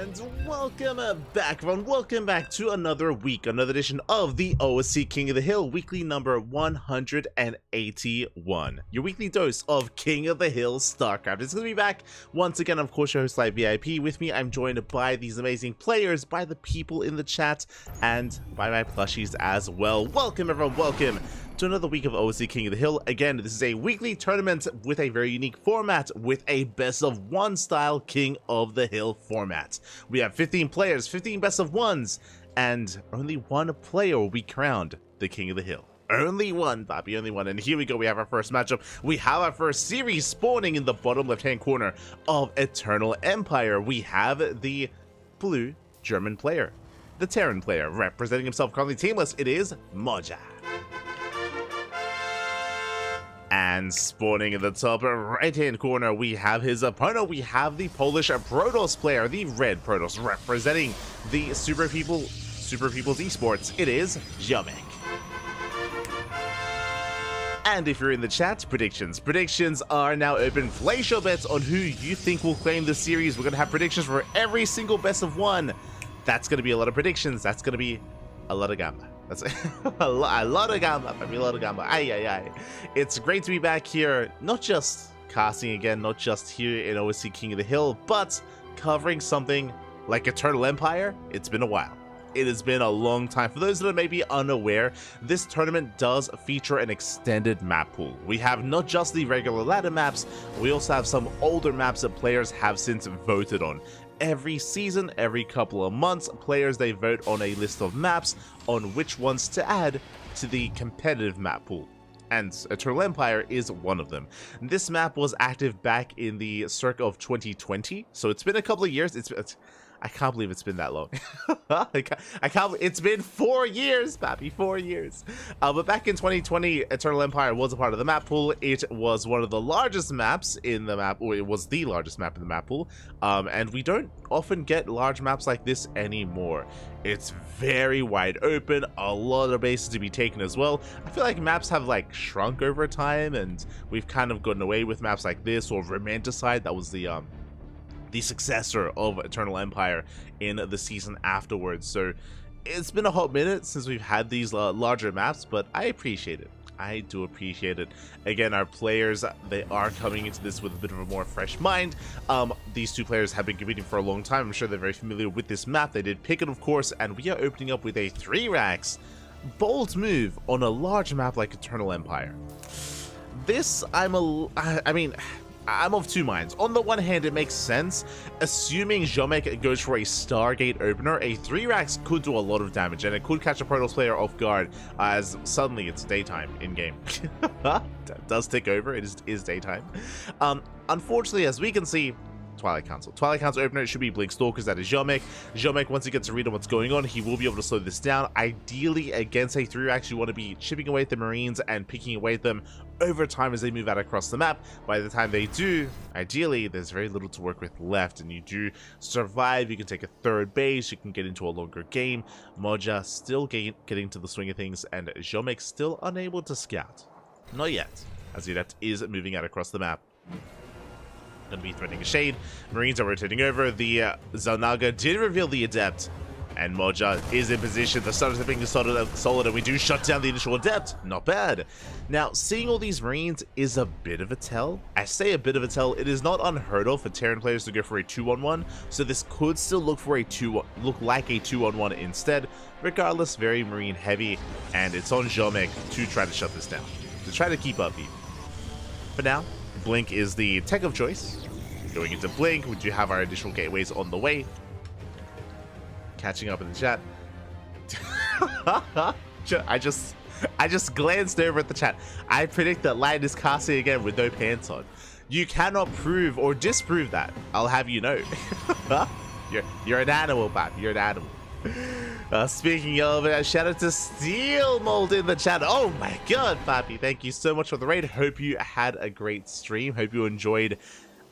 And welcome back, everyone. Welcome back to another week, another edition of the OSC King of the Hill, weekly number 181. Your weekly dose of King of the Hill StarCraft. It's going to be back once again. Of course, your host, Live VIP. With me, I'm joined by these amazing players, by the people in the chat, and by my plushies as well. Welcome, everyone. Welcome to another week of OSC King of the Hill. Again, this is a weekly tournament with a very unique format, with a best of one style King of the Hill format. We have 15 players, 15 best of ones, and only one player will be crowned the King of the Hill. Only one, Bobby, only one. And here we go, we have our first matchup. We have our first series spawning in the bottom left-hand corner of Eternal Empire. We have the blue German player, the Terran player, representing himself currently teamless. It is Moja. And spawning in the top right-hand corner, we have his opponent. We have the Polish Protoss player, the red Protoss, representing the Super People's Esports. It is Ziomek. And if you're in the chat, predictions are now open. Place your bets on who you think will claim the series. We're going to have predictions for every single best of one. That's going to be a lot of predictions. That's going to be a lot of gamba. That's a lot of gamba. I mean, a lot of gamba. Aye. It's great to be back here, not just casting again, not just here in OSC King of the Hill, but covering something like Eternal Empire. It's been a while. It has been a long time. For those that are maybe unaware, this tournament does feature an extended map pool. We have not just the regular ladder maps, we also have some older maps that players have since voted on. Every season, every couple of months, players, they vote on a list of maps on which ones to add to the competitive map pool. And Eternal Empire is one of them. This map was active back in the circa of 2020, so it's been a couple of years. I can't believe it's been that long. I can't. It's been 4 years, Pappy, 4 years. But back in 2020, Eternal Empire was a part of the map pool. It was one of the largest maps in the map, or it was the largest map in the map pool. And we don't often get large maps like this anymore. It's very wide open, a lot of bases to be taken as well. I feel like maps have like shrunk over time, and we've kind of gotten away with maps like this, or Romanticide. That was the successor of Eternal Empire in the season afterwards. So it's been a hot minute since we've had these larger maps, but I appreciate it. I do appreciate it. Again, our players, they are coming into this with a bit of a more fresh mind. These two players have been competing for a long time. I'm sure they're very familiar with this map. They did pick it, of course, and we are opening up with a 3 racks bold move on a large map like Eternal Empire. This, I'm of two minds. On the one hand, it makes sense. Assuming Ziomek goes for a Stargate opener, a 3 racks could do a lot of damage, and it could catch a Protoss player off guard as suddenly it's daytime in-game. That does tick over. It is daytime. Unfortunately, as we can see, Twilight Council opener, it should be Blink Stalkers. That is Ziomek. Ziomek, once he gets a read on what's going on, he will be able to slow this down. Ideally, against a 3 racks, you want to be chipping away at the Marines and picking away at them over time as they move out across the map. By the time they do, ideally, there's very little to work with left, and you do survive. You can take a 3rd base, you can get into a longer game. Moja still getting to the swing of things, and Ziomek still unable to scout. Not yet, as the Adept is moving out across the map. Going to be threatening a shade. Marines are rotating over. The Zalnaga did reveal the Adept, and Moja is in position. The starters are being solid, and we do shut down the initial Adept. Not bad. Now, seeing all these Marines is a bit of a tell. I say a bit of a tell. It is not unheard of for Terran players to go for a 2-on-1, so this could still look like a 2-on-1 instead. Regardless, very Marine heavy, and it's on Ziomek to try to shut this down, to try to keep up even. For now, Blink is the tech of choice. Going into Blink, we do have our additional gateways on the way. Catching up in the chat. I just glanced over at the chat. I predict that Light is casting again with no pants on. You cannot prove or disprove that. I'll have you know. You're an animal, Pap. You're an animal. Speaking of, shout out to Steel Mold in the chat. Oh my god, Pappy, thank you so much for the raid. Hope you had a great stream. Hope you enjoyed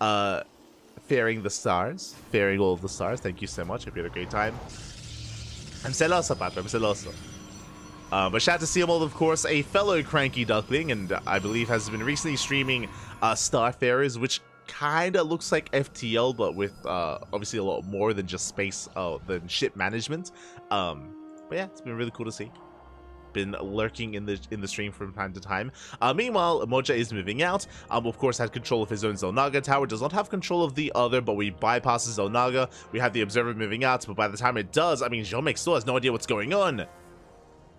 faring all of the stars. Thank you so much. Hope you had a great time. I'm celoso, Pappy. I'm celoso. But shout out to Steel Mold, of course, a fellow CranKy Duckling, and I believe has been recently streaming Starfarers, which kind of looks like FTL, but with obviously a lot more than just space, than ship management. But yeah, it's been really cool to see. Been lurking in the stream from time to time. Meanwhile, Moja is moving out. Of course, had control of his own Zelnaga tower. Does not have control of the other, but we bypass Zelnaga. We have the Observer moving out, but by the time it does, I mean, Jomek still has no idea what's going on.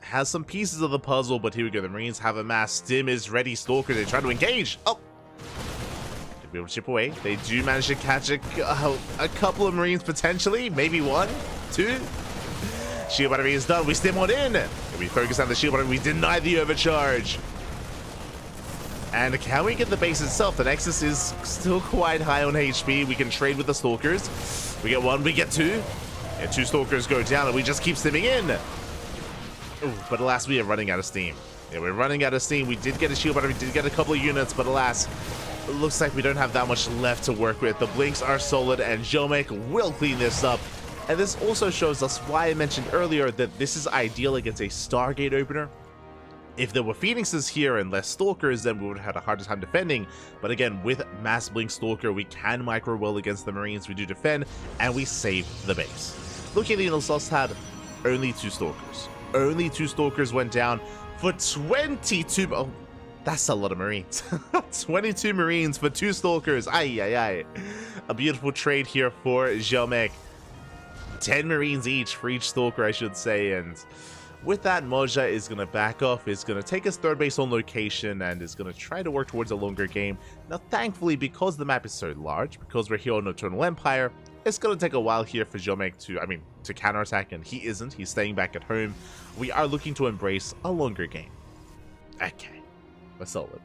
Has some pieces of the puzzle, but here we go. The Marines have amassed. Stim is ready. Stalker, they try to engage. Oh! They'll be able to chip away. They do manage to catch a couple of Marines, potentially. Maybe one, two. Shield battery is done. We stim on in. We focus on the shield battery. We deny the overcharge. And can we get the base itself? The Nexus is still quite high on HP. We can trade with the Stalkers. We get one, we get two. And two Stalkers go down, and we just keep stimming in. Ooh, but alas, we are running out of steam. Yeah, we're running out of steam. We did get a shield battery. We did get a couple of units, but alas, it looks like we don't have that much left to work with. The blinks are solid, and Jomek will clean this up. And this also shows us why I mentioned earlier that this is ideal against a Stargate opener. If there were Phoenixes here and less Stalkers, then we would have had a harder time defending. But again, with Mass Blink Stalker, we can micro well against the Marines. We do defend, and we save the base. Looking at the Intel's had only 2 Stalkers. Only 2 Stalkers went down for 22... Oh, that's a lot of Marines. 22 Marines for 2 Stalkers. Ay, ay, ay. A beautiful trade here for Jomek. 10 Marines each for each Stalker, I should say, and with that, Moja is going to back off, is going to take his third base on location, and is going to try to work towards a longer game. Now, thankfully, because the map is so large, because we're here on Eternal Empire, it's going to take a while here for Jomek to counterattack, and he isn't. He's staying back at home. We are looking to embrace a longer game. Okay, we're solid.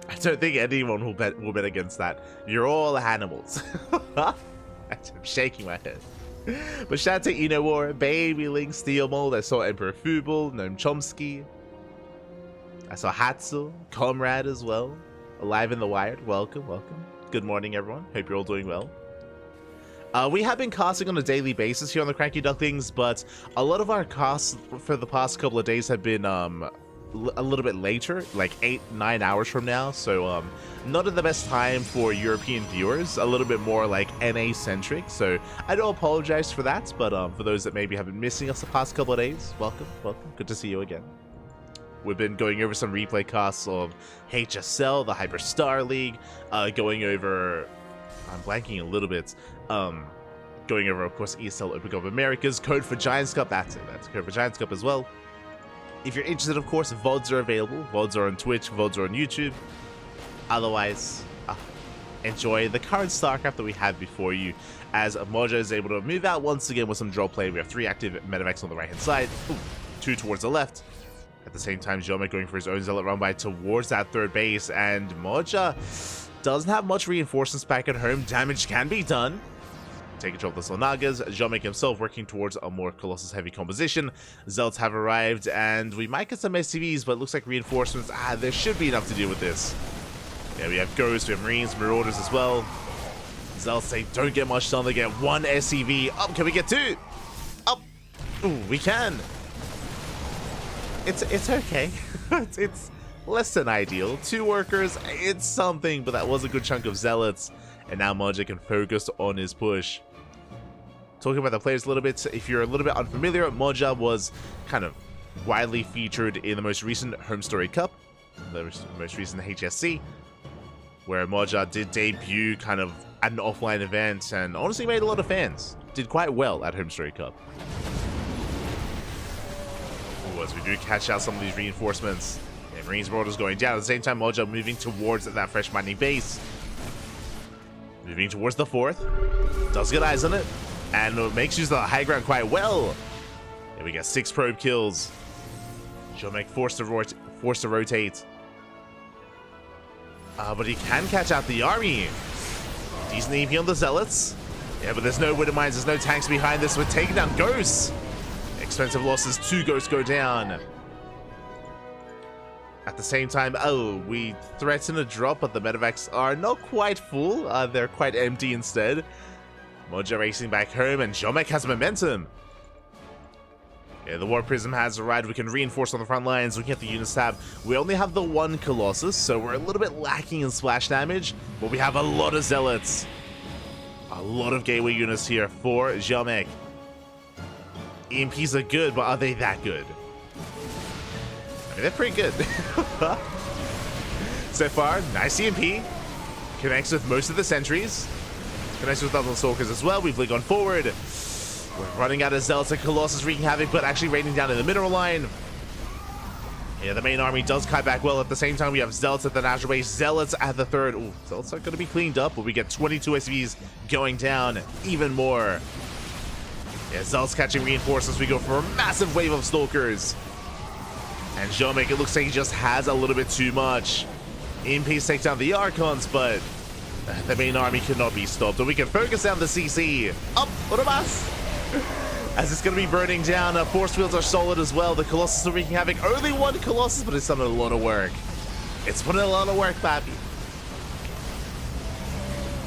I don't think anyone will bet against that. You're all animals. I'm shaking my head. But shout out to Ino War, Baby Link, Steel Mold. I saw Emperor Fubel, Noam Chomsky. I saw Hatsu, Comrade as well. Alive in the Wired. Welcome, welcome. Good morning, everyone. Hope you're all doing well. We have been casting on a daily basis here on the CranKy Ducklings, but a lot of our casts for the past couple of days have been a little bit later, like 8-9 hours from now, so not at the best time for European viewers, a little bit more like NA centric, so I do apologize for that, but for those that maybe have been missing us the past couple of days, welcome, good to see you again. We've been going over some replay casts of HSL, the Hyperstar League, going over, I'm blanking a little bit, going over, of course, ESL Open Cup Americas, Code for Giants Cup, that's Code for Giants Cup as well. If you're interested, of course, VODs are available. VODs are on Twitch, VODs are on YouTube. Otherwise, enjoy the current StarCraft that we have before you, as Moja is able to move out once again with some draw play. We have 3 active medevacs on the right-hand side, 2 towards the left. At the same time, Jomek going for his own Zealot run-by towards that third base, and Moja doesn't have much reinforcements back at home. Damage can be done. Take control of the Zelnagas. Jomek himself working towards a more Colossus heavy composition. Zelts have arrived, and we might get some SCVs, but it looks like reinforcements. There should be enough to deal with this. Yeah, we have Ghosts, we have Marines, Marauders as well. Zelts say don't get much done. They get 1 SCV. Up, can we get 2? Up. Ooh, we can. It's okay. it's less than ideal. 2 workers, it's something, but that was a good chunk of Zealots. And now Moja can focus on his push. Talking about the players a little bit, if you're a little bit unfamiliar, Moja was kind of widely featured in the most recent Home Story Cup, the most recent HSC, where Moja did debut kind of at an offline event and honestly made a lot of fans. Did quite well at Home Story Cup. Ooh, as we do catch out some of these reinforcements. And Marines Marauders going down. At the same time, Moja moving towards that fresh mining base. Moving towards the 4th. Does get eyes on it. And makes use of the high ground quite well. There we get 6 probe kills. Jomek forced to rotate. But he can catch out the army. Decent EP on the Zealots. Yeah, but there's no Widow Mines, there's no tanks behind this. We're taking down Ghosts. Expensive losses, 2 Ghosts go down. At the same time, we threaten a drop, but the medevacs are not quite full. They're quite empty instead. Moja racing back home, and Jomek has momentum. Yeah, the War Prism has arrived. We can reinforce on the front lines. Looking at the units tab, we only have the one Colossus, so we're a little bit lacking in splash damage, but we have a lot of Zealots. A lot of gateway units here for Jomek. EMPs are good, but are they that good? I mean, they're pretty good. So far, nice EMP. Connects with most of the sentries. Connects with other Stalkers as well. We've gone forward. We're running out of Zealots and Colossus wreaking havoc, but actually raining down in the mineral line. Yeah, the main army does kite back well. At the same time, we have Zealots at the natural base, Zealots at the third. Ooh, Zealots are going to be cleaned up, but we get 22 SVs going down even more. Yeah, Zealots catching reinforcements. We go for a massive wave of Stalkers. And Jomek, it looks like he just has a little bit too much. EMPs take down the Archons, but the main army cannot be stopped. And we can focus down the CC. Up, Urabas! As it's going to be burning down. Force fields are solid as well. The Colossus are wreaking havoc. Only one Colossus, but it's done a lot of work. It's put in a lot of work, Babi.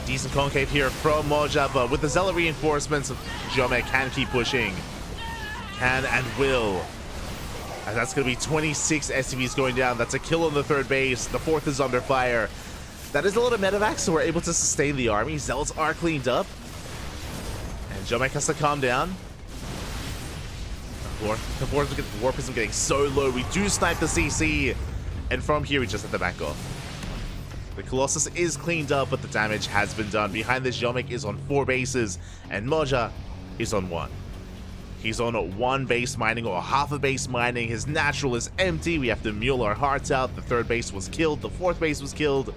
Decent concave here from Moja, but with the Zealot reinforcements, Jomek can keep pushing. Can and will. And that's going to be 26 SCVs going down. That's a kill on the third base. The fourth is under fire. That is a lot of medevacs, so we're able to sustain the army. Zealots are cleaned up. And Jomek has to calm down. The War Prism getting so low. We do snipe the CC. And from here, we just have to back off. The Colossus is cleaned up, but the damage has been done. Behind this, Jomek is on 4 bases, and Moja is on 1. He's on 1 base mining, or half a base mining. His natural is empty. We have to mule our hearts out. The third base was killed. The fourth base was killed.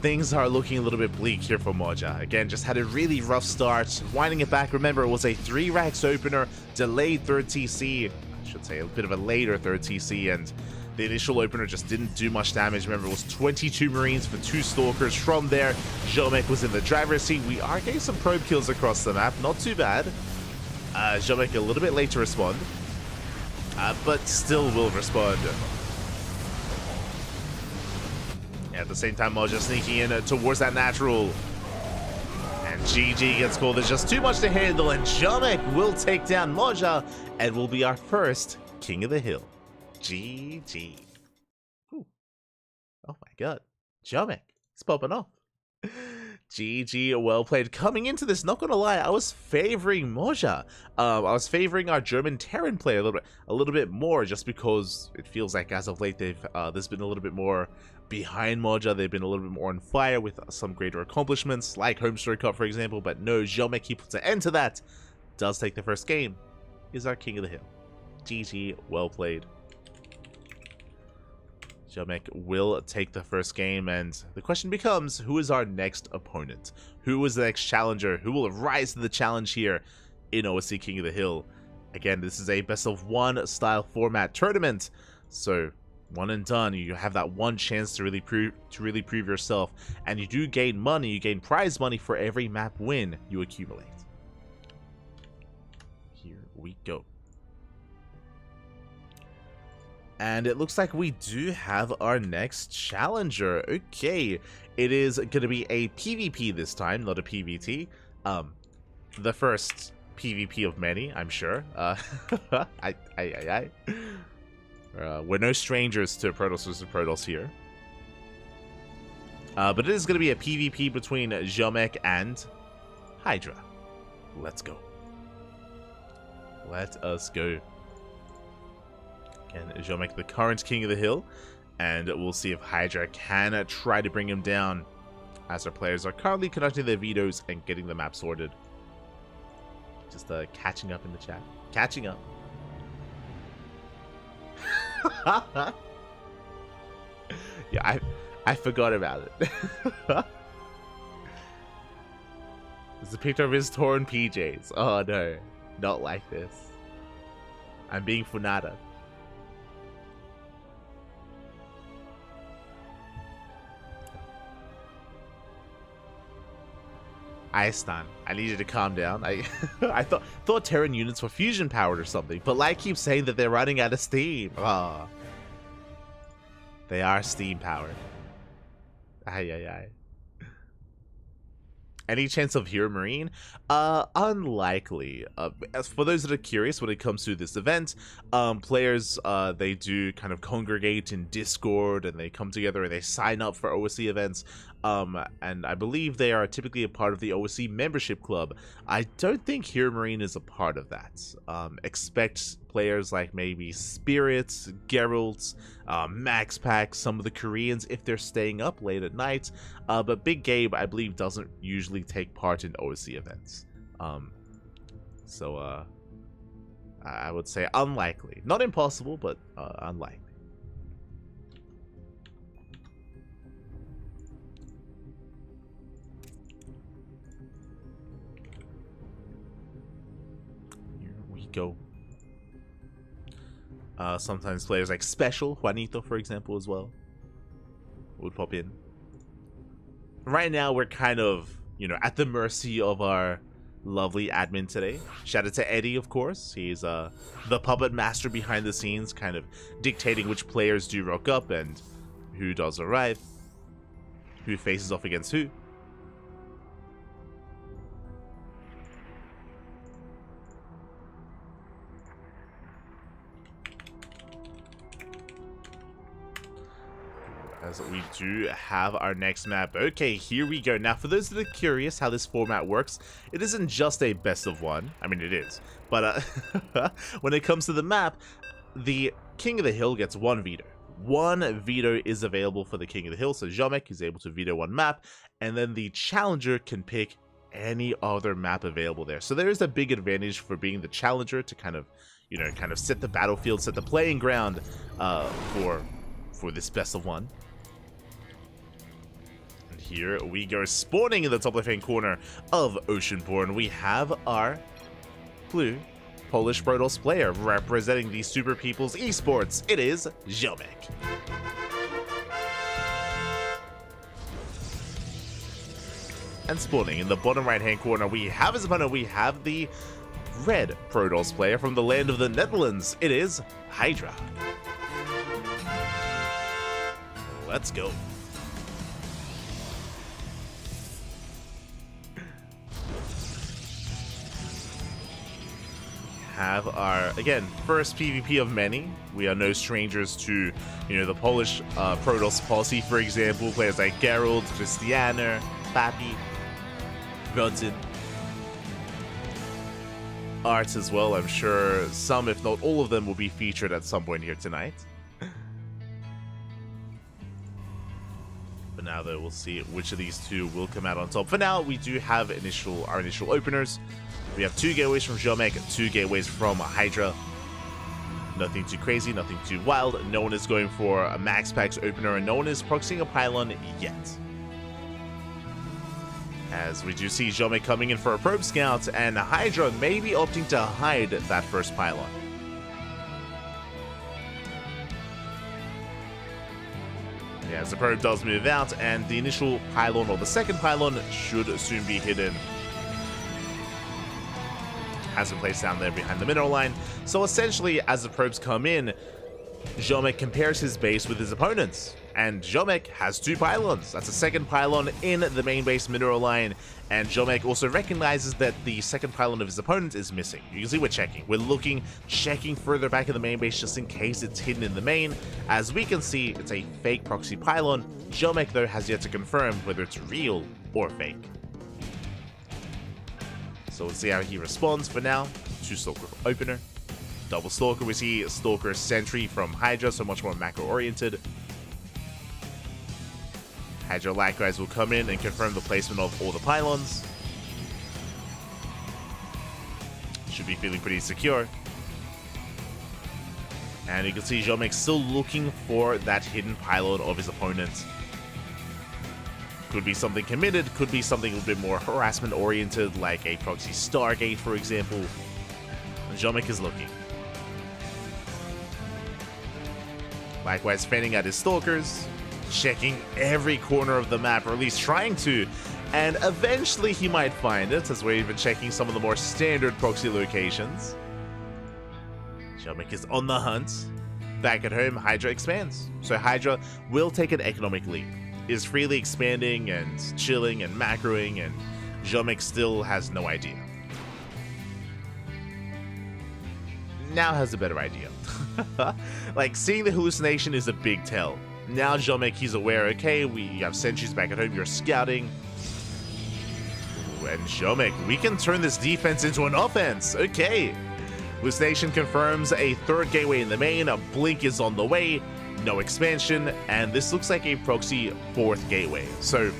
Things are looking a little bit bleak here for Moja. Again, just had a really rough start. Winding it back, remember, it was a 3 racks opener, delayed third TC. I should say a bit of a later third TC, and the initial opener just didn't do much damage. Remember, it was 22 Marines for 2 Stalkers. From there, Jomek was in the driver's seat. We are getting some probe kills across the map. Not too bad. Jomek a little bit late to respond, but still will respond. At the same time, Moja sneaking in towards that natural. And GG gets called. There's just too much to handle, and Jomek will take down Moja and will be our first King of the Hill. GG. Ooh. Oh my god. Jomek. It's popping off. GG, well played. Coming into this, not gonna lie, I was favoring Moja. I was favoring our German Terran player a little bit more, just because it feels like as of late there's been a little bit more behind Moja. They've been a little bit more on fire with some greater accomplishments, like Homestory Cup, for example. But no, Jomek, he puts an end to that. Does take the first game. Is our King of the Hill. GG, well played. Jomek will take the first game, and the question becomes, who is our next opponent? Who is the next challenger? Who will rise to the challenge here in OSC King of the Hill? Again, this is a best-of-1 style format tournament, so one and done. You have that one chance to really prove yourself, and you do gain money. You gain prize money for every map win you accumulate. Here we go. And it looks like we do have our next challenger. Okay, it is going to be a PvP this time, not a PvT. The first PvP of many, I'm sure. We're no strangers to Protoss vs. Protoss here. But it is going to be a PvP between Jomek and Hydra. Let's go. Let us go. And Jomek, the current King of the Hill, and we'll see if Hydra can try to bring him down, as our players are currently conducting their vetoes and getting the map sorted. Just catching up in the chat. Catching up. Yeah, I forgot about it. There's a picture of his torn PJs. Oh no, not like this. I'm being Funada. Stan, I need you to calm down. I thought Terran units were fusion powered or something, but Light keeps saying that they're running out of steam. Oh. They are steam powered. Ay. Any chance of Hero Marine? Unlikely. As for those that are curious, when it comes to this event, players they do kind of congregate in Discord, and they come together and they sign up for OSC events. And I believe they are typically a part of the OSC membership club. I don't think Hero Marine is a part of that. Expect players like maybe Spirits, Geralt, Max Pack, some of the Koreans if they're staying up late at night. But Big Gabe, I believe, doesn't usually take part in OSC events. So I would say unlikely. Not impossible, but unlikely. Here we go. Sometimes players like Special, Juanito, for example, as well, would pop in. Right now, we're kind of, at the mercy of our lovely admin today. Shout out to Eddie, of course. He's the puppet master behind the scenes, kind of dictating which players do rock up and who does arrive, who faces off against who. As we do have our next map. Okay, here we go. Now, for those that are curious how this format works, it isn't just a best of one. I mean, it is. But when it comes to the map, the King of the Hill gets one veto. One veto is available for the King of the Hill, so Jomek is able to veto one map, and then the challenger can pick any other map available there. So there is a big advantage for being the challenger to kind of set the battlefield, set the playing ground for this best of one. Here we go, spawning in the top left-hand corner of Oceanborn. We have our blue Polish Protoss player representing the Super People's Esports. It is Jomek. And spawning in the bottom right-hand corner, we have his opponent. We have the red Protoss player from the land of the Netherlands. It is Hydra. Let's go. Have our, again, first PvP of many. We are no strangers to, the Polish Protoss policy, for example. Players like Geralt, Christianer, Papi, Godin. Arts as well. I'm sure some, if not all of them, will be featured at some point here tonight. But now, though, we'll see which of these two will come out on top. For now, we do have our initial openers. We have 2 gateways from Jomek, 2 gateways from Hydra. Nothing too crazy, nothing too wild. No one is going for a Max Packs opener, and no one is proxying a pylon yet. As we do see Jomek coming in for a probe scout, and Hydra may be opting to hide that first pylon. Yeah, as the probe does move out, and the initial pylon, or the second pylon, should soon be hidden. Has been placed down there behind the mineral line. So essentially, as the probes come in, Jomek compares his base with his opponent's, and Jomek has 2 pylons. That's a second pylon in the main base mineral line, and Jomek also recognizes that the second pylon of his opponent is missing. You can see we're checking. We're checking further back in the main base just in case it's hidden in the main. As we can see, it's a fake proxy pylon. Jomek, though, has yet to confirm whether it's real or fake. So we'll see how he responds. For now, 2 Stalker opener, double Stalker. We see Stalker Sentry from Hydra, so much more macro-oriented. Hydra likewise will come in and confirm the placement of all the pylons. Should be feeling pretty secure. And you can see Jomek still looking for that hidden pylon of his opponent. Could be something committed, could be something a little bit more harassment-oriented, like a proxy Stargate, for example. Jomek is looking. Likewise, fanning out his Stalkers, checking every corner of the map, or at least trying to, and eventually he might find it, as we're even checking some of the more standard proxy locations. Jomek is on the hunt. Back at home, Hydra expands. So Hydra will take an economic lead. Is freely expanding and chilling and macroing and Jomek still has no idea. Now has a better idea. Like, seeing the hallucination is a big tell. Now Jomek, he's aware, okay, we have sentries back at home, you're scouting. Ooh, and Jomek, we can turn this defense into an offense, okay. Hallucination confirms a third gateway in the main, a blink is on the way, no expansion, and this looks like a proxy fourth gateway. So,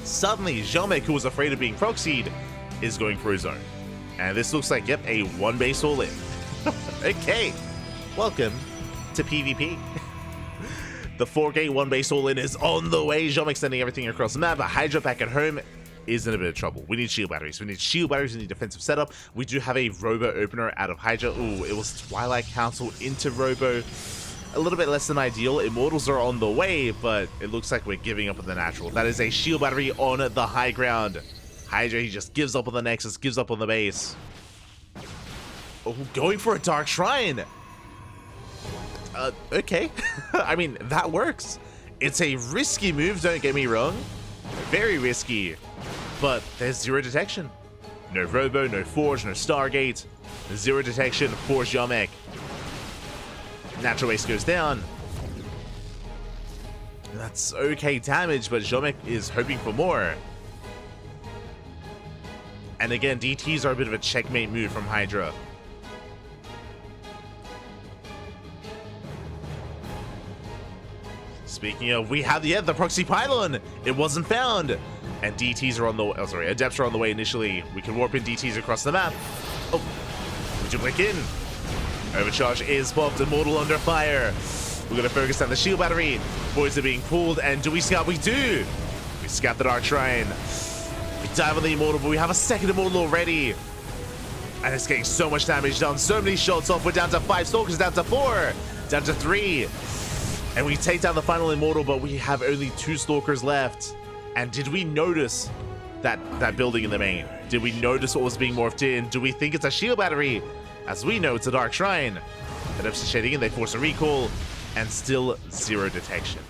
suddenly, Jomek, who was afraid of being proxied, is going for his own. And this looks like, yep, a one base all in. Okay, welcome to PvP. The 4-gate one base all in is on the way. Jomek sending everything across the map, but Hydra back at home is in a bit of trouble. We need shield batteries. We need shield batteries. We need defensive setup. We do have a Robo opener out of Hydra. Ooh, it was Twilight Council into Robo. A little bit less than ideal. Immortals are on the way, but it looks like we're giving up on the natural. That is a shield battery on the high ground. Hydra, he just gives up on the Nexus, gives up on the base. Oh, going for a Dark Shrine. Okay. I mean, that works. It's a risky move, don't get me wrong. Very risky. But there's zero detection. No Robo, no Forge, no Stargate. Zero detection for Jomek. Natural base goes down. That's okay damage, but Jomek is hoping for more. And again, DTs are a bit of a checkmate move from Hydra. Speaking of, we have the proxy pylon. It wasn't found. And DTs are on the way. Oh, sorry, adepts are on the way initially. We can warp in DTs across the map. Oh, would you blink in? Overcharge is popped. Immortal under fire. We're going to focus on the shield battery. Boys are being pulled. And do we scout? We do. We scout the Dark Shrine. We dive on the Immortal, but we have a second Immortal already. And it's getting so much damage done. So many shots off. We're down to 5 Stalkers, down to 4, down to 3. And we take down the final Immortal, but we have only 2 Stalkers left. And did we notice that building in the main? Did we notice what was being morphed in? Do we think it's a shield battery? As we know, it's a Dark Shrine. And FC shading in, they force a recall, and still zero detection.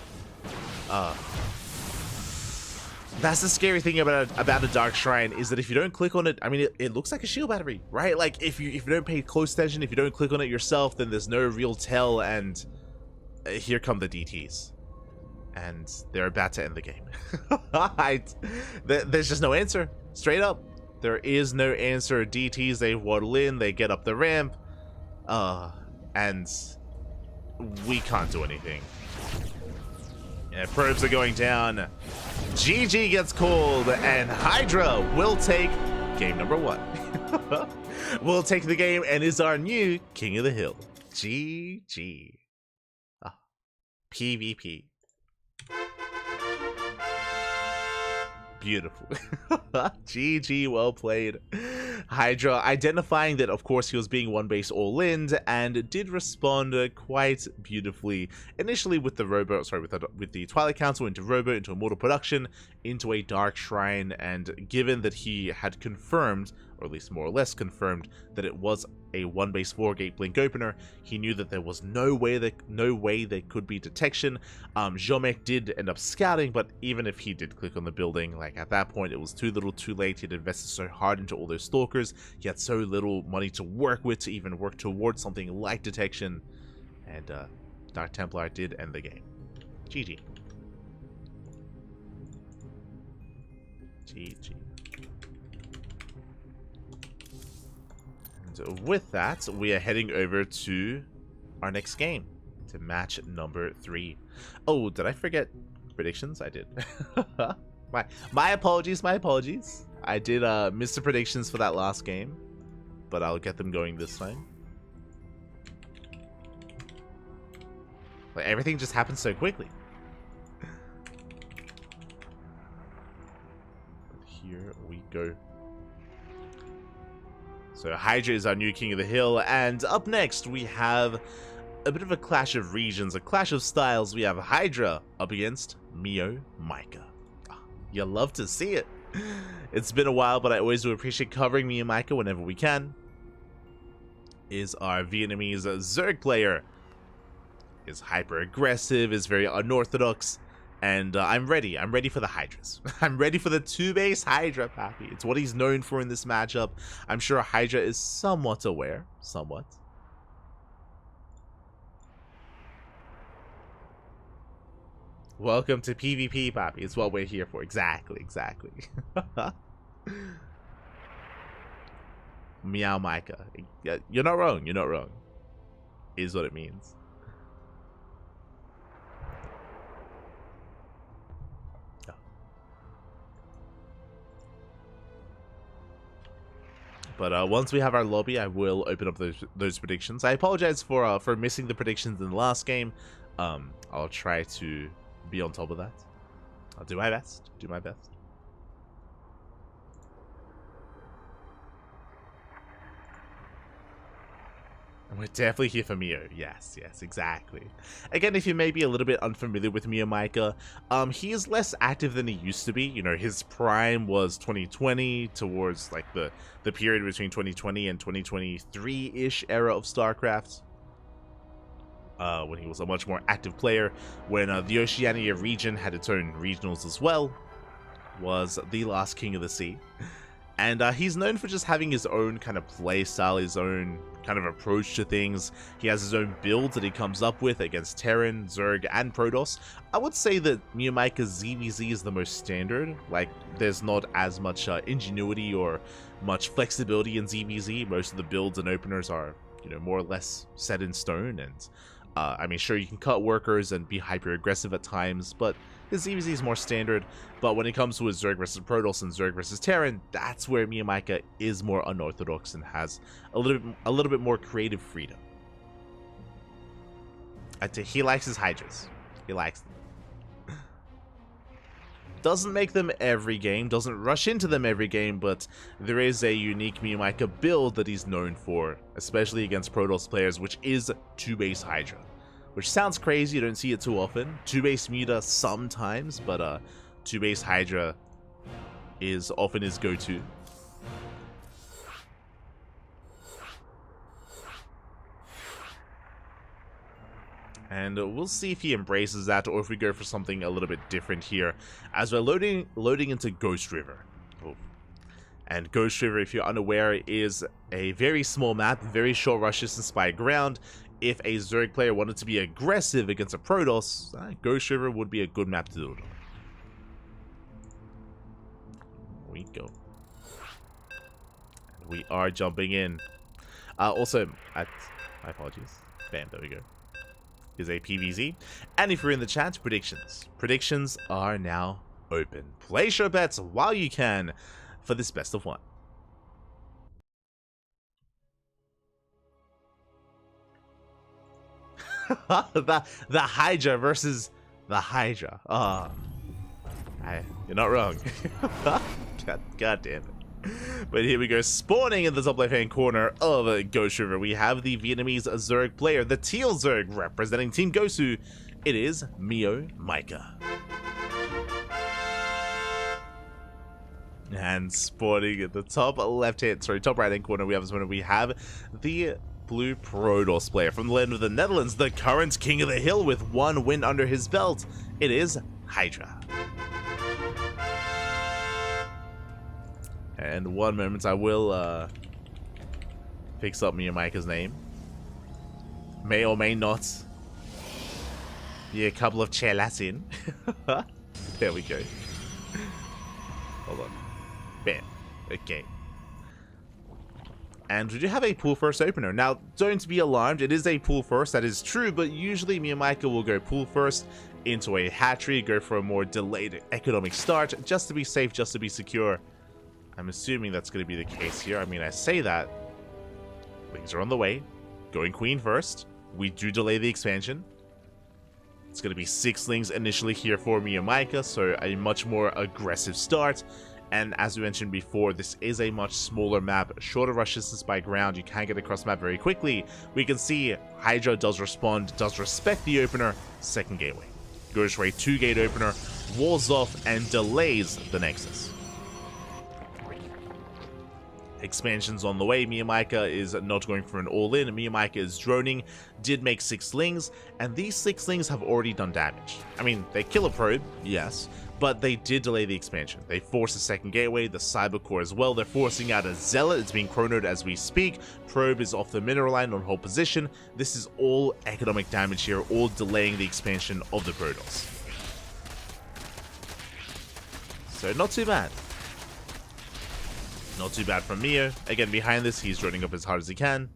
That's the scary thing about a Dark Shrine, is that if you don't click on it, I mean, it looks like a shield battery, right? Like, if you don't pay close attention, if you don't click on it yourself, then there's no real tell, and here come the DTs. And they're about to end the game. There's just no answer. Straight up. There is no answer. DTs, they waddle in, they get up the ramp. And we can't do anything. And probes are going down. GG gets called, and Hydra will take game number 1. We'll take the game and is our new King of the Hill. GG. PvP. Beautiful. GG, well played. Hydra identifying that, of course, he was being one base all in, and did respond quite beautifully. Initially with the Robo, sorry, with the Twilight Council into Robo, into Immortal Production, into a Dark Shrine, and given that he had confirmed, or at least more or less confirmed, that it was a one base 4-gate blink opener, he knew that there was no way there could be detection. Jomek did end up scouting, but even if he did click on the building, like at that point it was too little too late. He'd invested so hard into all those Stalkers, he had so little money to work with to even work towards something like detection, and Dark Templar did end the game. GG. GG. With that, we are heading over to our next game, to match number 3. Oh, did I forget predictions? I did. my apologies, my apologies. I did miss the predictions for that last game, but I'll get them going this time. Like, everything just happened so quickly. Here we go. So Hydra is our new King of the Hill, and up next we have a bit of a clash of regions, a clash of styles. We have Hydra up against Mio Micah. You love to see it. It's been a while, but I always do appreciate covering Mio Micah whenever we can. Is our Vietnamese Zerg player. Is hyper aggressive, is very unorthodox, And I'm ready. I'm ready for the Hydras. I'm ready for the 2-base Hydra, Pappy. It's what he's known for in this matchup. I'm sure Hydra is somewhat aware. Somewhat. Welcome to PvP, Pappy. It's what we're here for. Exactly, exactly. Meow Micah. You're not wrong. You're not wrong. Is what it means. But once we have our lobby, I will open up those predictions. I apologize for missing the predictions in the last game. I'll try to be on top of that. I'll do my best. Do my best. We're definitely here for Mio. Yes, yes, exactly. Again, if you may be a little bit unfamiliar with Mio Micah, he is less active than he used to be. You know, his prime was 2020 towards like the period between 2020 and 2023-ish era of StarCraft. When he was a much more active player, when the Oceania region had its own regionals as well, was the last King of the Sea. And he's known for just having his own kind of play style, his own kind of approach to things. He has his own builds that he comes up with against Terran, Zerg, and Protoss. I would say that Mio Micah's ZVZ is the most standard. Like, there's not as much ingenuity or much flexibility in ZVZ. Most of the builds and openers are, you know, more or less set in stone. And I mean, sure, you can cut workers and be hyper aggressive at times, but his ZVZ is more standard. But when it comes to his Zerg versus Protoss and Zerg versus Terran, that's where Mio Micah is more unorthodox and has a little bit more creative freedom. He likes his Hydras. He likes them. Doesn't make them every game, doesn't rush into them every game, but there is a unique Mio Micah build that he's known for, especially against Protoss players, which is 2-base Hydra. Which sounds crazy, you don't see it too often. 2-base Muta sometimes, but 2-base Hydra is often his go-to. And we'll see if he embraces that or if we go for something a little bit different here as we're loading into Ghost River. Oh. And Ghost River, if you're unaware, is a very small map, very short rush distance by ground. If a Zerg player wanted to be aggressive against a Protoss, Ghost River would be a good map to do it on. There we go. And we are jumping in. Also, my apologies. Bam, there we go. Is a PVZ. And if you're in the chat, predictions. Predictions are now open. Place your bets while you can for this best of one. the Hydra versus the Hydra. You're not wrong. God damn it. But here we go, spawning in the top left-hand corner of Ghost River. We have the Vietnamese Zerg player, the Teal Zerg, representing Team Gosu. It is Mio Micah. And spawning at the top right-hand corner, we have the Blue Protoss player from the land of the Netherlands, the current King of the Hill with 1 win under his belt. It is Hydra. And one moment, I will fix up Mio Micah's name. May or may not be a couple of chelas in. There we go. Hold on. Bam. Okay. And we do have a pool first opener. Now, don't be alarmed, it is a pool first, that is true, but usually Mio Micah will go pool first into a hatchery, go for a more delayed economic start, just to be safe, just to be secure. I'm assuming that's going to be the case here. I mean, I say that. Things are on the way. Going queen first. We do delay the expansion. It's going to be 6 lings initially here for Mio Micah, so a much more aggressive start. And as we mentioned before, this is a much smaller map, shorter rush distance by ground. You can get across the map very quickly. We can see Hydra does respond, does respect the opener. Second gateway. Goes for a 2-gate opener, walls off, and delays the Nexus. Expansion's on the way. Miyamika is not going for an all-in. Miyamika is droning, did make 6 lings, and these 6 lings have already done damage. I mean, they kill a probe, yes, but they did delay the expansion. They forced a second gateway, the cyber core as well. They're forcing out a zealot. It's being chronoed as we speak. Probe is off the mineral line on hold position. This is all economic damage here, all delaying the expansion of the Protoss. So not too bad. Not too bad from Mio. Again, behind this, he's droning up as hard as he can.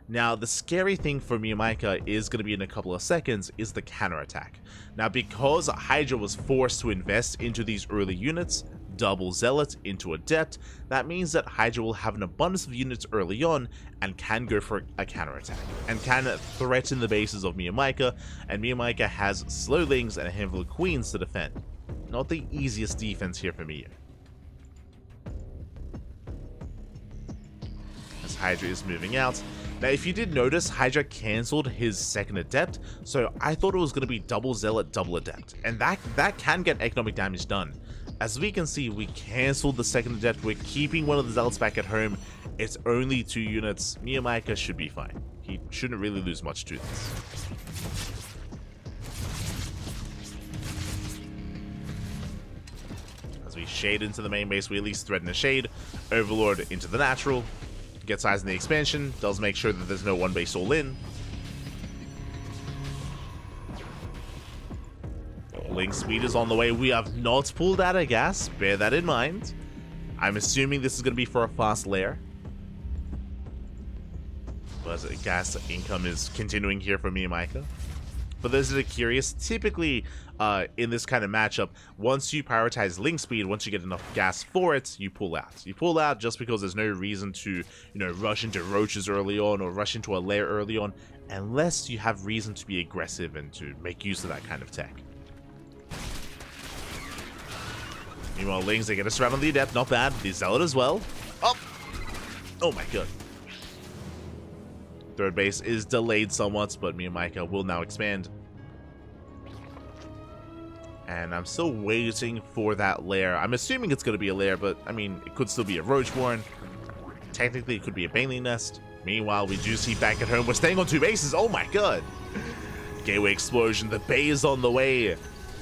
Now, the scary thing for Miyamika is going to be in a couple of seconds is the counterattack. Now, because Hydra was forced to invest into these early units, double Zealot into Adept, that means that Hydra will have an abundance of units early on and can go for a counterattack and can threaten the bases of Miyamika, and Miyamika has slowlings and a handful of queens to defend. Not the easiest defense here for Mio. As Hydra is moving out. Now, if you did notice, Hydra cancelled his second Adept, so I thought it was going to be double Zealot, double Adept, and that can get economic damage done. As we can see, we cancelled the second Adept, we're keeping one of the Zealots back at home, it's only 2 units, Miyamika should be fine. He shouldn't really lose much to this. As we shade into the main base, we at least threaten a shade, Overlord into the natural, gets eyes in the expansion, does make sure that there's no one base all in. Link speed is on the way. We have not pulled out a gas, bear that in mind. I'm assuming this is going to be for a fast lair. But gas income is continuing here for Miyamika. For those that are curious, typically in this kind of matchup, once you prioritize link speed, once you get enough gas for it, you pull out. You pull out just because there's no reason to, rush into roaches early on or rush into a lair early on, unless you have reason to be aggressive and to make use of that kind of tech. Meanwhile, lings, they get us around on the Adept, not bad. The Zealot as well. Oh my god. Third base is delayed somewhat, but Miyamika will now expand. And I'm still waiting for that lair. I'm assuming it's going to be a lair, but I mean, it could still be a Roachborn. Technically, it could be a Baneling Nest. Meanwhile, we do see back at home. We're staying on 2 bases. Oh my god. Gateway explosion. The Bay is on the way.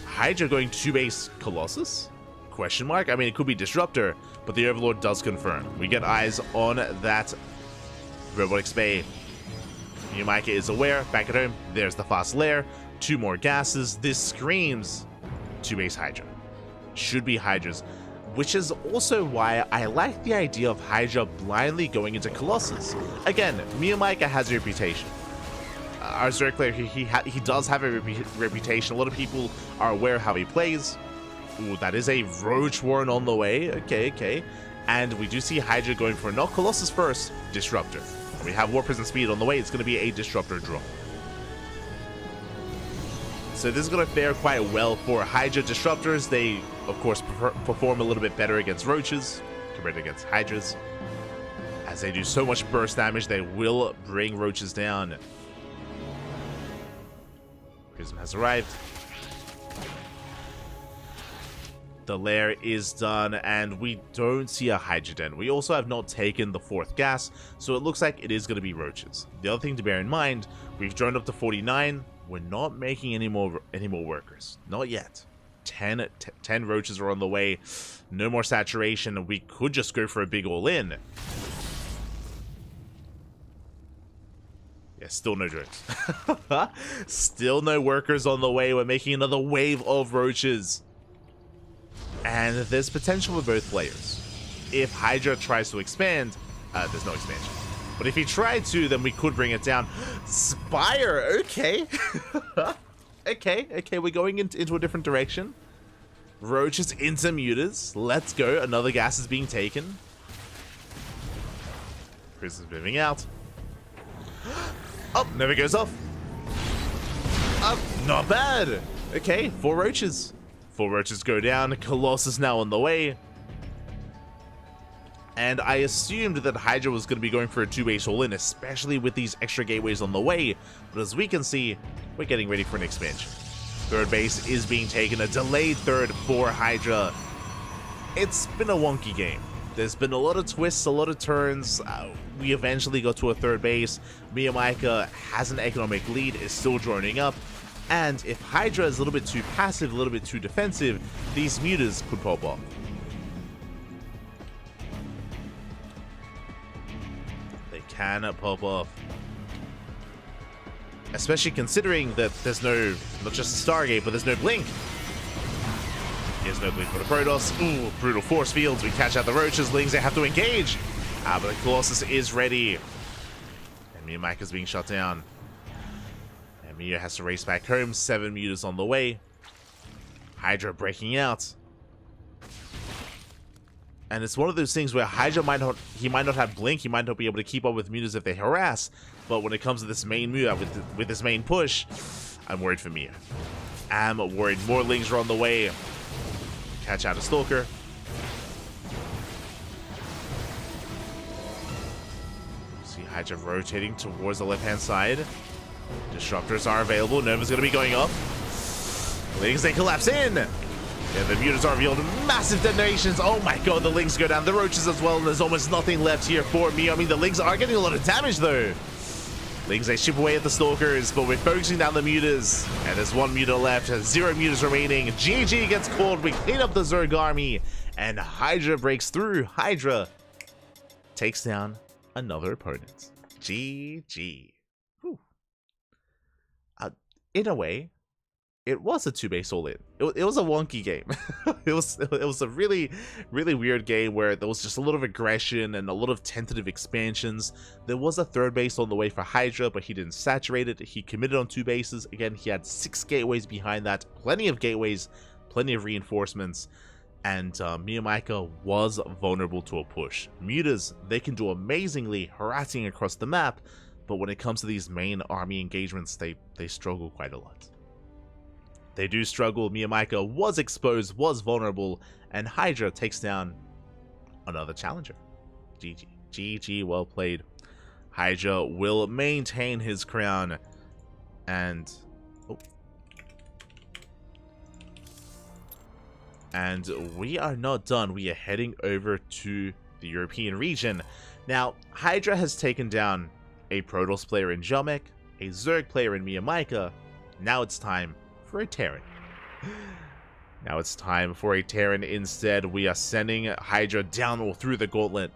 Hydra going 2 base Colossus? Question mark? I mean, it could be Disruptor, but the Overlord does confirm. We get eyes on that Robotics Bay. Miyamika is aware. Back at home, there's the fast lair. 2 more gases. This screams 2 base Hydra. Should be Hydra's. Which is also why I like the idea of Hydra blindly going into Colossus. Again, Miyamika has a reputation. Our Zerg player, he does have a reputation. A lot of people are aware of how he plays. Ooh, that is a Roach Warren on the way. Okay. And we do see Hydra going for not Colossus first, Disruptor. And we have War Prison Speed on the way. It's going to be a Disruptor draw. So this is going to fare quite well for Hydra Disruptors. They, of course, perform a little bit better against Roaches compared to against Hydras. As they do so much burst damage, they will bring Roaches down. Prism has arrived. The lair is done, and we don't see a Hydra Den. We also have not taken the 4th gas, so it looks like it is going to be Roaches. The other thing to bear in mind, we've droned up to 49. We're not making any more workers. Not yet. 10 Roaches are on the way. No more saturation. We could just go for a big all-in. Yeah, still no drones. Still no workers on the way. We're making another wave of Roaches. And there's potential for both players. If Hydra tries to expand, there's no expansion. But if he tried to, then we could bring it down. Spire, okay. okay, we're going into a different direction. Roaches into Mutas. Let's go. Another gas is being taken. Prison's moving out. Oh, never goes off. Not bad. Okay, 4 Roaches. 4 Roaches go down. Colossus now on the way. And I assumed that Hydra was going to be going for a 2 base all-in, especially with these extra gateways on the way. But as we can see, we're getting ready for an expansion. 3rd base is being taken. A delayed 3rd for Hydra. It's been a wonky game. There's been a lot of twists, a lot of turns. We eventually got to a third base. Miyamika has an economic lead, is still droning up. And if Hydra is a little bit too passive, a little bit too defensive, these mutas could pop off. They can pop off. Especially considering that there's no, not just a Stargate, but there's no blink. Here's no blink for the Protoss. Ooh, brutal force fields. We catch out the roaches. Lings, they have to engage. But the Colossus is ready. And Miyamika's being shut down. And Mia has to race back home. 7 mutas on the way. Hydra breaking out. And it's one of those things where Hydra might not have blink. He might not be able to keep up with mutas if they harass. But when it comes to this main Muta with this main push, I'm worried for Mia. I'm worried. More Lings are on the way. Catch out a Stalker. See Hydra rotating towards the left-hand side. Disruptors are available. Nova's going to be going off. Lings, they collapse in. Yeah, the mutas are revealed. Massive detonations. Oh my god, the Lings go down. The roaches as well, and there's almost nothing left here for me. I mean, the Lings are getting a lot of damage, though. Lings, they chip away at the Stalkers, but we're focusing down the mutas. And there's 1 muta left, 0 mutas remaining. GG gets called. We clean up the Zerg army, and Hydra breaks through. Hydra takes down another opponent. GG. Whew. In a way, it was a 2-base all-in. It was a wonky game. it was a really weird game where there was just a lot of aggression and a lot of tentative expansions. There was a 3rd base on the way for Hydra, but he didn't saturate it. He committed on 2 bases. Again, he had 6 gateways behind that. Plenty of gateways, plenty of reinforcements. And Miyamika was vulnerable to a push. Mutas, they can do amazingly harassing across the map, but when it comes to these main army engagements, they struggle quite a lot. They do struggle. Miyamika was exposed, was vulnerable, and Hydra takes down another challenger. GG. GG, well played. Hydra will maintain his crown. And... oh. And we are not done. We are heading over to the European region. Now, Hydra has taken down a Protoss player in Jomek, a Zerg player in Miyamika. Now it's time for a Terran. Now it's time for a Terran instead. We are sending Hydra down through the gauntlet.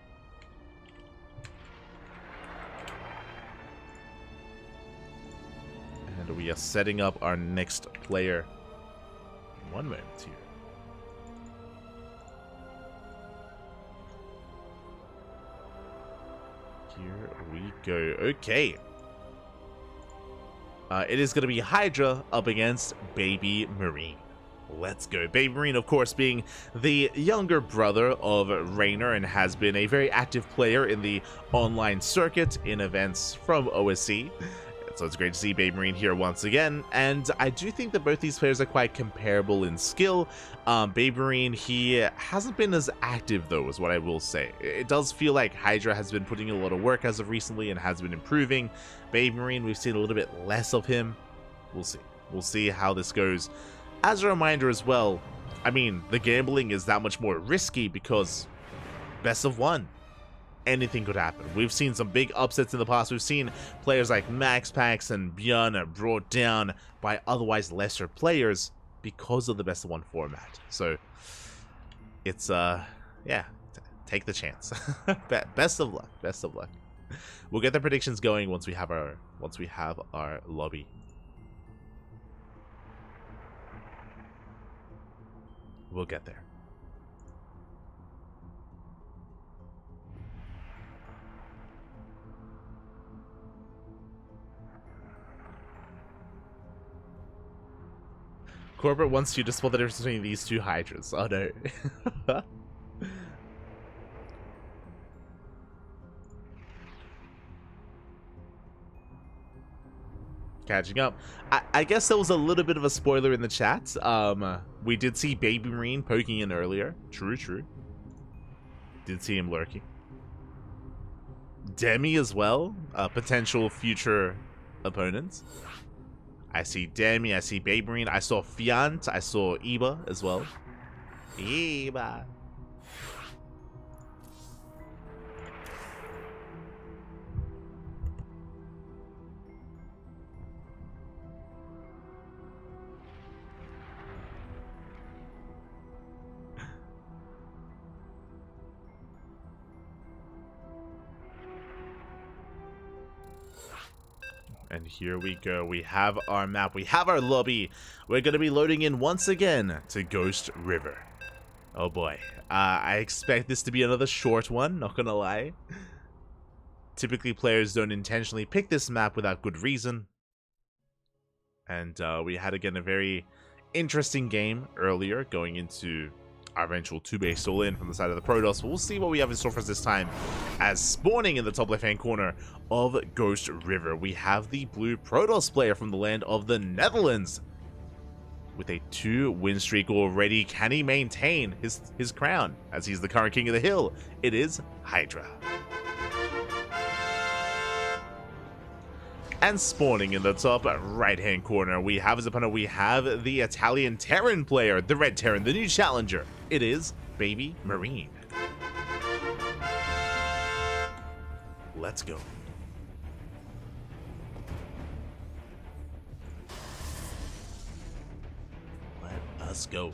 And we are setting up our next player. One moment here. Here we go. Okay. It is going to be Hydra up against Baby Marine. Let's go. Baby Marine, of course, being the younger brother of Raynor and has been a very active player in the online circuit in events from OSC. So it's great to see Baby Marine here once again. And I do think that both these players are quite comparable in skill. Baby Marine, he hasn't been as active, though, is what I will say. It does feel like Hydra has been putting in a lot of work as of recently and has been improving. Baby Marine, we've seen a little bit less of him. We'll see. We'll see how this goes. As a reminder as well, I mean, the gambling is that much more risky because best of 1. Anything could happen. We've seen some big upsets in the past. We've seen players like Max Pax and Björn are brought down by otherwise lesser players because of the best of 1 format. So it's yeah, take the chance. Best of luck. Best of luck. We'll get the predictions going once we have our lobby. We'll get there. Corbett wants you to spell the difference between these 2 Hydras. Oh no. Catching up. I guess there was a little bit of a spoiler in the chat. We did see Baby Marine poking in earlier. True. Did see him lurking. Demi as well. Potential future opponents. I see Demi, I see Baby Marine, I saw Fiant, I saw Iba as well. Iba. And here we go. We have our map. We have our lobby. We're going to be loading in once again to Ghost River. Oh boy. I expect this to be another short one, not going to lie. Typically, players don't intentionally pick this map without good reason. And we had, again, a very interesting game earlier going into our eventual 2-base all-in from the side of the Protoss. We'll see what we have in store for us this time. As spawning in the top left-hand corner of Ghost River, we have the blue Protoss player from the land of the Netherlands. With a 2-win streak already, can he maintain his crown as he's the current king of the hill? It is Hydra. And spawning in the top right-hand corner, we have as opponent, we have the Italian Terran player, the Red Terran, the new challenger. It is Baby Marine. Let's go. Let us go.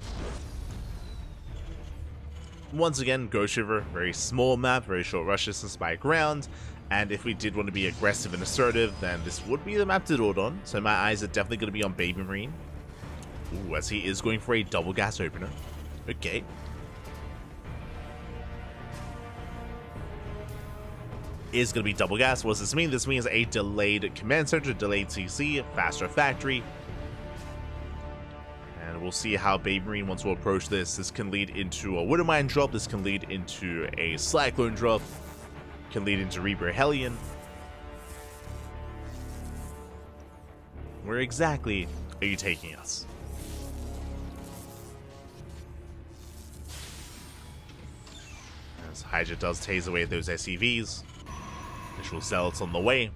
Once again, Ghost River, very small map, very short rush distance by ground. And if we did want to be aggressive and assertive, then this would be the map to do it on. So my eyes are definitely going to be on Baby Marine. Ooh, as he is going for a double gas opener. Okay. Is going to be double gas. What does this mean? This means a delayed command center, delayed CC, faster factory. And we'll see how Baby Marine wants to approach this. This can lead into a Widow Mine drop. This can lead into a Cyclone drop. Can lead into Reaper Hellion. Where exactly are you taking us? As Hydra does tase away those SCVs. Initial Zealots on the way.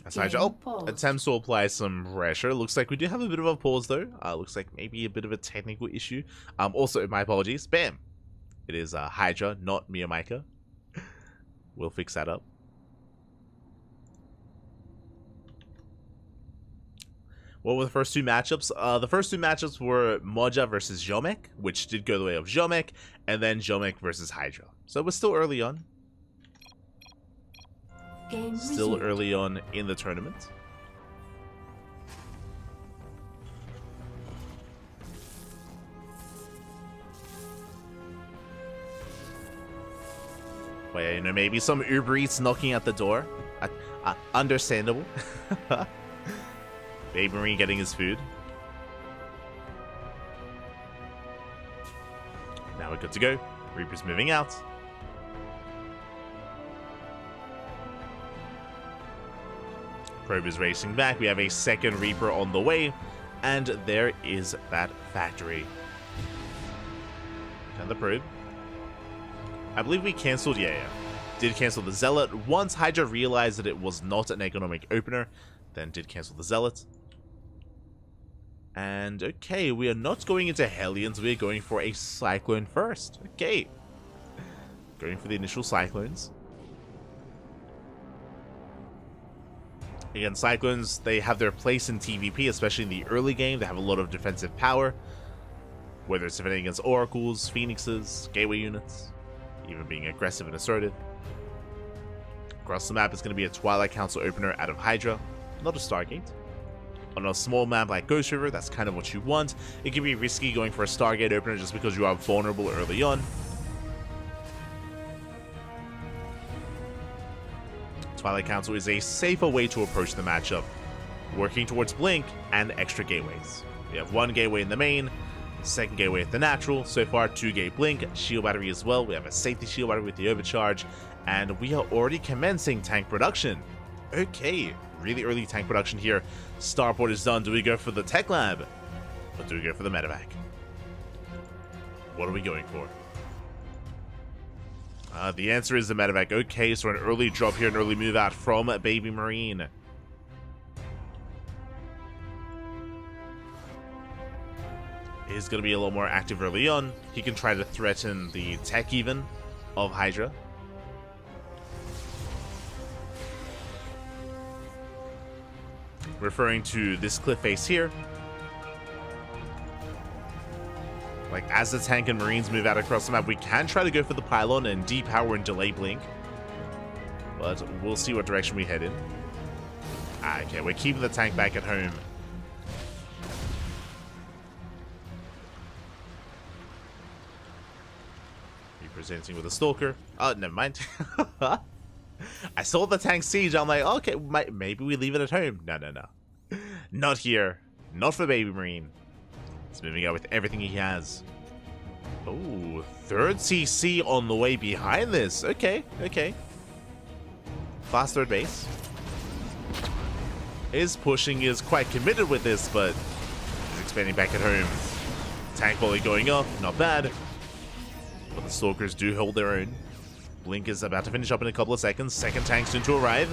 As Hydra attempts to apply some pressure. Looks like we do have a bit of a pause though. Looks like maybe a bit of a technical issue. Also, my apologies. Bam! It is Hydra, not Miyamika. We'll fix that up. What were the first two matchups? The first two matchups were Moja versus Jomek, which did go the way of Jomek, and then Jomek versus Hydra. So we're still early on. Still early on in the tournament. Well, yeah, you know, maybe some Uber Eats knocking at the door. Understandable. Baby Marine getting his food. Now we're good to go. Reaper's moving out. Probe is racing back. We have a second Reaper on the way. And there is that factory. And the probe. I believe we cancelled, yeah. Did cancel the Zealot. Once Hydra realized that it was not an economic opener, then did cancel the Zealot. And okay, we are not going into Hellions. We are going for a Cyclone first. Okay. Going for the initial Cyclones. Again, Cyclones, they have their place in TVP, especially in the early game. They have a lot of defensive power. Whether it's defending against Oracles, Phoenixes, Gateway units, even being aggressive and assertive. Across the map is going to be a Twilight Council opener out of Hydra, not a Stargate. On a small map like Ghost River, that's kind of what you want. It can be risky going for a Stargate opener just because you are vulnerable early on. Twilight Council is a safer way to approach the matchup, working towards Blink and extra gateways. We have one gateway in the main, second gateway at the natural, so far 2-gate Blink, shield battery as well. We have a safety shield battery with the overcharge, and we are already commencing tank production. Okay, really early tank production here. Starport is done. Do we go for the Tech Lab? Or do we go for the Medevac? What are we going for? The answer is the Medevac. Okay, so an early drop here, an early move out from Baby Marine. He's going to be a little more active early on. He can try to threaten the tech even of Hydra. Referring to this cliff face here. Like, as the tank and Marines move out across the map, we can try to go for the pylon and depower and delay blink. But we'll see what direction we head in. Okay, we're keeping the tank back at home. Presenting with a stalker. Oh, never mind. I saw the tank siege. I'm like, okay, maybe we leave it at home. No. Not here. Not for Baby Marine. He's moving out with everything he has. Oh, third CC on the way behind this. Okay. Fast third base. His pushing is quite committed with this, but he's expanding back at home. Tank volley going up. Not bad. But the Stalkers do hold their own. Blink is about to finish up in a couple of seconds. Second tank soon to arrive.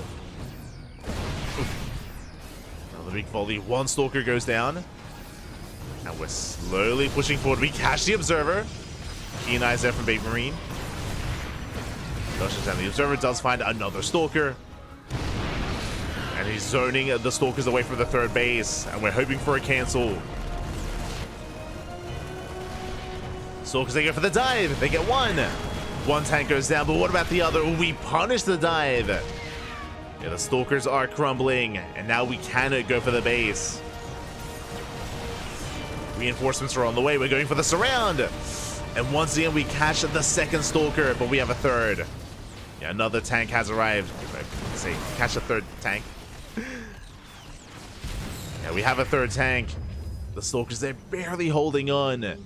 Another big volley. One Stalker goes down. And we're slowly pushing forward. We catch the Observer. Keen eyes there from Baby Marine. Rushes down. The Observer does find another Stalker. And he's zoning the Stalkers away from the third base. And we're hoping for a cancel. Stalkers, they go for the dive. They get one. One tank goes down, but what about the other? We punish the dive. Yeah, the Stalkers are crumbling, and now we cannot go for the base. Reinforcements are on the way. We're going for the surround. And once again, we catch the second Stalker, but we have a third. Yeah, another tank has arrived. Say, catch a third tank. Yeah, we have a third tank. The Stalkers, they're barely holding on.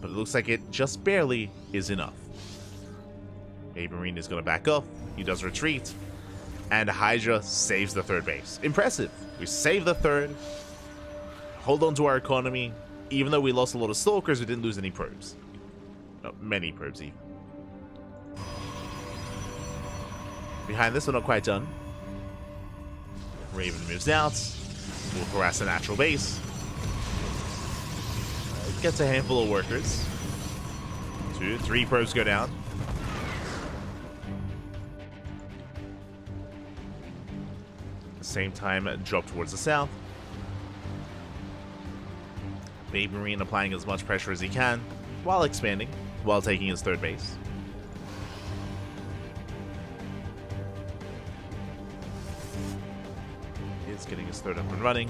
But it looks like it just barely is enough. Baby Marine is going to back up. He does retreat. And Hydra saves the third base. Impressive. We save the third. Hold on to our economy. Even though we lost a lot of Stalkers, we didn't lose any probes. No, many probes even. Behind this, we're not quite done. Raven moves out. We'll harass the natural base. Gets a handful of workers. 2, 3 probes go down. At the same time, drop towards the south. Baby Marine applying as much pressure as he can while expanding, while taking his third base. He's getting his third up and running.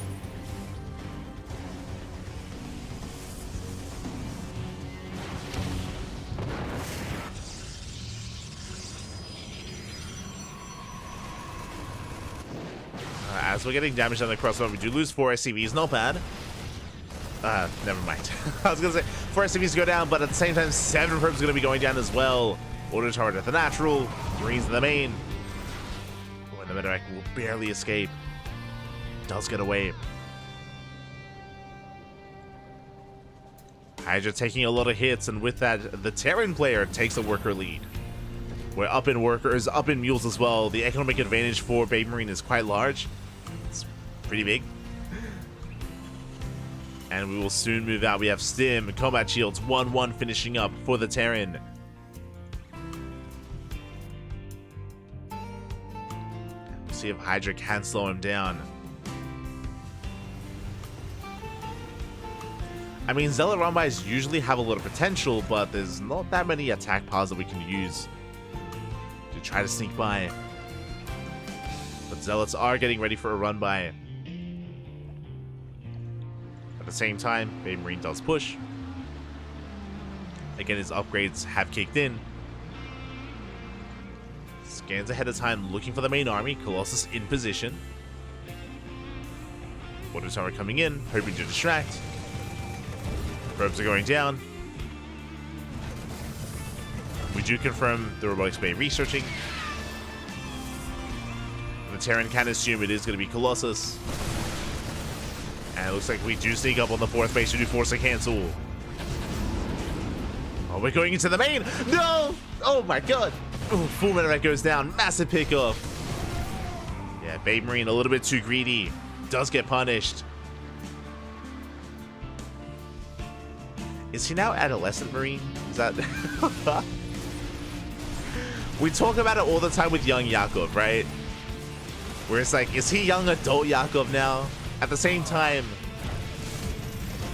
As we're getting damage on the crossbow, we do lose 4 SCVs. Not bad. Never mind. I was going to say 4 SCVs go down, but at the same time, 7 probes going to be going down as well. Auto turret at the natural. Marines in the main. Oh, and the medevac will barely escape. Does get away. Hydra taking a lot of hits, and with that, the Terran player takes a worker lead. We're up in workers, up in mules as well. The economic advantage for Baby Marine is quite large. It's pretty big. And we will soon move out. We have Stim, combat shields, 1-1 finishing up for the Terran. We'll see if Hydra can slow him down. I mean, Zealot Rumbys usually have a lot of potential, but there's not that many attack paths that we can use to try to sneak by. But Zealots are getting ready for a run by. At the same time, Baby Marine does push. Again, his upgrades have kicked in. Scans ahead of time, looking for the main army. Colossus in position. Water Tower coming in, hoping to distract. Probes are going down. We do confirm the Robotics Bay researching. The Terran can assume it is going to be Colossus. And it looks like we do sneak up on the 4th base. We do force a cancel. Oh, we're going into the main. No! Oh my god. Oh, full medevac goes down. Massive pickup. Yeah, Baby Marine a little bit too greedy. Does get punished. Is he now Adolescent Marine? Is that... We talk about it all the time with young Yakov, right? Where it's like, is he young adult Yakov now? At the same time,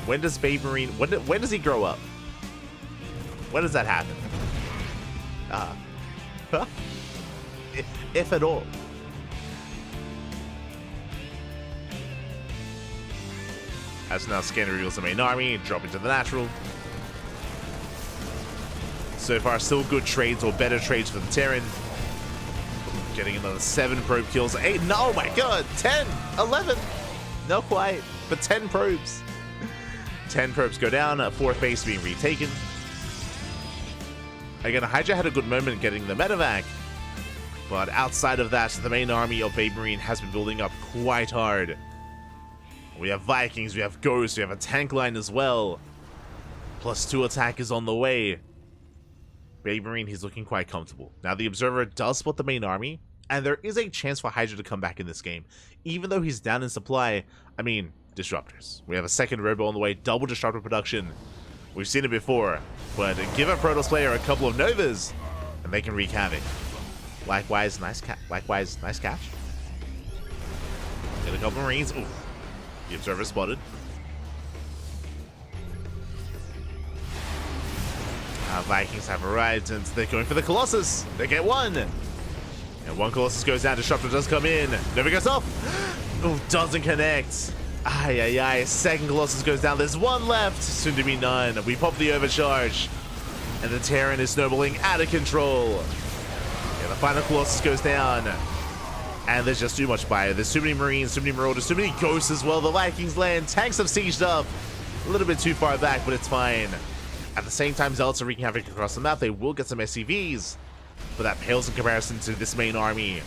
When does Baby Marine... When does he grow up? When does that happen? Huh? If at all. As now Scanner reveals the main army, drop into the natural. So far, still good trades or better trades for the Terran. Getting another 7 probe kills. 8, no, oh my god, 10, 11. Not quite, but 10 probes. 10 probes go down, 4th base being retaken. Again, Hydra had a good moment getting the medevac, but outside of that, the main army of Baby Marine has been building up quite hard. We have Vikings, we have Ghosts, we have a tank line as well. +2 attack is on the way. Baby Marine, he's looking quite comfortable. Now, the Observer does spot the main army, and there is a chance for Hydra to come back in this game. Even though he's down in supply, I mean, disruptors. We have a 2nd Robo on the way, double disruptor production. We've seen it before, but give a Protoss player a couple of Novas, and they can wreak havoc. Likewise, nice catch. Get a couple Marines. Ooh, the Observer spotted. Vikings have arrived, and they're going for the Colossus. They get 1. And 1 Colossus goes down, Disruptor does come in. Never goes off. Oh, doesn't connect. Aye, aye, aye. 2nd Colossus goes down. There's 1 left. Soon to be none. We pop the overcharge. And the Terran is snowballing out of control. Yeah, the final Colossus goes down. And there's just too much fire. There's too many Marines, too many Marauders, too many Ghosts as well. The Vikings land. Tanks have sieged up. A little bit too far back, but it's fine. At the same time, Zealots are wreaking havoc across the map. They will get some SCVs, but that pales in comparison to this main army,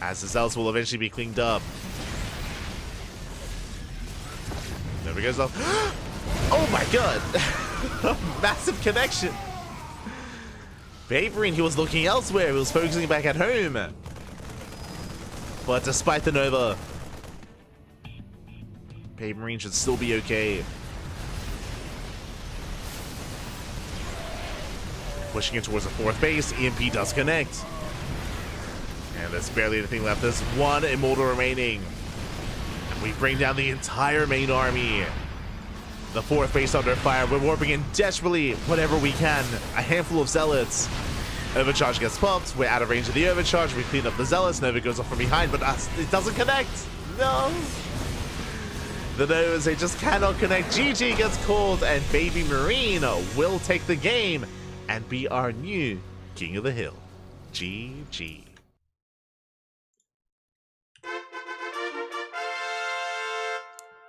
as the Zealots will eventually be cleaned up. Never goes off. Oh my god! Massive connection! Baby Marine, he was looking elsewhere. He was focusing back at home. But despite the Nova, Baby Marine should still be okay. Pushing it towards the 4th base, EMP does connect. And there's barely anything left. There's 1 Immortal remaining. And we bring down the entire main army. The 4th base under fire. We're warping in desperately whatever we can. A handful of Zealots. Overcharge gets popped. We're out of range of the overcharge. We clean up the Zealots. Nova goes off from behind, but it doesn't connect. No. The Novas, they just cannot connect. GG gets called, and Baby Marine will take the game and be our new King of the Hill. GG.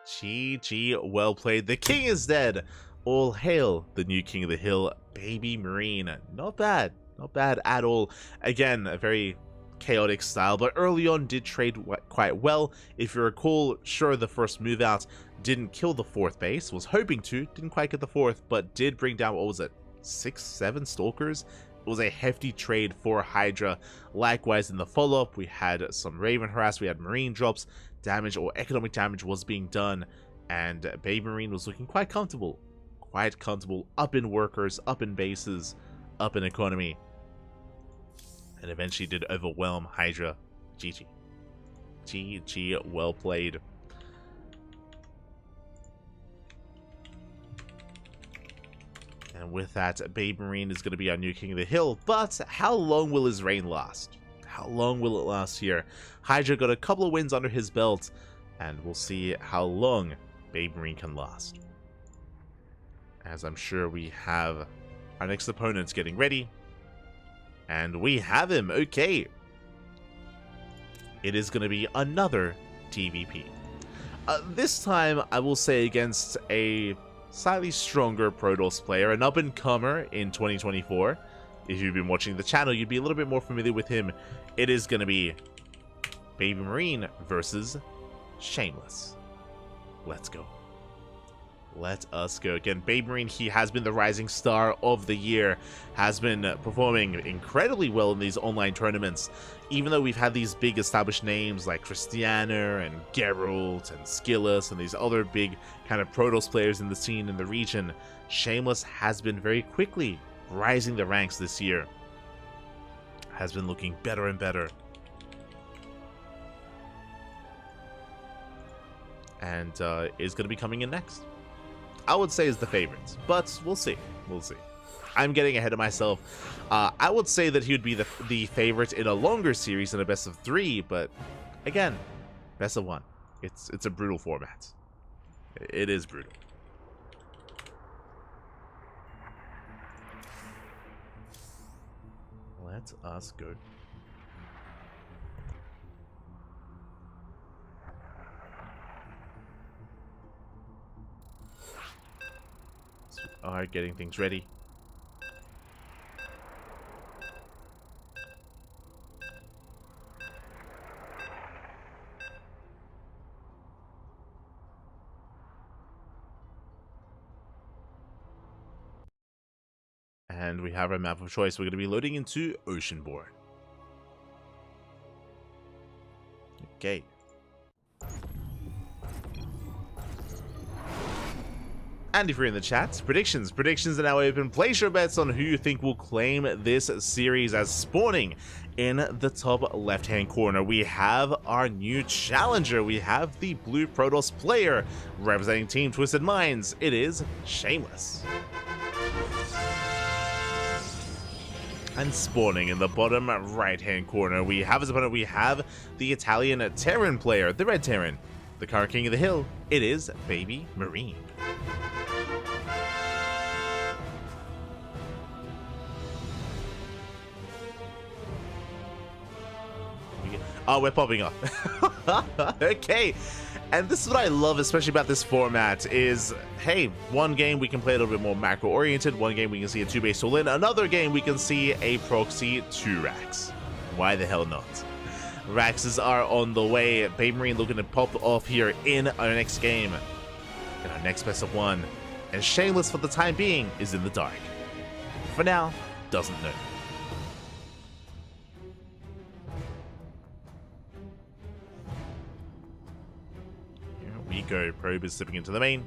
GG, well played. The King is dead. All hail the new King of the Hill, Baby Marine. Not bad. Not bad at all. Again, a very chaotic style, but early on did trade quite well. If you recall, sure, the first move out didn't kill the 4th base. Was hoping to. Didn't quite get the 4th, but did bring down, what was it? 6, 7 Stalkers. It was a hefty trade for Hydra. Likewise, in the follow-up, we had some Raven harass, we had Marine drops, damage or economic damage was being done, and Baby Marine was looking quite comfortable. Quite comfortable, up in workers, up in bases, up in economy. And eventually did overwhelm Hydra. GG. GG, well played. And with that, Baby Marine is going to be our new King of the Hill. But how long will his reign last? How long will it last here? Hydra got a couple of wins under his belt, and we'll see how long Baby Marine can last. As I'm sure we have our next opponents getting ready. And we have him. Okay. It is going to be another TVP. This time, I will say against a slightly stronger Protoss player, an up-and-comer in 2024. If you've been watching the channel, you'd be a little bit more familiar with him. It is going to be Baby Marine versus Shameless. Let's go. Let us go. Again, Baby Marine, he has been the rising star of the year, has been performing incredibly well in these online tournaments. Even though we've had these big established names like Christiana and Geralt and Skillus and these other big kind of Protoss players in the scene in the region, Shameless has been very quickly rising the ranks this year. Has been looking better and better. and is going to be coming in next. I would say is the favorite, but we'll see. We'll see. I'm getting ahead of myself. I would say that he would be the favorite in a longer series than a best of 3, but again, best of 1. It's a brutal format. It is brutal. Let us go. So we are getting things ready. And we have our map of choice. We're going to be loading into Oceanborn. Okay. And if you're in the chat, predictions. Predictions are now open. Place your bets on who you think will claim this series as spawning. In the top left-hand corner, we have our new challenger. We have the blue Protoss player representing Team Twisted Minds. It is Shameless. And spawning in the bottom right-hand corner, we have as opponent, we have the Italian Terran player, the Red Terran, the current king of the hill. It is Baby Marine. Oh, we're popping up. Okay. And this is what I love, especially about this format, is, hey, one game we can play a little bit more macro-oriented, one game we can see a 2-base all-in, another game we can see a proxy 2 racks. Why the hell not? Raxes are on the way. Baby Marine looking to pop off here in our next game, in our next best of 1. And Shameless, for the time being, is in the dark. For now, doesn't know. We go. Probe is slipping into the main.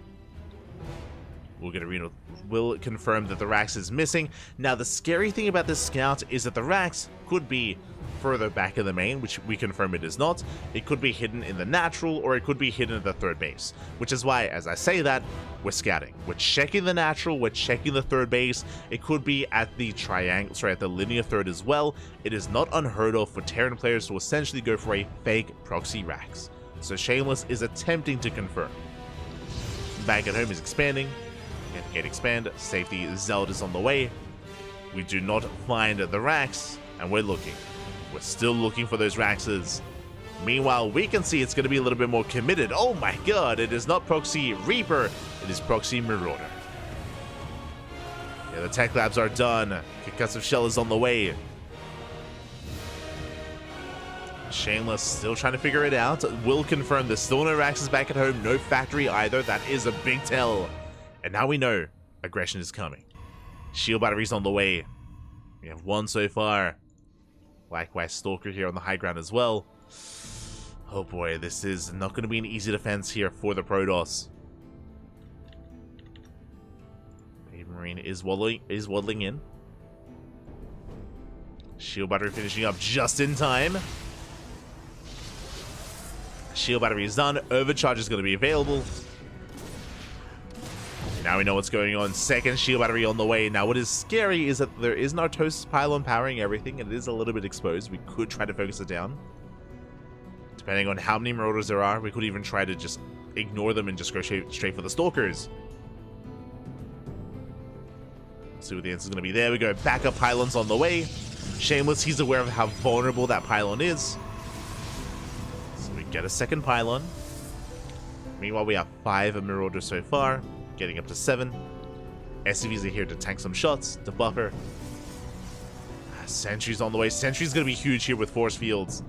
We'll get a will confirm that the Rax is missing. Now, the scary thing about this scout is that the Rax could be further back in the main, which we confirm it is not. It could be hidden in the natural, or it could be hidden at the third base, which is why, as I say that, we're scouting. We're checking the natural, we're checking the third base. It could be at the triangle, sorry, at the linear third as well. It is not unheard of for Terran players to essentially go for a fake proxy Rax. So Shameless is attempting to confirm. Back at home is expanding. Gate expand. Safety Zeld is on the way. We do not find the Rax, and we're looking. We're still looking for those Raxes. Meanwhile, we can see it's going to be a little bit more committed. Oh my god, it is not Proxy Reaper, it is Proxy Marauder. Yeah, the tech labs are done. Concussive Shell is on the way. Shameless still trying to figure it out. Will confirm there's still no Raxes back at home, no factory either. That is a big tell. And now we know aggression is coming. Shield batteries on the way. We have 1 so far. Likewise, Stalker here on the high ground as well. Oh boy, this is not going to be an easy defense here for the Protoss. Baby Marine is waddling in. Shield battery finishing up just in time. Shield battery is done. Overcharge is going to be available. Now we know what's going on. Second shield battery on the way. Now what is scary is that there is an Artosis pylon powering everything, and it is a little bit exposed. We could try to focus it down. Depending on how many Marauders there are, we could even try to just ignore them and just go straight for the Stalkers. See what the answer is going to be. There we go. Backup pylons on the way. Shameless, he's aware of how vulnerable that pylon is. So we get a second pylon. Meanwhile, we have 5 Marauders so far. Getting up to 7. SCVs are here to tank some shots, to buffer. Sentry's on the way. Sentry's going to be huge here with force fields.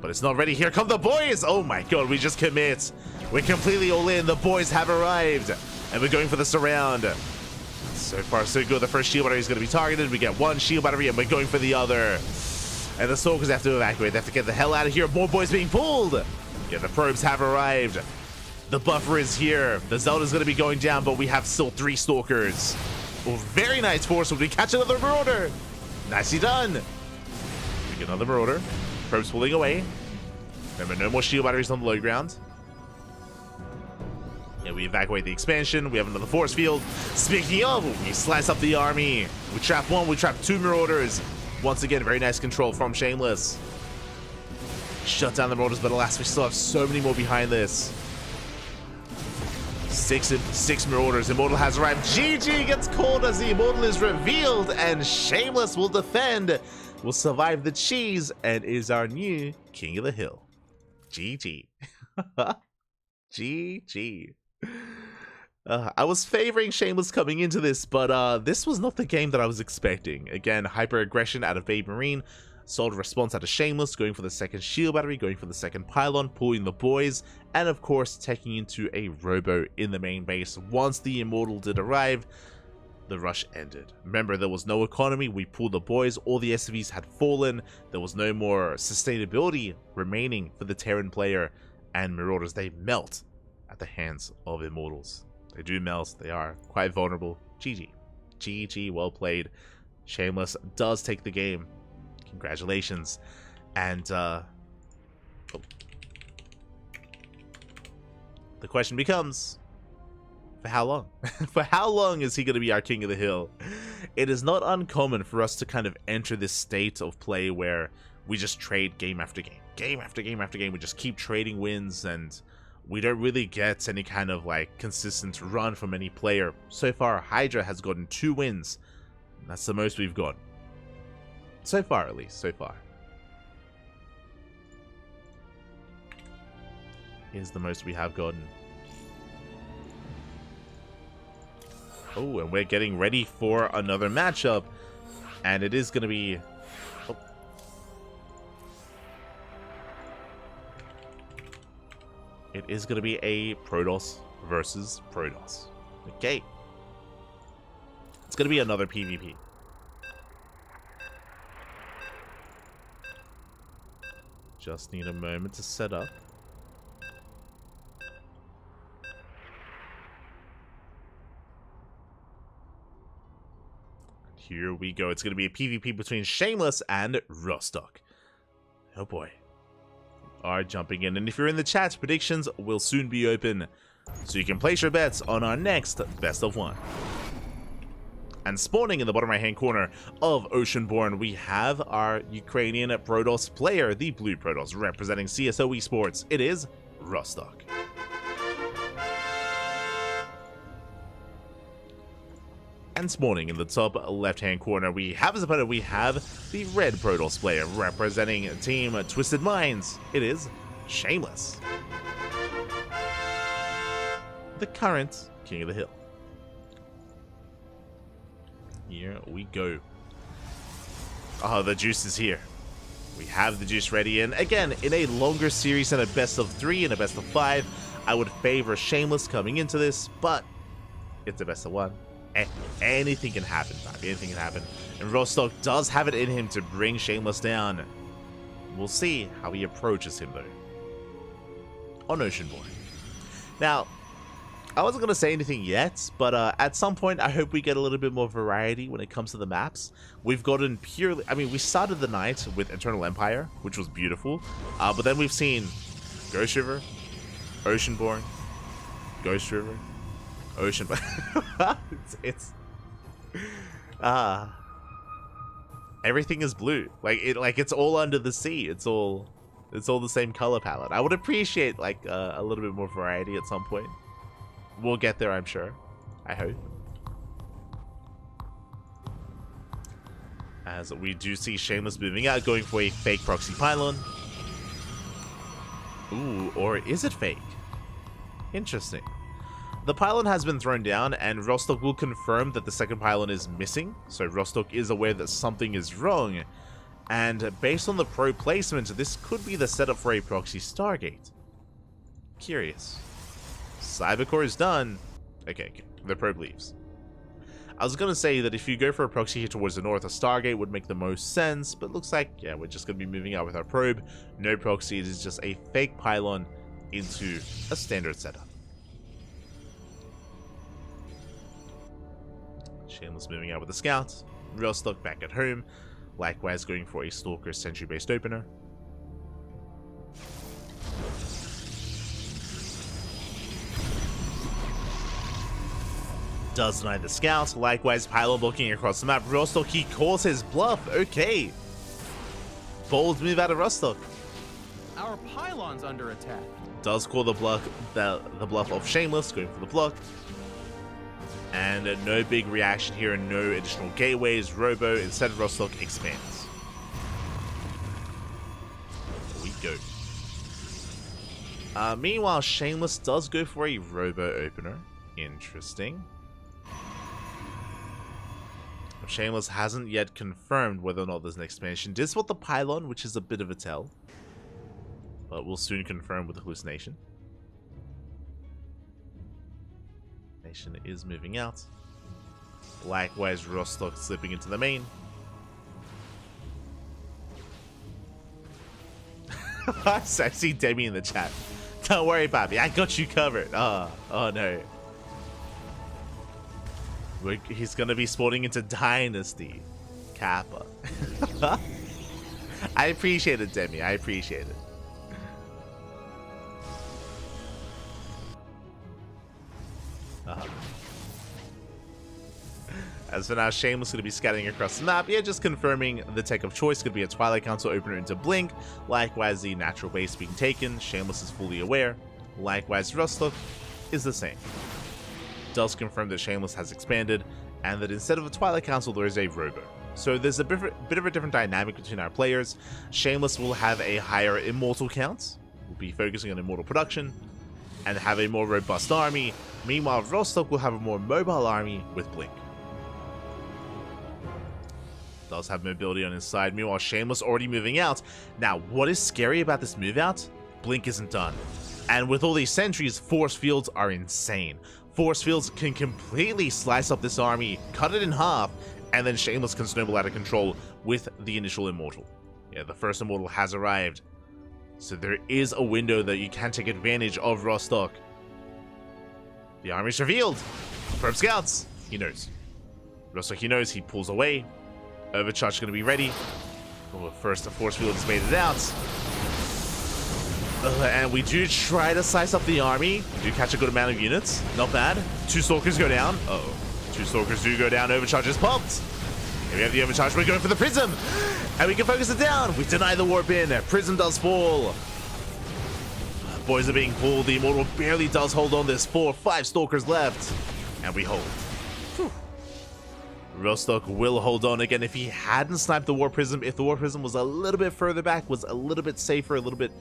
But it's not ready. Here come the boys! Oh my god, we just commit. We're completely all in. The boys have arrived. And we're going for the surround. So far, so good. The first shield battery is going to be targeted. We get 1 shield battery, and we're going for the other. And the Stalkers have to evacuate. They have to get the hell out of here. More boys being pulled. Yeah, the probes have arrived. The buffer is here. The Zelda's going to be going down, but we have still 3 Stalkers. Oh, very nice force. We catch another Marauder. Nicely done. We get another Marauder. Probes pulling away. Remember, no more shield batteries on the low ground. And we evacuate the expansion. We have another force field. Speaking of, we slice up the army. We trap one, we trap two Marauders. Once again, very nice control from Shameless. Shut down the Marauders, but alas, we still have so many more behind this. Six Marauders. Immortal has arrived. GG gets called as the Immortal is revealed, and Shameless will defend, will survive the cheese, and is our new King of the Hill. GG. GG. I was favoring Shameless coming into this, but this was not the game that I was expecting. Again, hyper aggression out of Babe Marine, solid response out of Shameless, going for the second shield battery, going for the second pylon, pulling the boys, and of course taking into a robo in the main base. Once the Immortal did arrive, the rush ended. Remember, there was no economy. We pulled the boys, all the SCVs had fallen, there was no more sustainability remaining for the Terran player, and Marauders, they melt at the hands of Immortals. They do melt, they are quite vulnerable. GG. GG, well played. Shameless does take the game. Congratulations. And the question becomes, for how long? For how long is he going to be our King of the Hill? It is not uncommon for us to kind of enter this state of play where we just trade game after game. Game after game after game. We just keep trading wins, and we don't really get any kind of like consistent run from any player. So far, Hydra has gotten 2 wins. That's the most we've got. So far, at least. So far. Is the most we have gotten. Oh, and we're getting ready for another matchup. And it is going to be... Oh. It is going to be a Protoss versus Protoss. Okay. It's going to be another PvP. Just need a moment to set up. Here we go. It's going to be a PvP between Shameless and Rostock. Oh boy. Are jumping in. And if you're in the chat, predictions will soon be open, so you can place your bets on our next best of 1. And spawning in the bottom right hand corner of Oceanborn, we have our Ukrainian Protoss player, the Blue Protoss, representing CSO Esports. It is Rostock. And spawning in the top left hand corner, we have as opponent, we have the Red Protoss player, representing Team Twisted Minds. It is Shameless, the current King of the Hill. Here we go. Oh, the juice is here. We have the juice ready, and again, in a longer series than a best of 3 and a best of 5, I would favor Shameless coming into this, but it's a best of 1. Anything can happen, anything can happen. And Rostock does have it in him to bring Shameless down. We'll see how he approaches him, though, on Oceanborn. Now, I wasn't going to say anything yet, but at some point, I hope we get a little bit more variety when it comes to the maps. We've gotten purely... I mean, we started the night with Eternal Empire, which was beautiful. But then we've seen Ghost River, Oceanborn, Ghost River, Oceanborn. Everything is blue. Like it's all under the sea. It's all the same color palette. I would appreciate like a little bit more variety at some point. We'll get there, I'm sure. I hope. As we do see Shameless moving out, going for a fake proxy pylon. Ooh, or is it fake? Interesting. The pylon has been thrown down, and Rostock will confirm that the second pylon is missing. So Rostock is aware that something is wrong. And based on the probe placement, this could be the setup for a proxy Stargate. Curious. Cybercore is done. Okay, the probe leaves. I was gonna say that if you go for a proxy here towards the north, a Stargate would make the most sense, but looks like, yeah, we're just gonna be moving out with our probe. No proxy, it is just a fake pylon into a standard setup. Shameless moving out with the scouts. Rostock back at home. Likewise going for a Stalker sentry-based opener. Does deny the scout. Likewise, Pylon blocking across the map. Rostock, he calls his bluff. Okay. Bold move out of Rostock. Our pylon's under attack. Does call the bluff of Shameless, going for the block. And no big reaction here, and no additional gateways. Robo, instead Rostock expands. Here we go. Meanwhile, Shameless does go for a Robo opener. Interesting. Shameless hasn't yet confirmed whether or not there's an expansion. Did spot the pylon, which is a bit of a tell. But we'll soon confirm with the hallucination. Nation is moving out. Likewise, Rostock slipping into the main. I see Demi in the chat. Don't worry, Bobby. I got you covered. Oh no. He's gonna be sporting into Dynasty. Kappa. I appreciate it, Demi. I appreciate it. As for now, Shameless going to be scattering across the map. Yeah, just confirming the tech of choice could be a Twilight Council opener into Blink. Likewise, the natural base being taken. Shameless is fully aware. Likewise, Rostock is the same. Does confirm that Shameless has expanded, and that instead of a Twilight Council, there is a Robo. So there's a bit of a different dynamic between our players. Shameless will have a higher Immortal count. We'll be focusing on Immortal production, and have a more robust army. Meanwhile, Rostock will have a more mobile army with Blink. Does have mobility on his side. Meanwhile, Shameless already moving out. Now, what is scary about this move out? Blink isn't done. And with all these sentries, force fields are insane. Force fields can completely slice up this army, cut it in half, and then Shameless can snowball out of control with the initial Immortal. Yeah, the first Immortal has arrived. So there is a window that you can take advantage of Rostock. The army's revealed. Probe scouts. He knows. Rostock, he knows. He pulls away. Overcharge going to be ready. Oh, first, the force field has made it out. And we do try to slice up the army. We do catch a good amount of units. Not bad. 2 Stalkers go down. Uh-oh. 2 Stalkers do go down. Overcharge is popped. Here we have the Overcharge. We're going for the Prism. And we can focus it down. We deny the Warp in. Prism does fall. Boys are being pulled. The Immortal barely does hold on. There's 4 or 5 Stalkers left. And we hold. Whew. Rostock will hold on again. If he hadn't sniped the War Prism, if the War Prism was a little bit further back, was a little bit safer, a little bit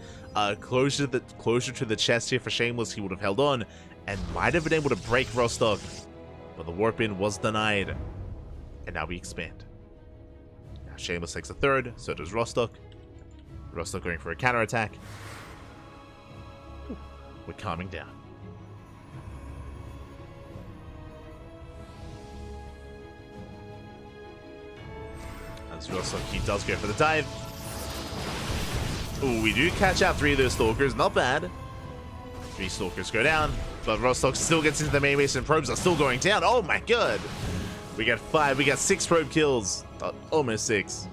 closer to the chest here for Shameless, he would have held on and might have been able to break Rostock. But the Warp in was denied. And now we expand. Now Shameless takes a third, so does Rostock. Rostock going for a counterattack. We're calming down. As Rostock, he does go for the dive. Ooh, we do catch out 3 of those Stalkers. Not bad. 3 Stalkers go down, but Rostock still gets into the main base and probes are still going down. Oh my god. We got 5. We got 6 probe kills. Almost 6.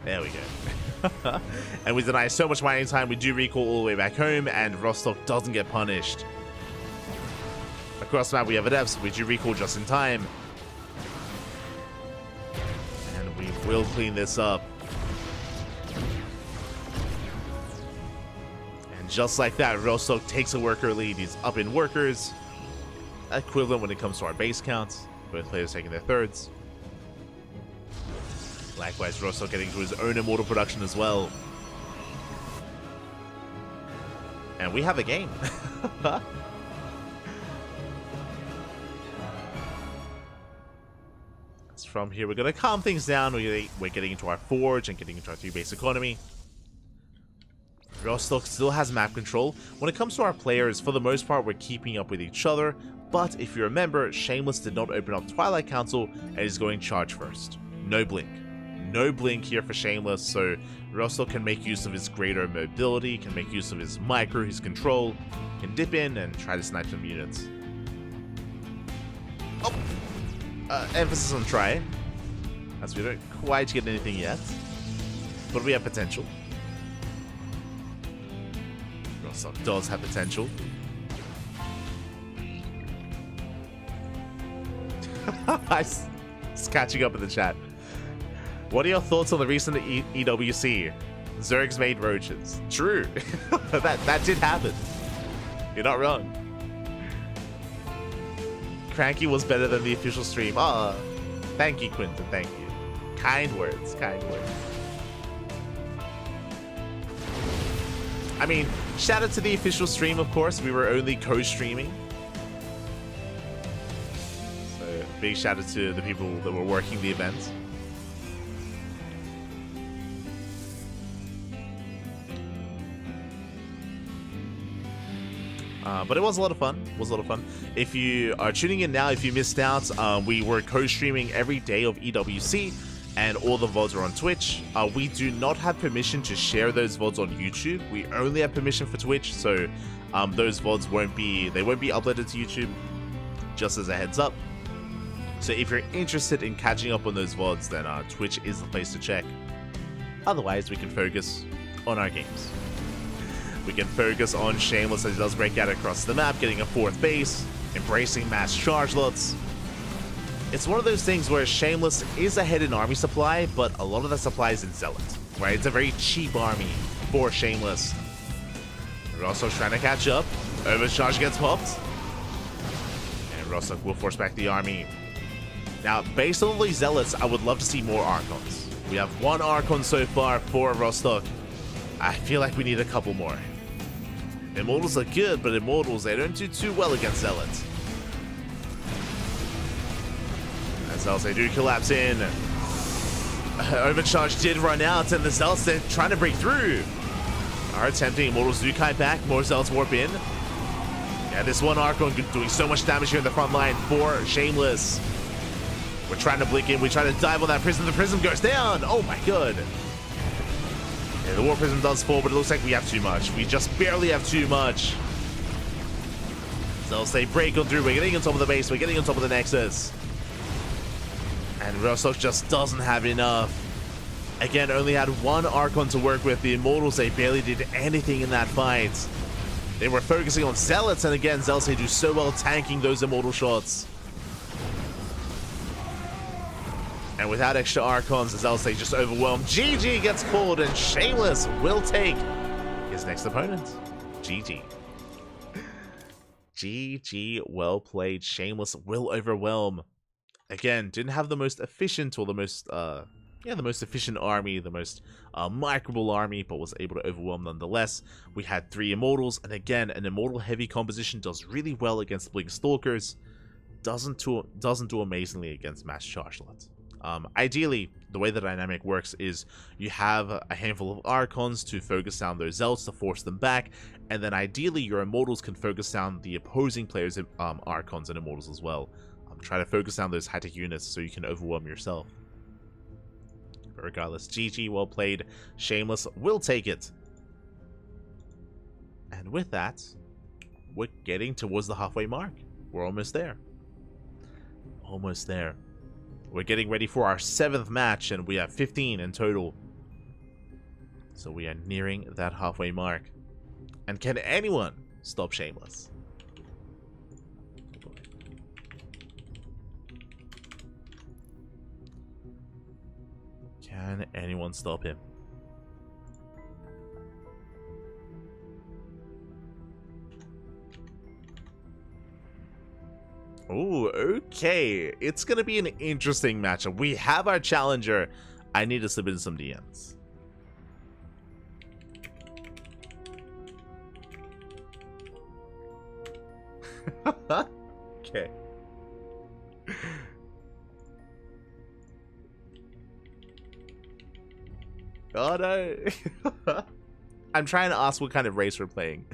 There we go. And we deny so much mining time, we do recall all the way back home, and Rostock doesn't get punished. Across the map, we have adepts. We do recall just in time. And we will clean this up. And just like that, Rostock takes a worker lead. He's up in workers. Equivalent when it comes to our base counts. Both players taking their thirds. Likewise, Rostock getting to his own Immortal production as well. And we have a game. From here, we're going to calm things down. We're getting into our forge and getting into our 3 base economy. Rostock still has map control. When it comes to our players, for the most part, we're keeping up with each other. But if you remember, Shameless did not open up Twilight Council and is going charge first. No blink. No blink here for Shameless, so Rostock can make use of his greater mobility, can make use of his micro, his control, can dip in and try to snipe some units. Oh! Emphasis on try, as we don't quite get anything yet, but we have potential. Rostock does have potential. Just catching up in the chat. What are your thoughts on the recent EWC? Zergs made roaches. True. that did happen. You're not wrong. CranKy was better than the official stream. Ah, thank you, Quinton. Thank you. Kind words. Kind words. I mean, shout out to the official stream, of course. We were only co-streaming. So, big shout out to the people that were working the event. But it was a lot of fun. It was a lot of fun. If you are tuning in now, if you missed out, we were co-streaming every day of EWC, and all the VODs are on Twitch. We do not have permission to share those VODs on YouTube. We only have permission for Twitch, so those VODs won't be uploaded to YouTube, just as a heads up. So if you're interested in catching up on those VODs, then Twitch is the place to check. Otherwise, we can focus on our games. We can focus on Shameless as he does break out across the map, getting a 4th base, embracing mass charge lots. It's one of those things where Shameless is ahead in army supply, but a lot of the supply is in Zealot, right? It's a very cheap army for Shameless. We're also trying to catch up. Overcharge gets popped. And Rostok will force back the army. Now, based on these Zealots, I would love to see more Archons. We have 1 Archon so far for Rostok. I feel like we need a couple more. Immortals are good, but Immortals, they don't do too well against Zealots. As Zealots, they do collapse in. Overcharge did run out, and the Zealots, they're trying to break through. Are attempting. Immortals do kite back. More Zealots warp in. Yeah, this 1 Archon doing so much damage here in the front line for Shameless. We're trying to blink in. We try to dive on that prism. The prism goes down. Oh my god. Yeah, the War Prism does fall, but it looks like we have too much. We just barely have too much. So they break on through. We're getting on top of the base. We're getting on top of the Nexus. And Rostok just doesn't have enough. Again, only had 1 Archon to work with. The Immortals, they barely did anything in that fight. They were focusing on Zealots, and again, Zealots, they do so well tanking those Immortal shots. And without extra Archons, as else they just overwhelm. GG gets called, and Shameless will take his next opponent. GG. GG, well played. Shameless will overwhelm. Again, didn't have the most efficient or the most, the most efficient army, the most micrable army, but was able to overwhelm nonetheless. We had 3 Immortals, and again, an Immortal heavy composition does really well against Blink Stalkers. Doesn't do amazingly against Mass Charge Lot. Ideally, the way the dynamic works is you have a handful of Archons to focus down those Zealots to force them back, and then ideally your Immortals can focus down the opposing players' Archons and Immortals as well. Try to focus down those high-tech units so you can overwhelm yourself. But regardless, GG, well played. Shameless will take it. And with that, we're getting towards the halfway mark. We're almost there. Almost there. We're getting ready for our 7th match, and we have 15 in total. So we are nearing that halfway mark. And can anyone stop Shameless? Can anyone stop him? Ooh, okay. It's gonna be an interesting matchup. We have our challenger. I need to slip in some DMs. Okay. Oh no. I'm trying to ask what kind of race we're playing.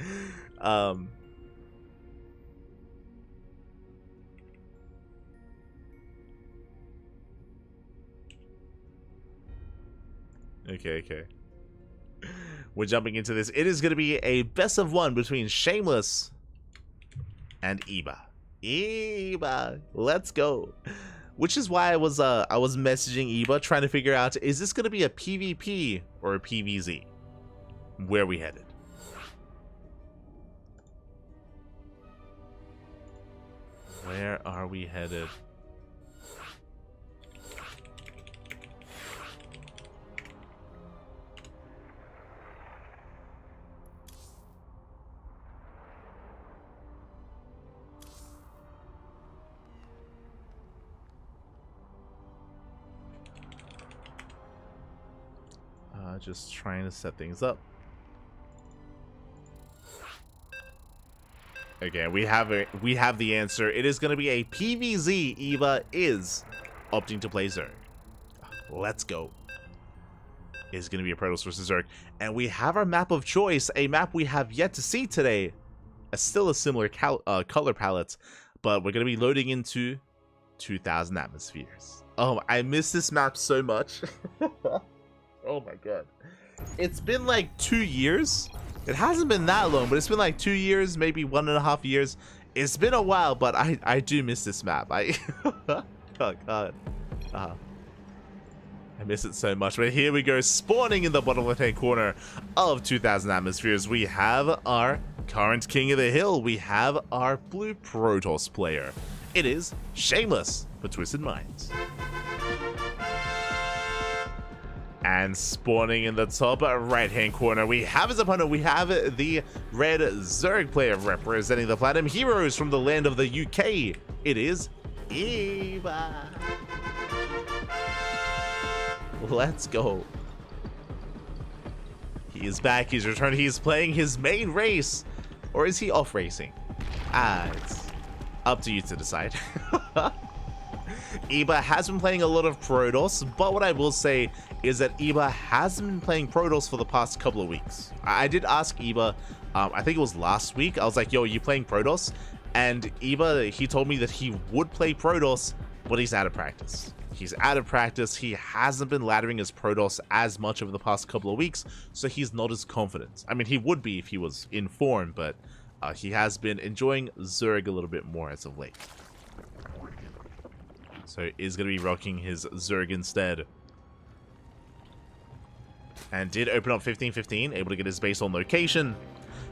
Okay. We're jumping into this. It is going to be a best of 1 between Shameless and Eba. Eba, let's go. Which is why I was messaging Eba trying to figure out, is this going to be a PvP or a PvZ? Where are we headed? Where are we headed? Just trying to set things up. Okay, we have the answer. It is going to be a PvZ. Eva is opting to play Zerg. Let's go. It's going to be a Protoss versus Zerg. And we have our map of choice, a map we have yet to see today. Still a similar color palette, but we're going to be loading into 2,000 atmospheres. Oh, I miss this map so much. Oh my god. It's been like 2 years. It hasn't been that long, but it's been like 2 years, maybe 1.5 years. It's been a while, but I do miss this map. Oh god. I miss it so much. But here we go, spawning in the bottom left-hand corner of 2,000 atmospheres. We have our current King of the Hill. We have our blue Protoss player. It is Shameless for Twisted Minds. And spawning in the top right-hand corner, we have his opponent. We have the red Zerg player representing the Platinum Heroes from the land of the UK. It is Eva. Let's go. He is back. He's returned. He's playing his main race. Or is he off racing? It's up to you to decide. Eba has been playing a lot of Protoss, but what I will say is that Eba hasn't been playing Protoss for the past couple of weeks. I did ask Eba, I think it was last week, I was like, yo, are you playing Protoss? And Eba, he told me that he would play Protoss, but he's out of practice. He's out of practice. He hasn't been laddering his Protoss as much over the past couple of weeks, so he's not as confident. I mean, he would be if he was in form, but he has been enjoying Zerg a little bit more as of late. So is going to be rocking his Zerg instead. And did open up 1515, able to get his base on location.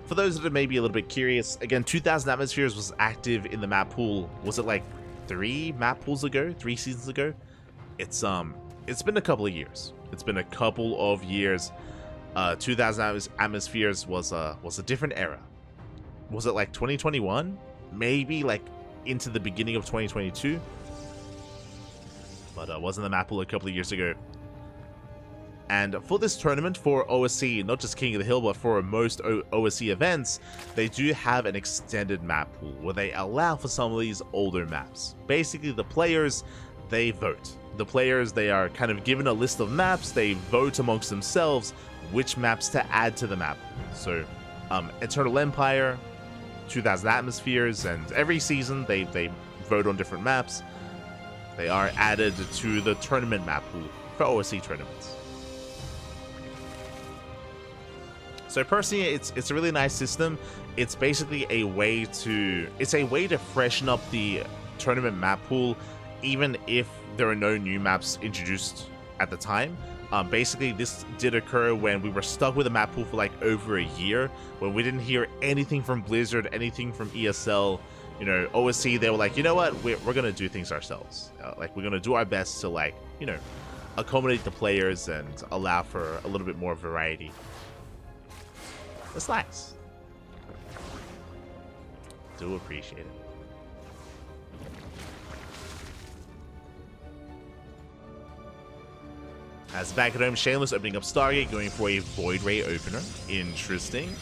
For those that are maybe a little bit curious, again, 2,000 atmospheres was active in the map pool. Was it like 3 map pools ago? 3 seasons ago? It's been a couple of years. It's been a couple of years. 2,000 atmospheres was a different era. Was it like 2021? Maybe like into the beginning of 2022? But wasn't the map pool a couple of years ago. And for this tournament, for OSC, not just King of the Hill, but for most OSC events, they do have an extended map pool where they allow for some of these older maps. Basically, the players, they vote. The players, they are kind of given a list of maps, they vote amongst themselves which maps to add to the map. So, Eternal Empire, 2,000 atmospheres, and every season they vote on different maps. They are added to the tournament map pool for OSC tournaments. So personally, it's a really nice system. It's basically a way to freshen up the tournament map pool, even if there are no new maps introduced at the time. Basically, this did occur when we were stuck with a map pool for like over a year, when we didn't hear anything from Blizzard, anything from ESL. You know, OSC, they were like, you know what, we're gonna do things ourselves. Like, we're gonna do our best to, like, you know, accommodate the players and allow for a little bit more variety. It's nice. Do appreciate it. As back at home, Shameless opening up Stargate, going for a Void Ray opener. Interesting.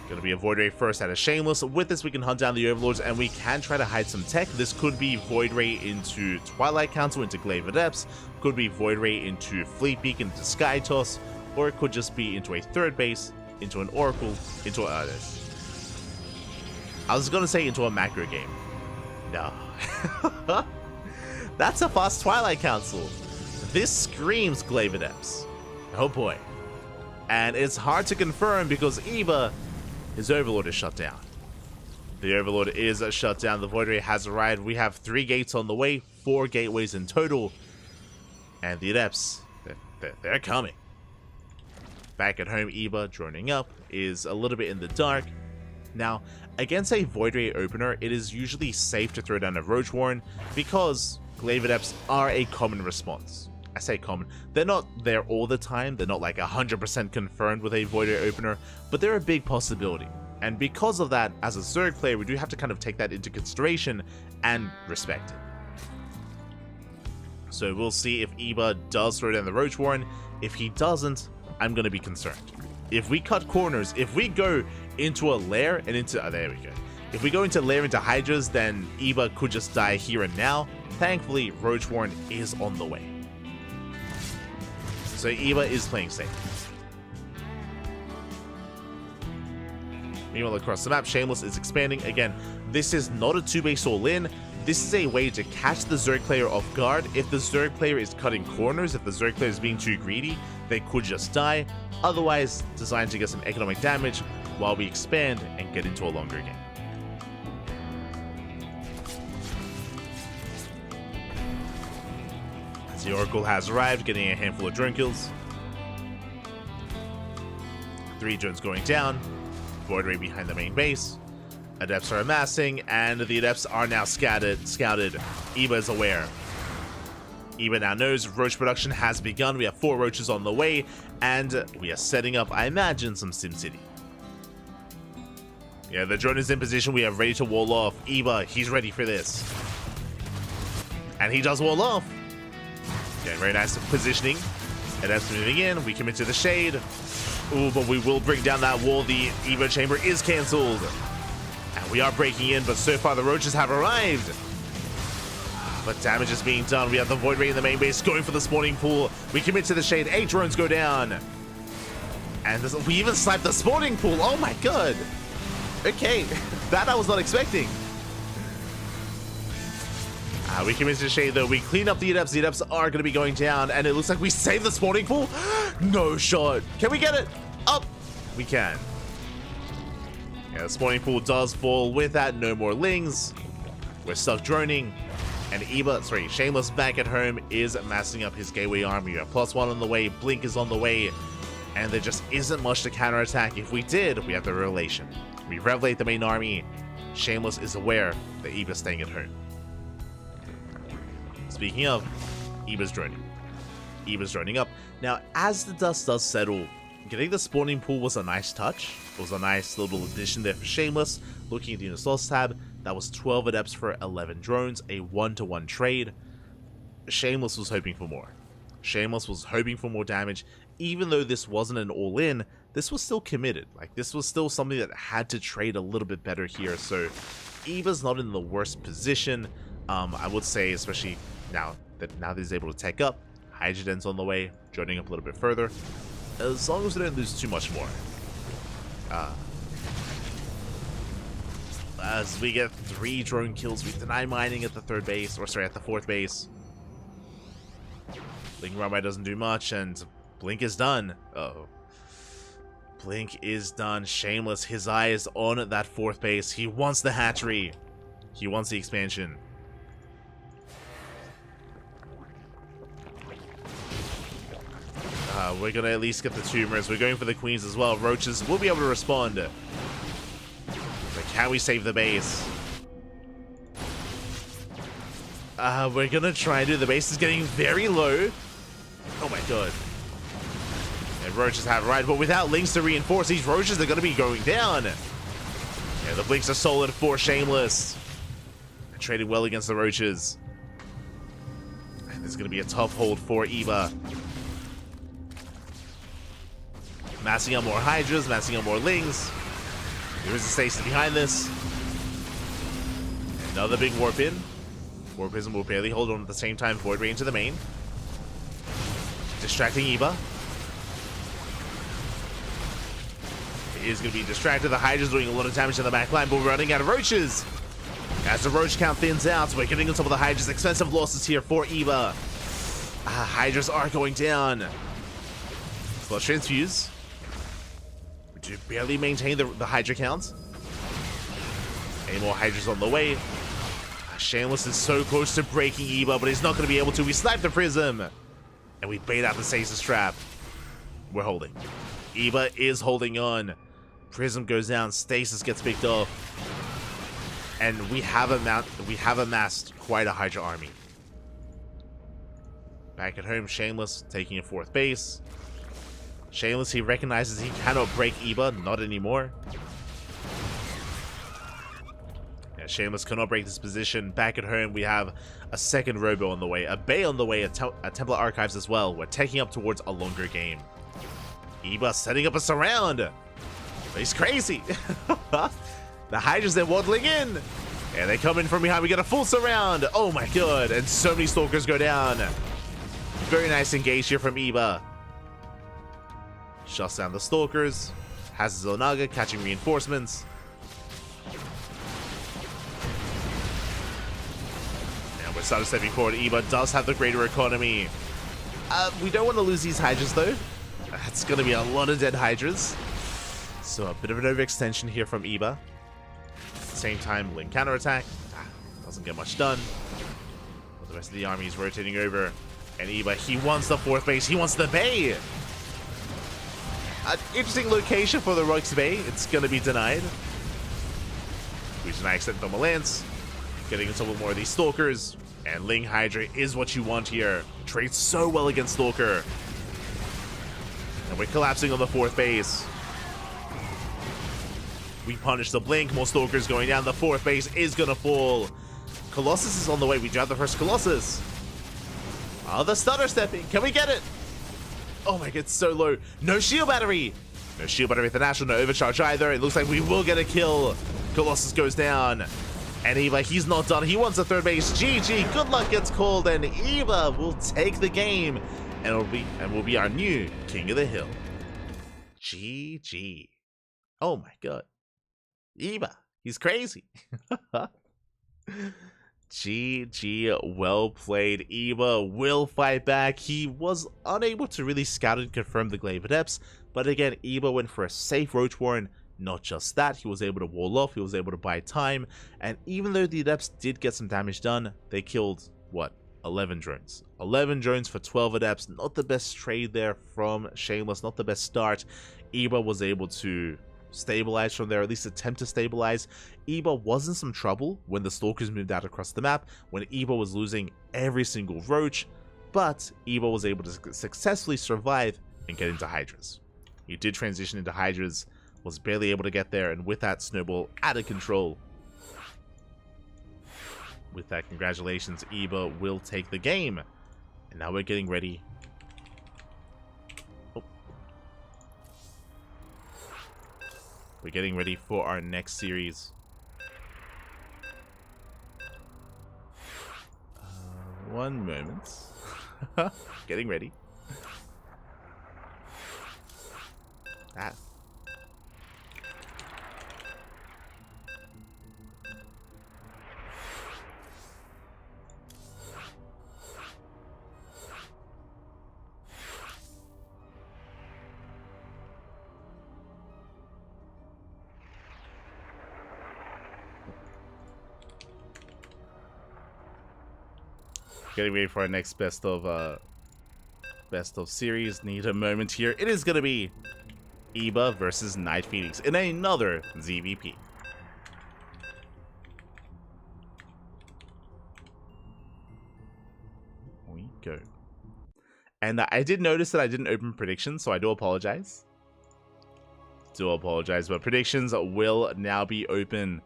Going to be a Void Ray first out of Shameless. With this, we can hunt down the Overlords, and we can try to hide some tech. This could be Void Ray into Twilight Council, into Glaive Adepts. Could be Void Ray into Fleet Beacon, into Sky Toss. Or it could just be into a third base, into an Oracle, into a... I was going to say into a macro game. No. That's a fast Twilight Council. This screams Glaive Adepts. Oh boy. And it's hard to confirm because Eva, his Overlord is shut down. The Overlord is shut down. The Void Ray has arrived. We have 3 gates on the way, 4 gateways in total. And the Adepts, they're coming. Back at home, Eva, droning up, is a little bit in the dark. Now, against a Void Ray opener, it is usually safe to throw down a Roach Warren because Glaive Adepts are a common response. I say common. They're not there all the time. They're not like 100% confirmed with a Void Ray opener, but they're a big possibility. And because of that, as a Zerg player, we do have to kind of take that into consideration and respect it. So we'll see if Eba does throw down the Roach Warren. If he doesn't, I'm going to be concerned. If we cut corners, if we go into a lair and into... Oh, there we go. If we go into lair into Hydras, then Eva could just die here and now. Thankfully, Roach Warren is on the way. So Eva is playing safe. Meanwhile, across the map, Shameless is expanding. Again, this is not a 2-base all-in. This is a way to catch the Zerg player off guard. If the Zerg player is cutting corners, if the Zerg player is being too greedy, they could just die. Otherwise, designed to get some economic damage while we expand and get into a longer game. As the Oracle has arrived, getting a handful of drone kills. 3 drones going down. Void Ray behind the main base. Adepts are amassing, and the Adepts are now scouted. Eva is aware. Eva now knows Roach production has begun. We have 4 Roaches on the way, and we are setting up, I imagine, some SimCity. Yeah, the drone is in position. We are ready to wall off. Eva, he's ready for this. And he does wall off. Okay, very nice positioning. Adepts moving in. We commit to the shade. Ooh, but we will bring down that wall. The Evo chamber is cancelled. And we are breaking in, but so far the Roaches have arrived. But damage is being done. We have the Void Ray in the main base going for the spawning pool. We commit to the shade. 8 drones go down. And we even sniped the spawning pool. Oh my god. Okay, that I was not expecting. We commit to the shade though. We clean up the Adepts. The Adepts are going to be going down. And it looks like we saved the spawning pool. No shot. Can we get it? Up. We can. Yeah, the spawning pool does fall. With that, no more Lings. We're stuck droning. And Shameless back at home is massing up his Gateway army. We have +1 on the way. Blink is on the way. And there just isn't much to counterattack. If we did, we have the Revelation. We revelate the main army. Shameless is aware that Eva's staying at home. Speaking of, Eva's droning. Eva's droning up. Now, as the dust does settle, getting the spawning pool was a nice touch. It was a nice little addition there for Shameless. Looking at the unit loss tab, that was 12 Adepts for 11 drones, a 1-to-1 trade. Shameless was hoping for more. Shameless was hoping for more damage. Even though this wasn't an all-in, this was still committed. Like, this was still something that had to trade a little bit better here. So, Eva's not in the worst position. I would say, especially now that he's able to tech up. Hydroden's on the way, joining up a little bit further. As long as we don't lose too much more. As we get 3 drone kills, we deny mining at the 3rd base, or sorry, at the 4th base. Blink Rabbi doesn't do much, and Blink is done. Uh-oh. Blink is done. Shameless, his eye is on that 4th base. He wants the hatchery. He wants the expansion. We're gonna at least get the tumors. We're going for the queens as well. Roaches will be able to respond. But can we save the base? We're gonna try and do. The base is getting very low. Oh my god. And Roaches have right, but without Lings to reinforce, these Roaches are gonna be going down. Yeah, the Blinks are solid for Shameless. They're trading well against the Roaches. And this is gonna be a tough hold for Eva. Massing out more Hydras, massing out more Lings. There is a stasis behind this. Another big warp in. Warp Prism will barely hold on at the same time. Void Ray into the main. Distracting Eva. It is going to be distracted. The Hydra's doing a lot of damage in the back line, but we're running out of Roaches. As the Roach count thins out, we're getting on top of the Hydra's. Expensive losses here for Eva. Hydras are going down. Flush Transfuse. To barely maintain the Hydra count. Any more Hydras on the way. Shameless is so close to breaking Eva, but he's not going to be able to. We snipe the Prism. And we bait out the Stasis Trap. We're holding. Eva is holding on. Prism goes down. Stasis gets picked off. And we have amassed quite a Hydra army. Back at home, Shameless taking a 4th base. Shameless, he recognizes he cannot break Eva, not anymore. Yeah, Shameless cannot break this position. Back at home, we have a second Robo on the way, a Bay on the way, a Templar Archives as well. We're taking up towards a longer game. Eba setting up a surround. He's crazy. The Hydras then waddling in. And they come in from behind. We get a full surround. Oh my god. And so many Stalkers go down. Very nice engage here from Eba. Shuts down the Stalkers. Has his Onaga catching reinforcements. And we're starting stepping forward. Eba does have the greater economy. We don't want to lose these Hydras though. That's going to be a lot of dead Hydras. So a bit of an overextension here from Eba. At the same time, Link counterattack. Doesn't get much done. But the rest of the army is rotating over. And Eba, he wants the 4th base. He wants the Bay. An interesting location for the Rock's Bay. It's going to be denied. We deny extend from a Lance. Getting into a little more of these Stalkers. And Ling Hydra is what you want here. Trades so well against Stalker. And we're collapsing on the 4th base. We punish the blink. More Stalkers going down. The 4th base is going to fall. Colossus is on the way. We drive the first Colossus. Oh, the stutter stepping. Can we get it? Oh my god, it's so low. No shield battery. No shield battery at the National. No overcharge either. It looks like we will get a kill. Colossus goes down. And Eva, he's not done. He wants a 3rd base. GG. Good luck gets called. And Eva will take the game. And will be our new King of the Hill. GG. Oh my god. Eba, he's crazy. GG, well played. Eba will fight back. He was unable to really scout and confirm the Glaive Adepts, but again, Eba went for a safe Roach Warren. Not just that, he was able to wall off, he was able to buy time, and even though the Adepts did get some damage done, they killed, what, 11 drones. 11 drones for 12 Adepts. Not the best trade there from Shameless, not the best start. Eba was able to stabilize from there, at least attempt to stabilize. Eba was in some trouble when the Stalkers moved out across the map, when Eba was losing every single Roach, but Eba was able to successfully survive and get into Hydras. He did transition into Hydras, was barely able to get there, and with that, Snowball out of control. With that, congratulations, Eba will take the game. And now we're getting ready. We're getting ready for our next series. One moment. Getting ready. That. Getting ready for our next best of series. Need a moment here. It is gonna be Eba versus Night Phoenix in another ZVP. Here we go. And I did notice that I didn't open predictions, so I do apologize. But predictions will now be open.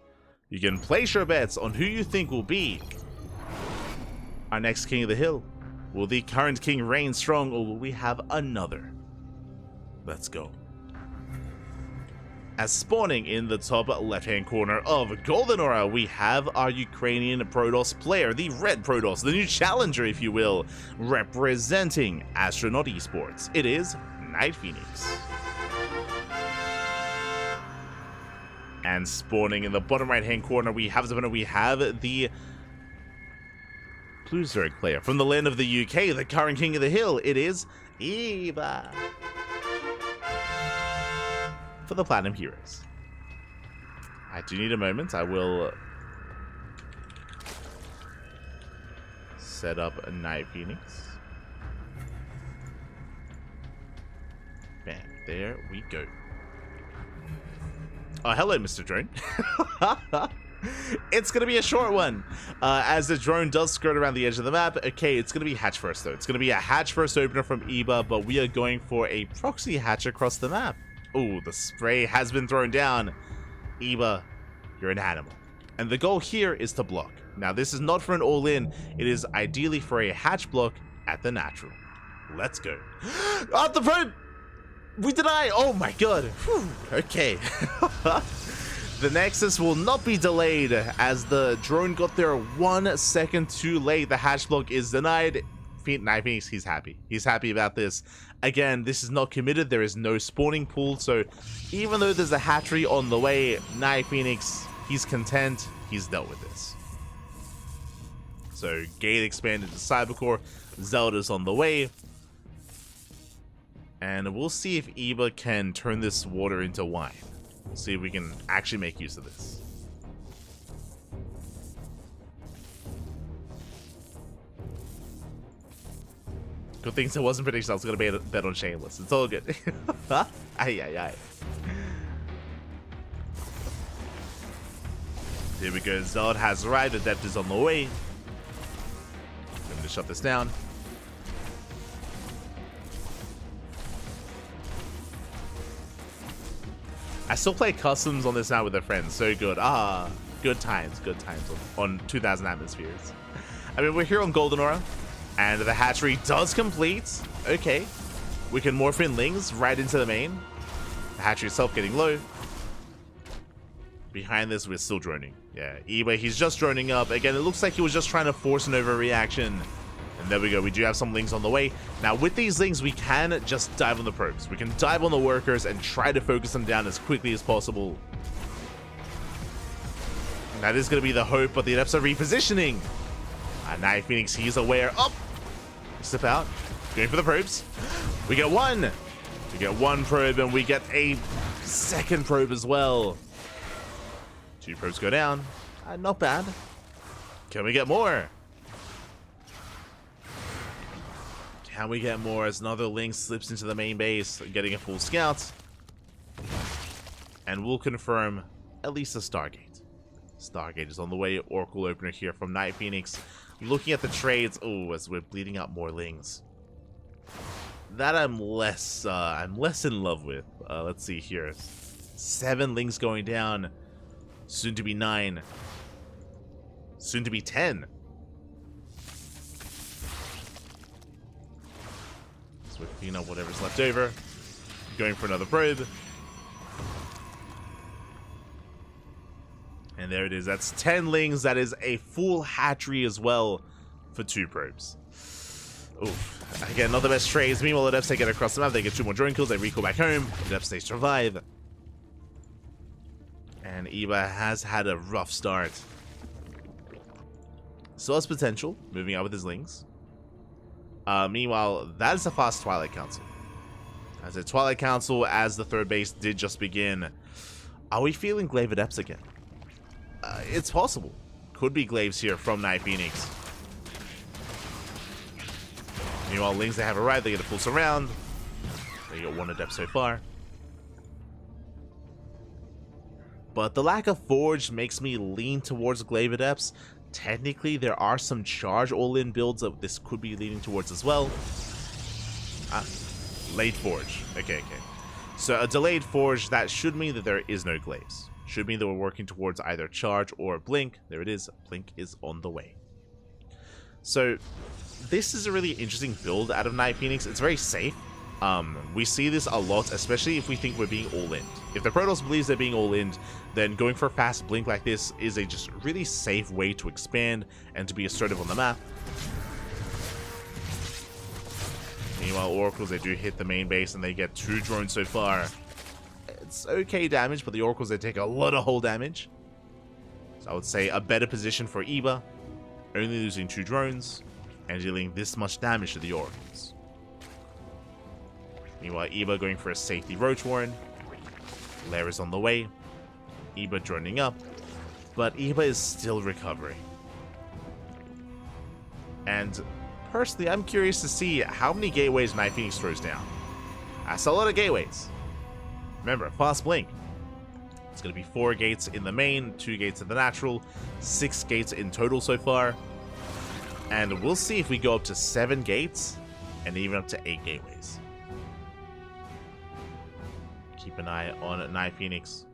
You can place your bets on who you think will be our next King of the Hill. Will the current king reign strong, or will we have another? Let's go. As spawning in the top left-hand corner of Golden Aura, we have our Ukrainian Protoss player, the Red Protoss, the new challenger, if you will, representing Astronaut Esports. It is Night Phoenix. And spawning in the bottom right-hand corner, we have the Blue Zerg player from the land of the UK, the current King of the Hill. It is Eba for the Platinum Heroes. I do need a moment. I will set up a Night Phoenix. Bam. There we go. Oh, hello, Mr. Drone. It's going to be a short one, as the drone does skirt around the edge of the map. Okay, it's going to be hatch first, though. It's going to be a hatch first opener from Eba, but we are going for a proxy hatch across the map. Oh, the spray has been thrown down. Eba, you're an animal. And the goal here is to block. Now, this is not for an all-in. It is ideally for a hatch block at the natural. Let's go. Out the probe! We deny! Oh my god. Whew. Okay. The Nexus will not be delayed as the drone got there 1 second too late. The hatch block is denied. Night Phoenix, he's happy. He's happy about this. Again, this is not committed. There is no spawning pool. So even though there's a hatchery on the way, Night Phoenix, he's content. He's dealt with this. So gate expanded to Cybercore. Zelda's on the way. And we'll see if Eva can turn this water into wine. We'll see if we can actually make use of this. Good things it wasn't prediction. I was going to bet on Shameless. It's all good. Aye, aye, aye. Here we go. Zod has arrived. Adept is on the way. I'm going to shut this down. I still play customs on this now with a friend. So good. Ah, good times on 2000 atmospheres. I mean, we're here on Golden Aura, and the hatchery does complete. Okay, we can morph in Lings right into the main. The hatchery itself getting low. Behind this, we're still droning. Yeah, Eba, he's just droning up. Again, it looks like he was just trying to force an overreaction. And there we go. We do have some Lings on the way. Now, with these Lings, we can just dive on the probes. We can dive on the workers and try to focus them down as quickly as possible. And that is going to be the hope, but the Adepts are repositioning. Night Phoenix, he's aware. Up! Step out. Going for the probes. We get one. We get one probe, and we get a second probe as well. 2 probes go down. Not bad. Can we get more? Can we get more as another Link slips into the main base, getting a full scout? And we'll confirm at least a Stargate. Stargate is on the way. Oracle opener here from Night Phoenix. Looking at the trades, oh, as we're bleeding out more Lings. That I'm less in love with. Let's see here. 7 Lings going down. Soon to be 9. Soon to be 10. So we're cleaning up whatever's left over. Going for another probe. And there it is. That's 10 Lings. That is a full hatchery as well for 2 probes. Oof. Again, not the best trades. Meanwhile, the Adepts, they get across the map. They get 2 more drone kills. They recall back home. The Adepts, they survive. And Eva has had a rough start. Still has potential. Moving out with his Lings. Meanwhile, that is a fast Twilight Council. As a Twilight Council, as the 3rd base did just begin. Are we feeling Glaive Adepts again? It's possible. Could be Glaives here from Night Phoenix. Meanwhile, Lings, they have arrived. They get a full surround. They got 1 Adept so far. But the lack of Forge makes me lean towards Glaive Adepts. Technically, there are some charge all-in builds that this could be leaning towards as well. Late Forge. Okay. So a delayed Forge, that should mean that there is no Glaives. Should mean that we're working towards either charge or blink. There it is. Blink is on the way. So this is a really interesting build out of Night Phoenix. It's very safe. We see this a lot, especially if we think we're being all-in. If the Protoss believes they're being all-in, then going for a fast blink like this is a just really safe way to expand and to be assertive on the map. Meanwhile, Oracles, they do hit the main base and they get 2 drones so far. It's okay damage, but the Oracles, they take a lot of hull damage. So I would say a better position for Eba, only losing 2 drones and dealing this much damage to the Oracles. Meanwhile, Eba going for a safety Roach Warren. Lair is on the way. Eba droning up, but Eba is still recovering. And personally, I'm curious to see how many gateways Night Phoenix throws down. That's a lot of gateways. Remember, fast blink. It's going to be 4 gates in the main, 2 gates in the natural, 6 gates in total so far. And we'll see if we go up to 7 gates and even up to 8 gateways. Keep an eye on Night Phoenix.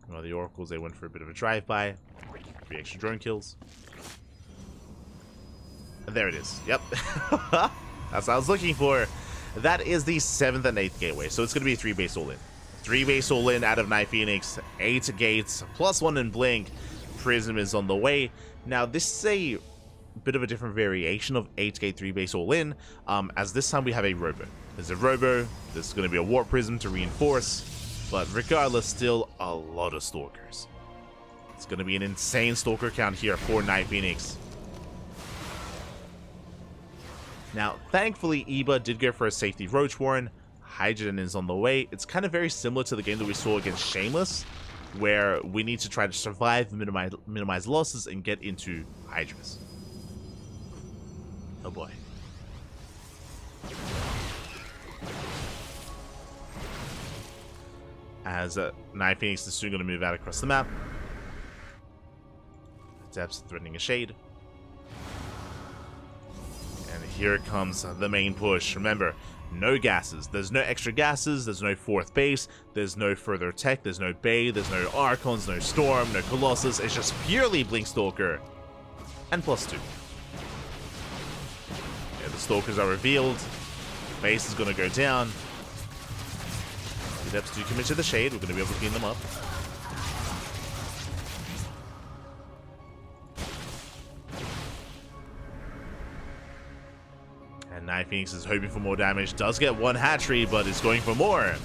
Well, the Oracles, they went for a bit of a drive-by. 3 extra drone kills. And there it is. Yep. That's what I was looking for. That is the 7th and 8th gateway. So it's going to be a 3 base all-in. 3 base all-in out of Night Phoenix. 8 gates, +1 in Blink. Prism is on the way. Now, this is a bit of a different variation of 8 gate 3 base all-in. As this time we have a Robo. There's a Robo. There's going to be a Warp Prism to reinforce. But regardless, still a lot of Stalkers. It's going to be an insane Stalker count here for Night Phoenix. Now, thankfully, Eba did go for a safety Roach Warren. Hydrogen is on the way. It's kind of very similar to the game that we saw against Shameless, where we need to try to survive, minimize losses, and get into Hydras. Oh boy. As Night Phoenix is soon going to move out across the map. Depths threatening a shade. And here comes the main push. Remember, no gases. There's no extra gases. There's no 4th base. There's no further tech. There's no Bay. There's no Archons. No Storm. No Colossus. It's just purely Blink Stalker. And +2. Yeah, the Stalkers are revealed. Base is going to go down. The Depths do commit to the shade. We're going to be able to clean them up. And Night Phoenix is hoping for more damage. Does get 1 hatchery, but is going for more. And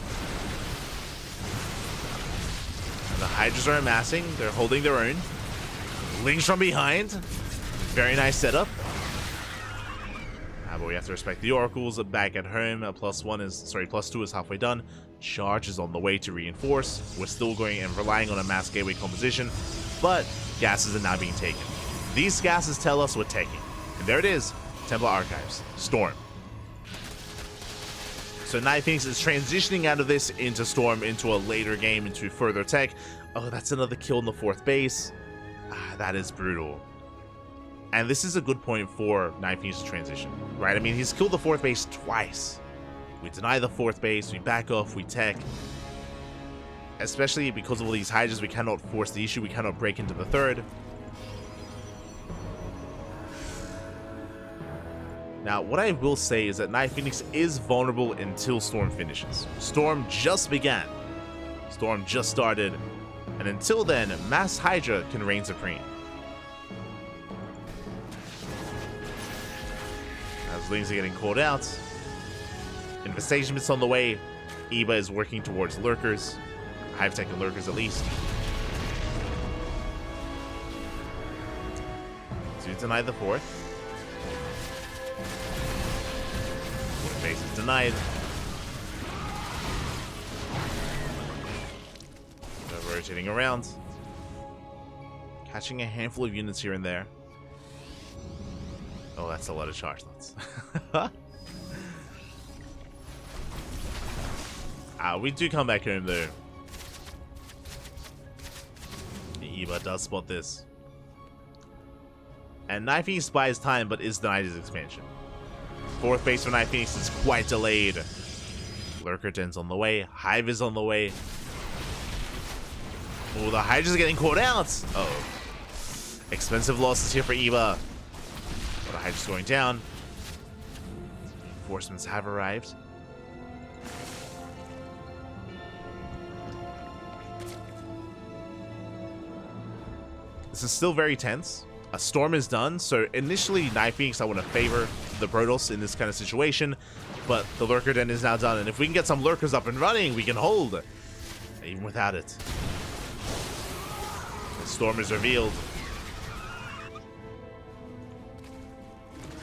the Hydras are amassing. They're holding their own. Lings from behind. Very nice setup. But we have to respect the Oracles back at home. +2 is halfway done. Charge is on the way to reinforce. We're still going and relying on a mass gateway composition, but gases are now being taken. These gases tell us we're taking. And there it is. Templar Archives. Storm. So Night Phoenix is transitioning out of this into Storm, into a later game, into further tech. Oh, that's another kill in the 4th base. That is brutal. And this is a good point for Night Phoenix's transition, right? I mean, he's killed the 4th base twice. We deny the 4th base, we back off, we tech. Especially because of all these Hydras, we cannot force the issue, we cannot break into the 3rd. Now, what I will say is that Night Phoenix is vulnerable until Storm finishes. Storm just began. Storm just started. And until then, Mass Hydra can reign supreme. As Lings are getting called out. Infestation bits on the way. Eba is working towards Lurkers. Hive Tech and Lurkers at least. To deny the 4th. 4th base is denied. They're rotating around. Catching a handful of units here and there. Oh, that's a lot of charge lots. We do come back home though. Eba does spot this. And Night Phoenix buys time but is denied his expansion. 4th base for Night Phoenix is quite delayed. Lurker Den's on the way. Hive is on the way. Oh, the Hydra's getting caught out. Uh-oh. Expensive losses here for Eba. The Hydra's going down. Reinforcements have arrived. This is still very tense. A Storm is done, so initially Night Phoenix I want to favor the Protoss in this kind of situation, but the Lurker Den is now done, and if we can get some Lurkers up and running, we can hold, even without it. The Storm is revealed.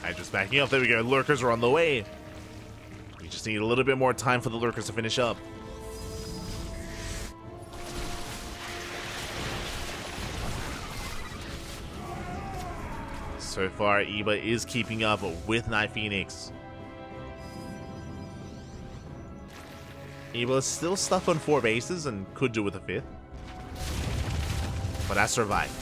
Hydra's backing up. There we go. Lurkers are on the way. We just need a little bit more time for the Lurkers to finish up. So far, Eba is keeping up with Night Phoenix. Eba is still stuck on 4 bases and could do with a 5th. But has survived.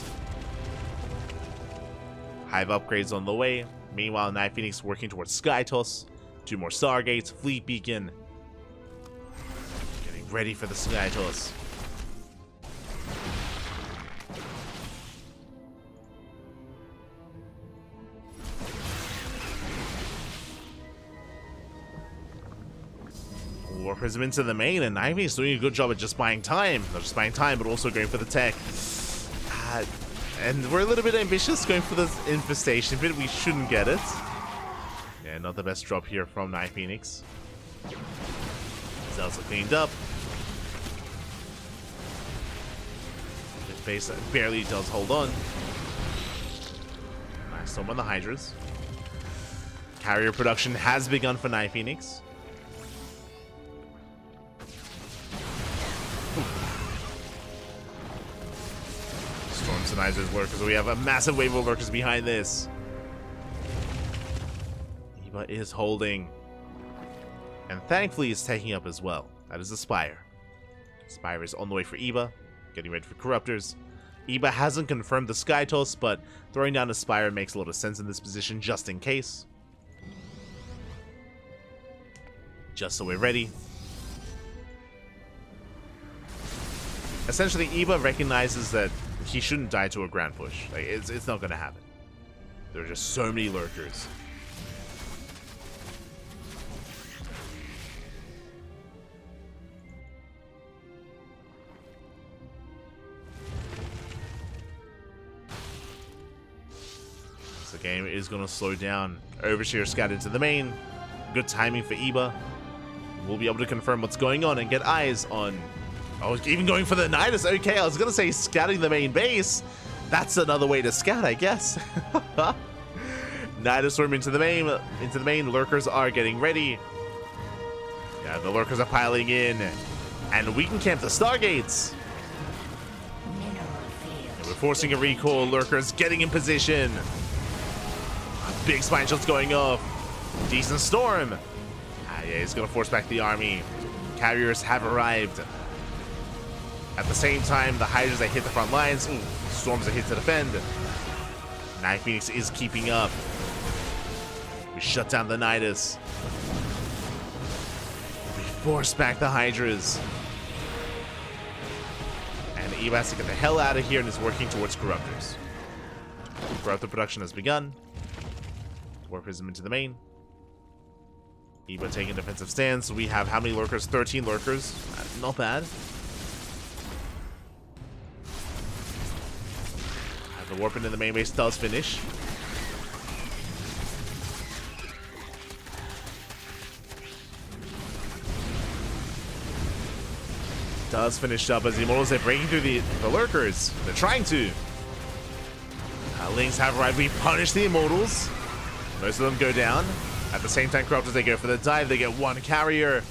Hive upgrades on the way. Meanwhile, Night Phoenix working towards Sky Toss. 2 more Stargates, Fleet Beacon. Getting ready for the Sky Toss. Warp Prism into the main, and Ivy's doing a good job at just buying time. Not just buying time, but also going for the tech. And we're a little bit ambitious going for this infestation, but we shouldn't get it. Yeah, not the best drop here from Night Phoenix. Zelda cleaned up. The base barely does hold on. Nice storm on the Hydras. Carrier production has begun for Night Phoenix. Storms and Hydras lurkers. We have a massive wave of lurkers behind this. Eva is holding. And thankfully is taking up as well. That is the Spire. Spire is on the way for Eva. Getting ready for Corruptors. Eva hasn't confirmed the Sky Toss, but throwing down a Spire makes a lot of sense in this position just in case. Just so we're ready. Essentially, Eva recognizes that he shouldn't die to a ground push. Like, it's not going to happen. There are just so many lurkers. The game is going to slow down. Overseer scattered to the main. Good timing for Eba. We'll be able to confirm what's going on and get eyes on... Oh, even going for the Nidus. Okay, I was going to say scouting the main base. That's another way to scout, I guess. Nidus swarm into the main. Into the main. Lurkers are getting ready. Yeah, the lurkers are piling in. And we can camp the Stargates. And we're forcing a recall. Lurkers getting in position. Big spine shots going off. Decent storm. Yeah, he's going to force back the army. Carriers have arrived. At the same time, the Hydras that hit the front lines. Storms that hit to defend. Night Phoenix is keeping up. We shut down the Nidus. We force back the Hydras. And Eva has to get the hell out of here and is working towards Corruptors. Corruptor production has begun. Warp Prism into the main. Eva taking defensive stance. We have how many lurkers? 13 lurkers. Not bad. The warp into the main base does finish. Does finish up as the Immortals are breaking through the lurkers. They're trying to. Lings have arrived. We punish the Immortals. Most of them go down. At the same time, Corruptors, they go for the dive. They get one carrier.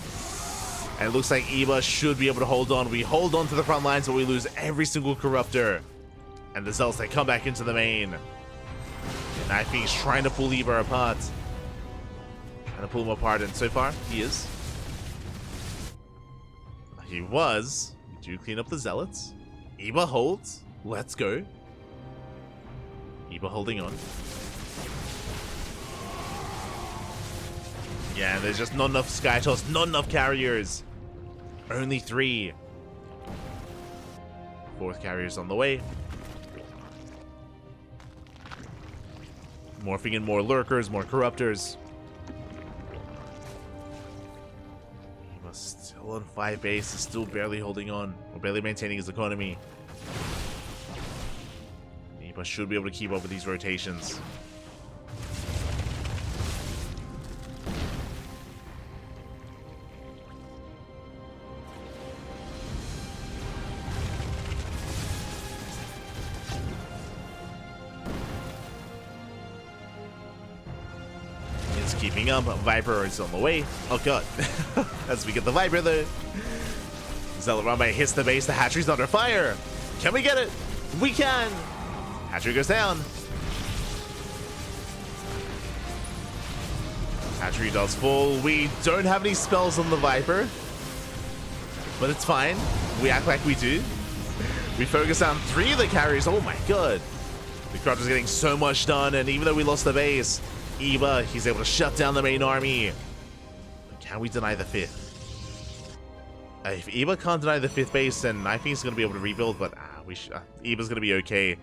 And it looks like Eva should be able to hold on. We hold on to the front lines, but we lose every single Corruptor. And the Zealots, they come back into the main. And Night Phoenix trying to pull Eva apart. Trying to pull him apart, and so far, he is. He was. We do clean up the Zealots. Eva holds. Let's go. Eva holding on. Yeah, there's just not enough Sky Toss, not enough carriers. Only 3. 4th carrier's on the way. Morphing in more lurkers, more corruptors. He was still on 5 base, is still barely holding on, or barely maintaining his economy. Eva should be able to keep up with these rotations. Keeping up, Viper is on the way. Oh god. As we get the Viper though. Zealot Runby hits the base, the hatchery's under fire. Can we get it? We can! Hatchery goes down. Hatchery does fall. We don't have any spells on the Viper. But it's fine. We act like we do. We focus on 3 of the carriers. Oh my god. The Corruptor's is getting so much done, and even though we lost the base, Eva, he's able to shut down the main army. Can we deny the 5th? If Eva can't deny the 5th base, then I think he's going to be able to rebuild, but Eva's going to be okay.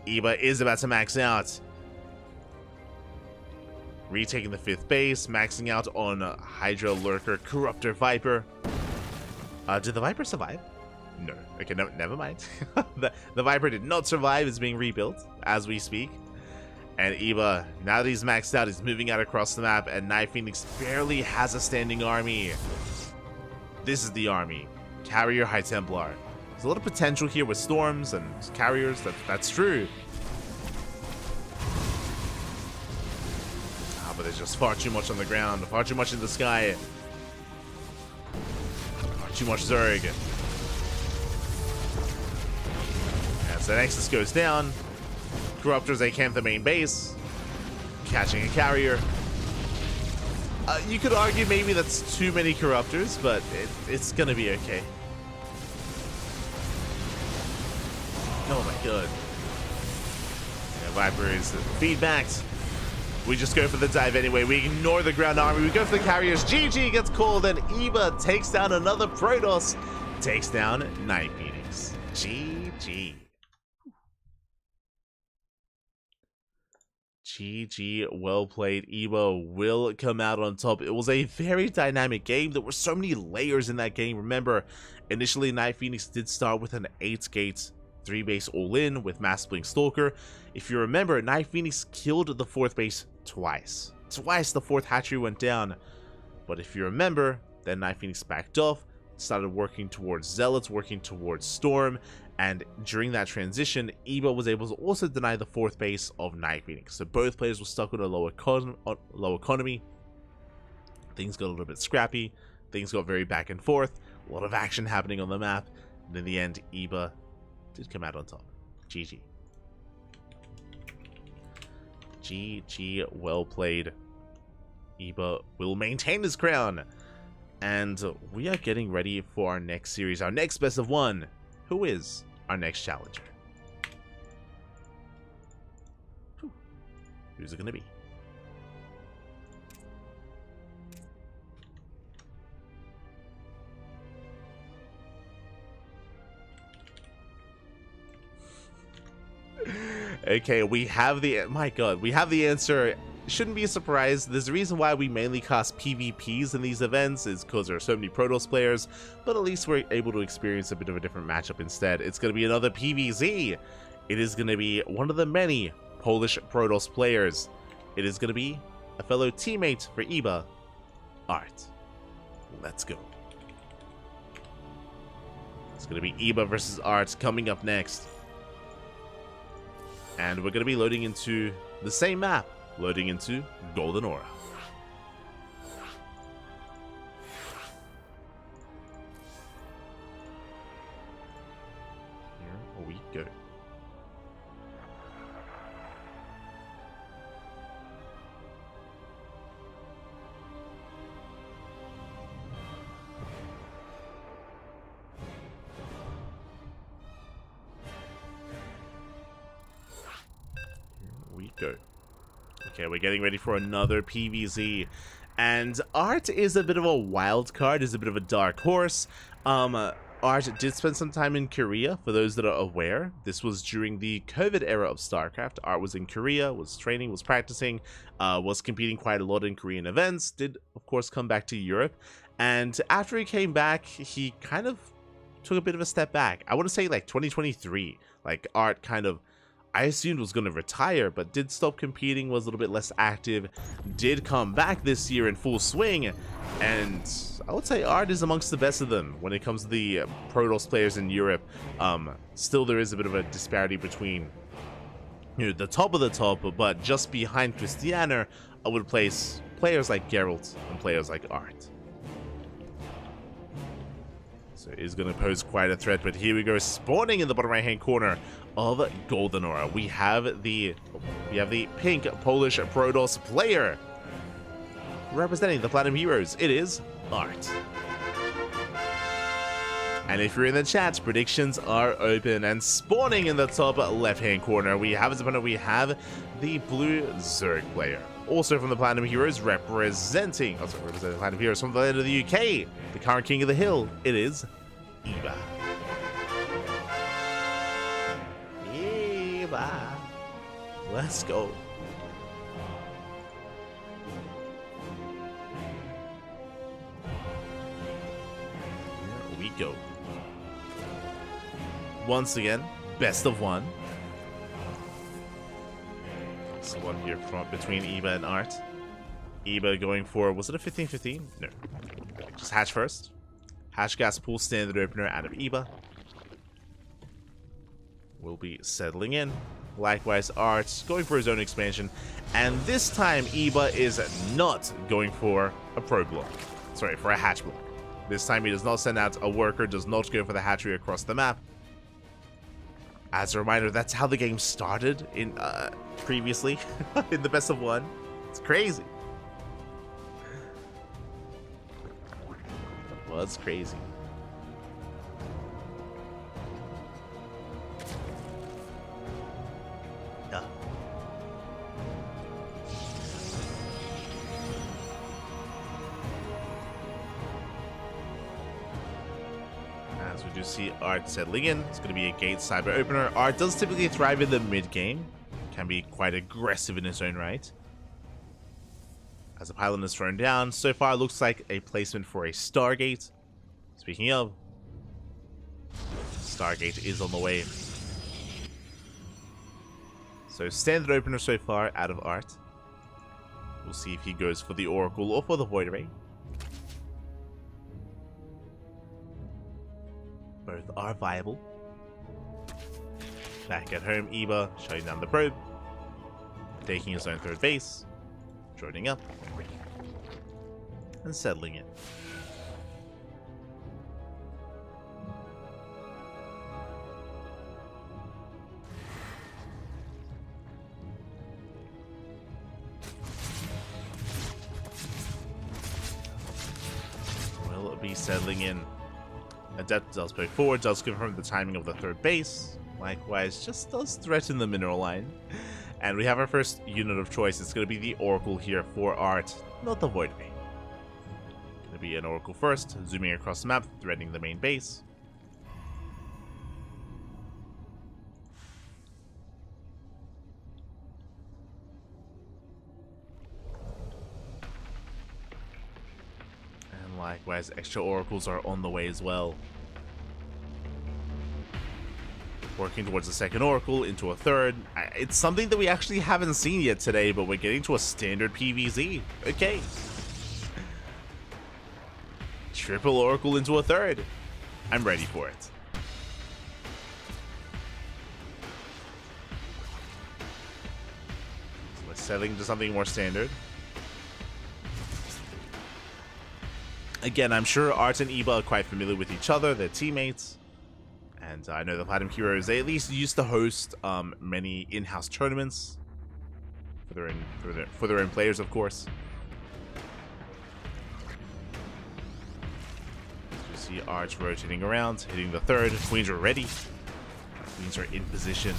Eva is about to max out. retaking the 5th base, maxing out on Hydra, Lurker, Corruptor, Viper. Did the Viper survive? No. Okay, no, never mind. the Viper did not survive. It's being rebuilt as we speak. And Eva, now that he's maxed out, is moving out across the map, and Night Phoenix barely has a standing army. This is the army. Carrier, High Templar. There's a lot of potential here with Storms and Carriers. That's true. But there's just far too much on the ground, far too much in the sky. Far too much Zerg. As the Nexus goes down, Corruptors, they camp the main base, catching a Carrier. You could argue maybe that's too many Corruptors, but it's gonna be okay. Oh my god. Yeah, Viper is feedbacked. We just go for the dive anyway. We ignore the ground army. We go for the Carriers. GG gets called, and Eva takes down another Protoss. Takes down Night Phoenix. GG. GG, well played. Eva will come out on top. It was a very dynamic game. There were so many layers in that game. Remember, initially Night Phoenix did start with an 8-gate 3-base all-in with Mass Blink Stalker. If you remember, Night Phoenix killed the 4th base twice. Twice the 4th hatchery went down. But if you remember, then Night Phoenix backed off, started working towards Zealots, working towards Storm, and during that transition, Eva was able to also deny the 4th base of Night Phoenix. So both players were stuck with a low economy. Things got a little bit scrappy. Things got very back and forth. A lot of action happening on the map. And in the end, Eva did come out on top. GG. GG, well played. Eva will maintain his crown. And we are getting ready for our next series, our next best of 1. Who is our next challenger? Who's it going to be? Okay, we have the... My god, we have the answer. Shouldn't be a surprise. There's a reason why we mainly cast PvPs in these events, is because there are so many Protoss players, but at least we're able to experience a bit of a different matchup instead. It's going to be another PvZ. It is going to be one of the many Polish Protoss players. It is going to be a fellow teammate for Eva, Art. Let's go. It's going to be Eva versus Art coming up next. And we're going to be loading into the same map, loading into Golden Aura. Here we go. Go. Okay, we're getting ready for another PvZ, and Art is a bit of a wild card, is a bit of a dark horse. Art did spend some time in Korea, for those that are aware. This was during the COVID era of StarCraft. Art was in Korea, was training, was practicing, was competing quite a lot in Korean events, did of course come back to Europe, and after he came back, he kind of took a bit of a step back. I want to say like 2023, like Art kind of, I assumed was going to retire, but did stop competing, was a little bit less active, did come back this year in full swing, and I would say Art is amongst the best of them when it comes to the Protoss players in Europe. Still, there is a bit of a disparity between, you know, the top of the top, but just behind Christianer, I would place players like Geralt and players like Art. So it is going to pose quite a threat, but here we go, spawning in the bottom right-hand corner of Golden Aura. We have the pink Polish Protoss player representing the Platinum Heroes. It is Art. And if you're in the chat, predictions are open, and spawning in the top left-hand corner, we have as opponent, we have the blue Zerg player. Also from the Platinum Heroes, representing Platinum Heroes from the land of the UK, the current king of the hill, it is Eva. Eva. Let's go. go. Once again, best of one. So one here between Eba and Art. Eba going for, was it a 15-15? No. Just hatch first. Hatch gas pool standard opener out of Eba. Will be settling in. Likewise, Art going for his own expansion. And this time, Eba is not going for a pro block. Sorry, for a hatch block. This time he does not send out a worker, does not go for the hatchery across the map. As a reminder, that's how the game started in previously in the best of one. It's crazy. It was crazy. As we do see Art settling in, it's going to be a gate cyber opener. Art does typically thrive in the mid game, can be quite aggressive in its own right. As the pylon is thrown down, so far it looks like a placement for a Stargate. Speaking of, Stargate is on the way. So standard opener so far out of Art. We'll see if he goes for the Oracle or for the Void Ray. Both are viable. Back at home, Eba shutting down the probe, taking his own third base, joining up, and settling in. Will be settling in. Adept does play forward, does confirm the timing of the third base. Likewise, just does threaten the mineral line. And we have our first unit of choice. It's going to be the Oracle here for Art, not the Void Ray. Going to be an Oracle first, zooming across the map, threatening the main base. And likewise, extra Oracles are on the way as well. Working towards the second Oracle, into a third. It's something that we actually haven't seen yet today, but we're getting to a standard PvZ. Okay. Triple Oracle into a third. I'm ready for it. So we're settling to something more standard. Again, I'm sure Art and Eba are quite familiar with each other, they're teammates. And I know the Platinum Heroes, they at least used to host many in-house tournaments for their own players, of course. You see Arch rotating around, hitting the third. Queens are ready. Queens are in position.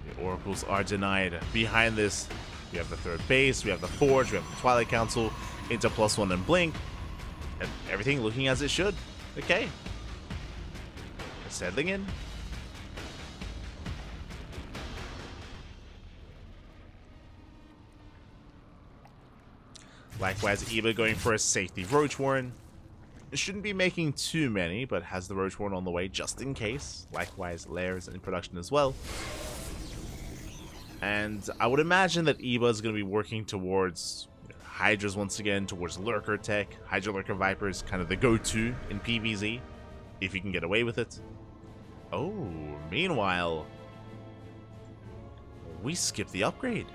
The Oracles are denied. Behind this, we have the third base, we have the Forge, we have the Twilight Council, into +1 and Blink. And everything looking as it should. Okay. Settling in. Likewise, Eba going for a safety Roach Warren. It shouldn't be making too many, but has the Roach Warren on the way just in case. Likewise, Lairs in production as well. And I would imagine that Eba is going to be working towards Hydras once again, towards Lurker tech. Hydra Lurker Viper is kind of the go-to in PvZ, if you can get away with it. Oh, meanwhile, we skip the upgrade.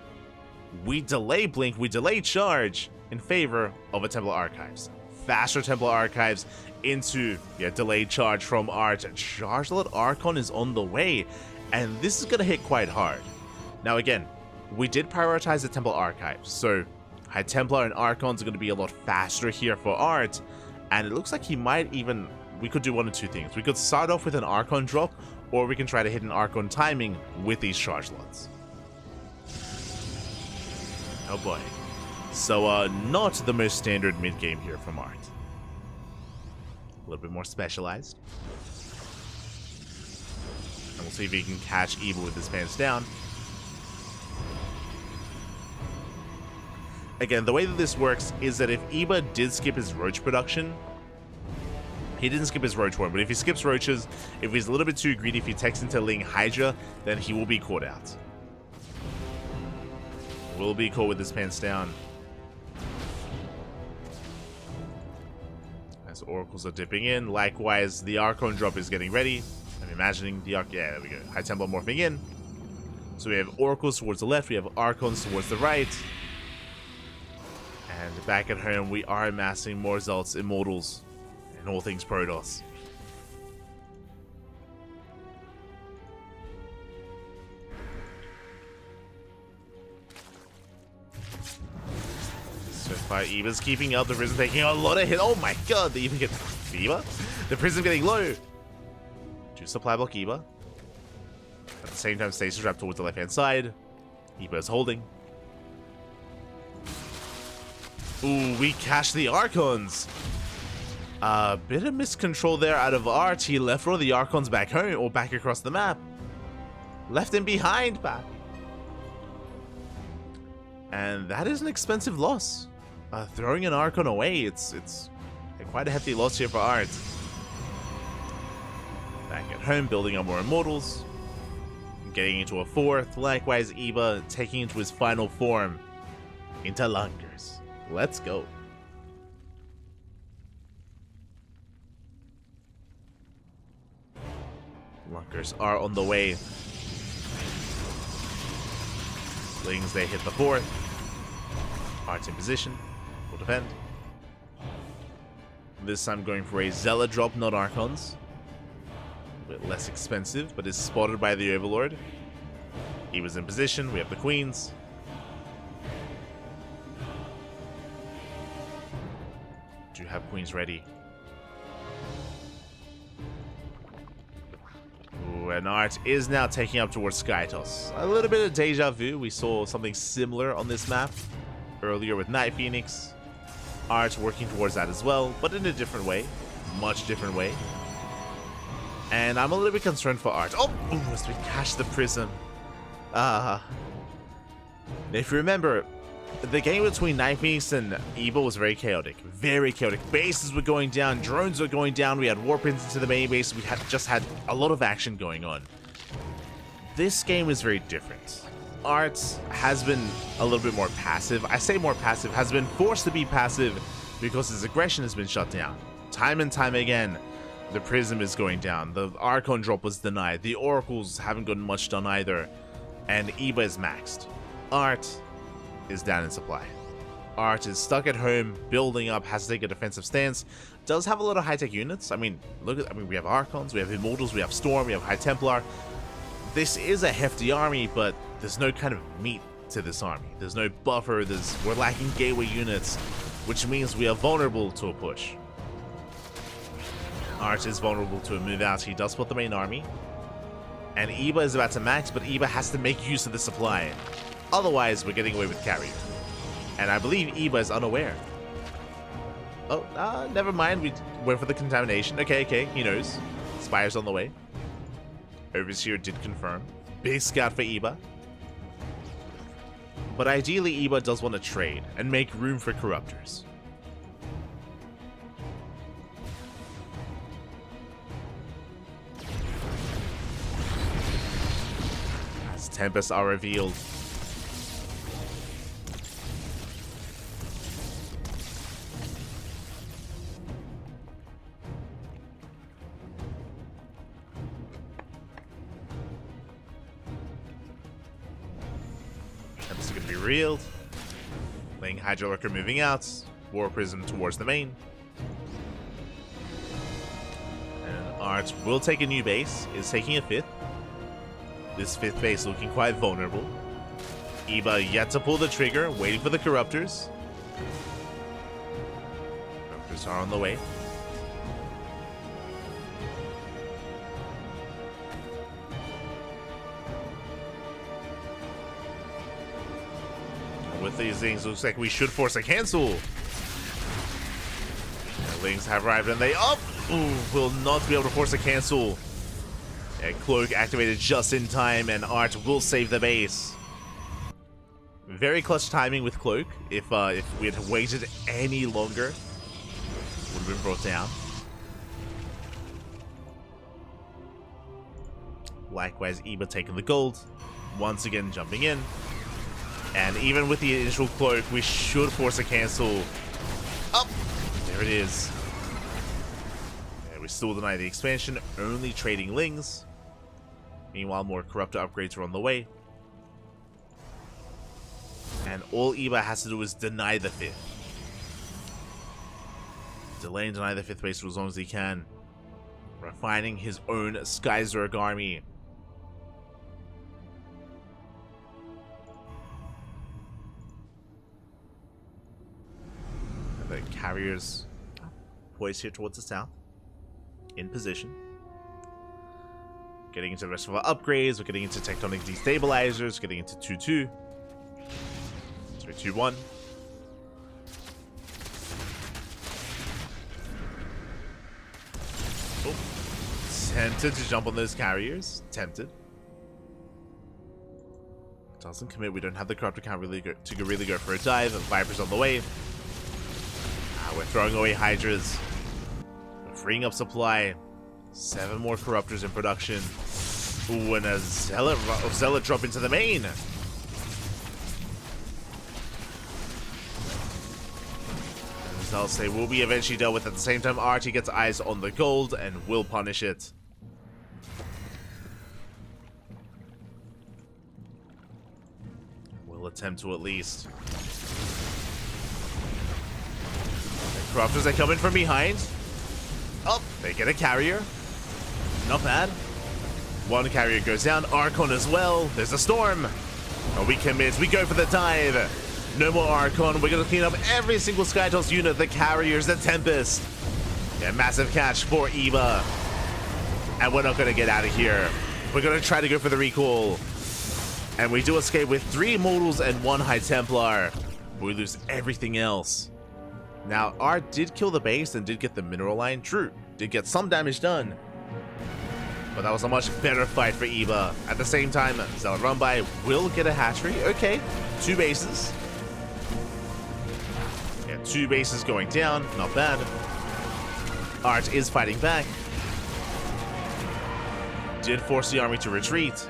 We delay Blink, we delay Charge in favor of a Templar Archives. Faster Templar Archives into delayed Charge from Art. Chargelet Archon is on the way, and this is going to hit quite hard. Now again, we did prioritize the Templar Archives, so High Templar and Archons are going to be a lot faster here for Art, and it looks like he might even... We could do one of two things. We could start off with an Archon drop, or we can try to hit an Archon timing with these charge lots. Oh boy. So, not the most standard mid-game here from Art. A little bit more specialized. And we'll see if he can catch Eba with his pants down. Again, the way that this works is that if Eba did skip his Roach production, He didn't skip his roach one, but if he skips roaches, if he's a little bit too greedy, if he takes into Ling Hydra, then he will be caught out. Will be caught with his pants down. As oracles are dipping in, likewise the Archon drop is getting ready. I'm imagining the Archon, yeah, there we go. High Templar morphing in. So we have oracles towards the left, we have Archons towards the right. And back at home, we are amassing more Zealots, Immortals, and all things Protoss. So far, Eva's keeping up. The Prism taking a lot of hit. Oh my god, they even get Eva? The Prism getting low. Do supply block Eva. At the same time, Stasis Trap towards the left-hand side. Eva is holding. Ooh, we cashed the Archons. A bit of miscontrol there out of Art. He left all the Archons back home, or back across the map. Left him behind, back. And that is an expensive loss. Throwing an Archon away, it's quite a hefty loss here for Art. Back at home, building up more Immortals. Getting into a fourth. Likewise, Eva taking into his final form into Lunkers. Let's go. Lunkers are on the way. Lings, they hit the fourth. Art's in position. Will defend. This time going for a Zealot drop, not Archons. A bit less expensive, but is spotted by the Overlord. He was in position. We have the Queens. Do have Queens ready. Ooh, and Art is now taking up towards Skytos. A little bit of deja vu. We saw something similar on this map earlier with Night Phoenix. Art working towards that as well, but in a different way. Much different way. And I'm a little bit concerned for Art. Oh, almost we cashed the Prism. If you remember, the game between Night Phoenix and Eva was very chaotic. Very chaotic. Bases were going down, drones were going down, we had warpins into the main base, we just had a lot of action going on. This game is very different. Art has been a little bit more passive. I say more passive, has been forced to be passive because his aggression has been shut down. Time and time again, the Prism is going down. The Archon drop was denied. The Oracles haven't gotten much done either. And Eva is maxed. Art is down in supply. Art is stuck at home, building up, has to take a defensive stance. Does have a lot of high-tech units. I mean, we have Archons, we have Immortals, we have Storm, we have High Templar. This is a hefty army, but there's no kind of meat to this army. There's no buffer, we're lacking gateway units, which means we are vulnerable to a push. Art is vulnerable to a move out. He does spot the main army. And Eva is about to max, but Eva has to make use of the supply. Otherwise, we're getting away with carry. And I believe Eva is unaware. Oh, never mind. We went for the contamination. Okay, he knows. Spire's on the way. Overseer did confirm. Big scout for Eva. But ideally, Eva does want to trade and make room for Corruptors. As Tempests are revealed. This is going to be reeled. Laying Hydra Lurker moving out. War Prism towards the main. And Art will take a new base. Is taking a fifth. This fifth base looking quite vulnerable. Eva yet to pull the trigger. Waiting for the Corruptors. Corruptors are on the way. With these things, looks like we should force a cancel. The Lings have arrived and they will not be able to force a cancel. And Cloak activated just in time, and Art will save the base. Very clutch timing with Cloak. If we had waited any longer, would have been brought down. Likewise, Eba taking the gold. Once again, jumping in. And even with the initial cloak, we should force a cancel. Up! There it is. Yeah, we still deny the expansion, only trading Lings. Meanwhile, more Corruptor upgrades are on the way. And all Eba has to do is deny the 5th. Delay and deny the 5th base for as long as he can. Refining his own Skyzerg army. And the carriers poised here towards the south. In position. Getting into the rest of our upgrades. We're getting into tectonic destabilizers. Getting into 2-2. 3-2-1. Oh. Tempted to jump on those carriers. Tempted. Doesn't commit. We don't have the Corruptor count really to really go for a dive. And Viper's on the way. We're throwing away Hydras. We're freeing up supply. 7 more Corruptors in production. Ooh, and a Zealot drop into the main. As I'll say, will be eventually dealt with. At the same time, Archie gets eyes on the gold and will punish it. We'll attempt to at least. The Corruptors are coming from behind. Oh, they get a carrier. Not bad. One carrier goes down. Archon as well. There's a storm. Oh, we commit. We go for the dive. No more Archon. We're going to clean up every single Skytoss unit. The carriers, the Tempest. Yeah, massive catch for Eba. And we're not going to get out of here. We're going to try to go for the recall. And we do escape with 3 Immortals and 1 High Templar. We lose everything else. Now, Art did kill the base and did get the mineral line. True. Did get some damage done. But that was a much better fight for Eba. At the same time, Zealot run by will get a hatchery. Okay, 2 bases. Yeah, 2 bases going down. Not bad. Art is fighting back. Did force the army to retreat.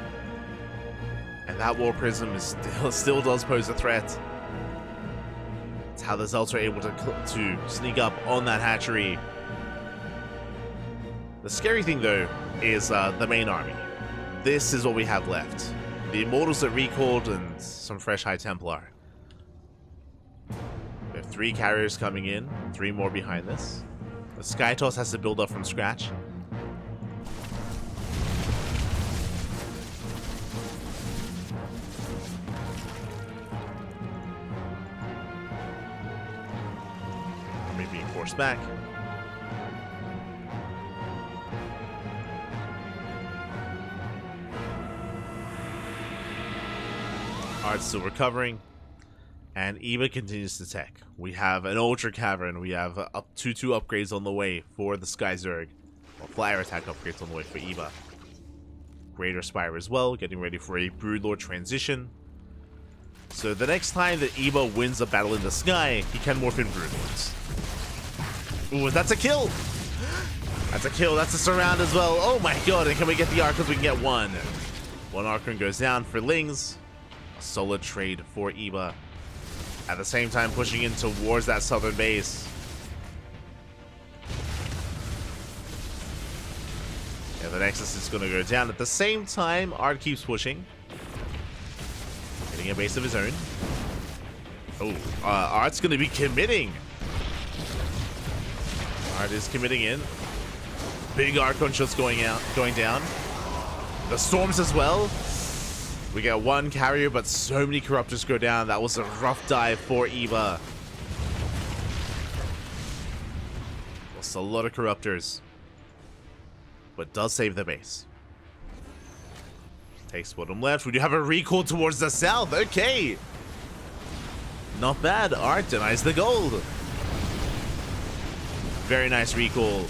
And that War Prism is still does pose a threat. It's how the Zealots are able to sneak up on that hatchery. The scary thing, though, is the main army. This is what we have left. The Immortals that recalled and some fresh High Templar. We have 3 carriers coming in, 3 more behind this. The Skytoss has to build up from scratch. Army being forced back. Art's still recovering, and Eba continues to tech. We have an Ultra Cavern, we have up 2 upgrades on the way for the Skyzerg, or Flyer Attack upgrades on the way for Eba. Greater Spire as well, getting ready for a Broodlord transition. So the next time that Eba wins a battle in the sky, he can morph in Broodlords. Ooh, that's a kill! That's a kill, that's a surround as well. Oh my god, and can we get the Archons? We can get 1. 1 Archon goes down for Lings. Solid trade for Eba. At the same time, pushing in towards that southern base. Yeah, the Nexus is going to go down. At the same time, Art keeps pushing. Getting a base of his own. Oh, Art's going to be committing. Art is committing in. Big Archon shots going down. The Storms as well. We get 1 carrier, but so many Corruptors go down. That was a rough dive for Eba. Lost a lot of Corruptors. But does save the base. Takes bottom left. We do have a recall towards the south. Okay. Not bad. Art denies the gold. Very nice recall.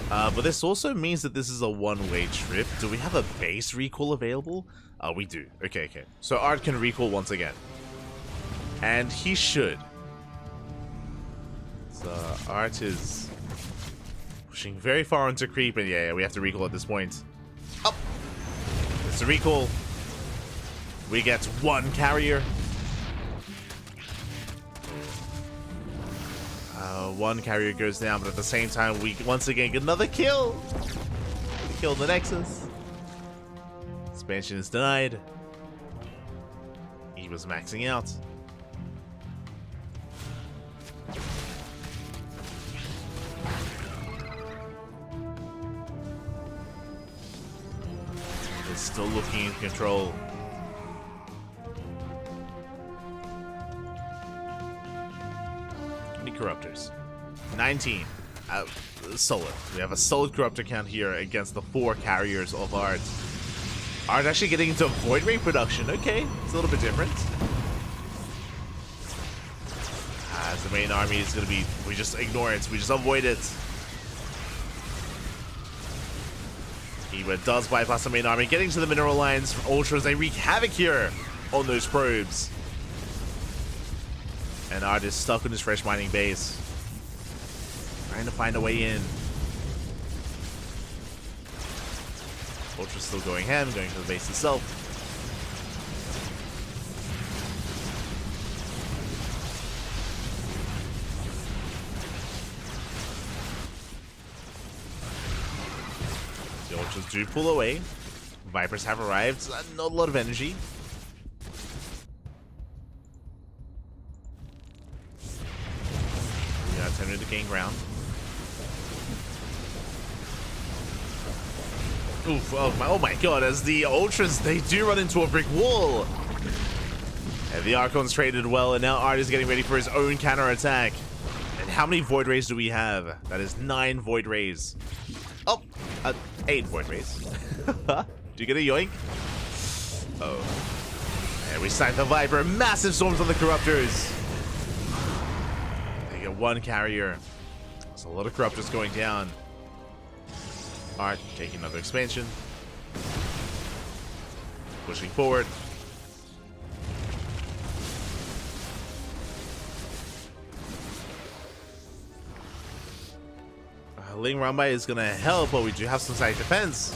But this also means that this is a one-way trip. Do we have a base recall available? We do. Okay. So Art can recall once again. And he should. So Art is Pushing very far into creep, and yeah, we have to recall at this point. Oh! It's a recall. We get one carrier. One carrier goes down, but at the same time, we once again get another kill. We kill the Nexus. Expansion is denied. He was maxing out. It's still looking in control. How many corruptors? 19. Solid. We have a solid corruptor count here against the 4 carriers of Art. Art actually getting into Void Ray production. Okay, it's a little bit different. As the main army is going to be... We just ignore it. We just avoid it. Eva does bypass the main army, getting to the mineral lines. Ultras, they wreak havoc here on those probes. And Art is stuck in his fresh mining base, trying to find a way in. Ultra's still going ham, going to the base itself. The Ultras do pull away. Vipers have arrived. Not a lot of energy. Yeah, attempting to gain ground. Oof, oh my god, as the Ultras, they do run into a brick wall. And the Archon's traded well, and now Art is getting ready for his own counterattack. And how many Void Rays do we have? That is 9 Void Rays. Oh, 8 Void Rays. Do you get a yoink? Oh. And we sight the Viper. Massive storms on the Corruptors. They get 1 carrier. There's a lot of Corruptors going down. Art taking another expansion. Pushing forward. Ling Rambai is going to help, but we do have some side defense.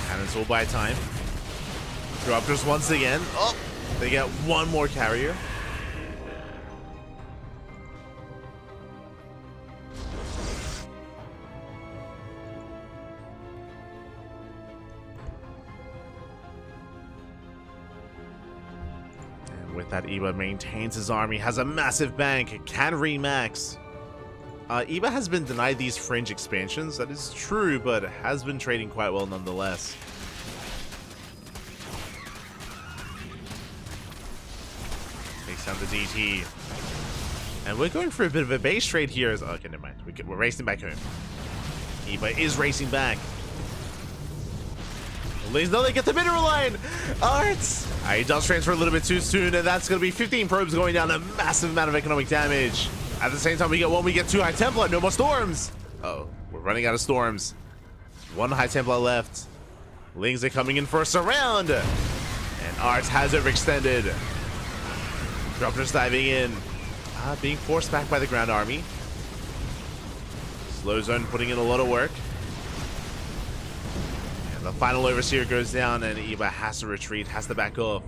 Cannons will buy time. Corruptors once again. Oh, they get 1 more carrier. With that, Eba maintains his army, has a massive bank, can remax. Eba has been denied these fringe expansions, that is true, but has been trading quite well nonetheless. Takes down the DT. And we're going for a bit of a base trade here. Okay, never mind. We're racing back home. Eba is racing back. No, they get the mineral line! Art! He does transfer a little bit too soon, and that's going to be 15 probes going down, a massive amount of economic damage. At the same time, we get 1, we get 2 High Templar, no more storms! Uh-oh, we're running out of storms. 1 High Templar left. Lings are coming in for a surround! And Art has overextended. Corruptors diving in. Being forced back by the ground army. Slow Zone putting in a lot of work. The final Overseer goes down, and Eba has to retreat, has to back off.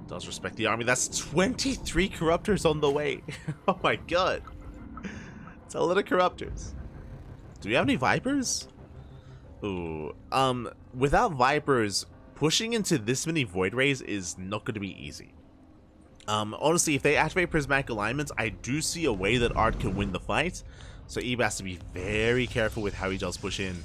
Does respect the army. That's 23 Corruptors on the way. Oh my god. It's a lot of Corruptors. Do we have any Vipers? Ooh. Without Vipers, pushing into this many Void Rays is not going to be easy. Honestly, if they activate Prismatic Alignments, I do see a way that Art can win the fight. So Eba has to be very careful with how he does push in.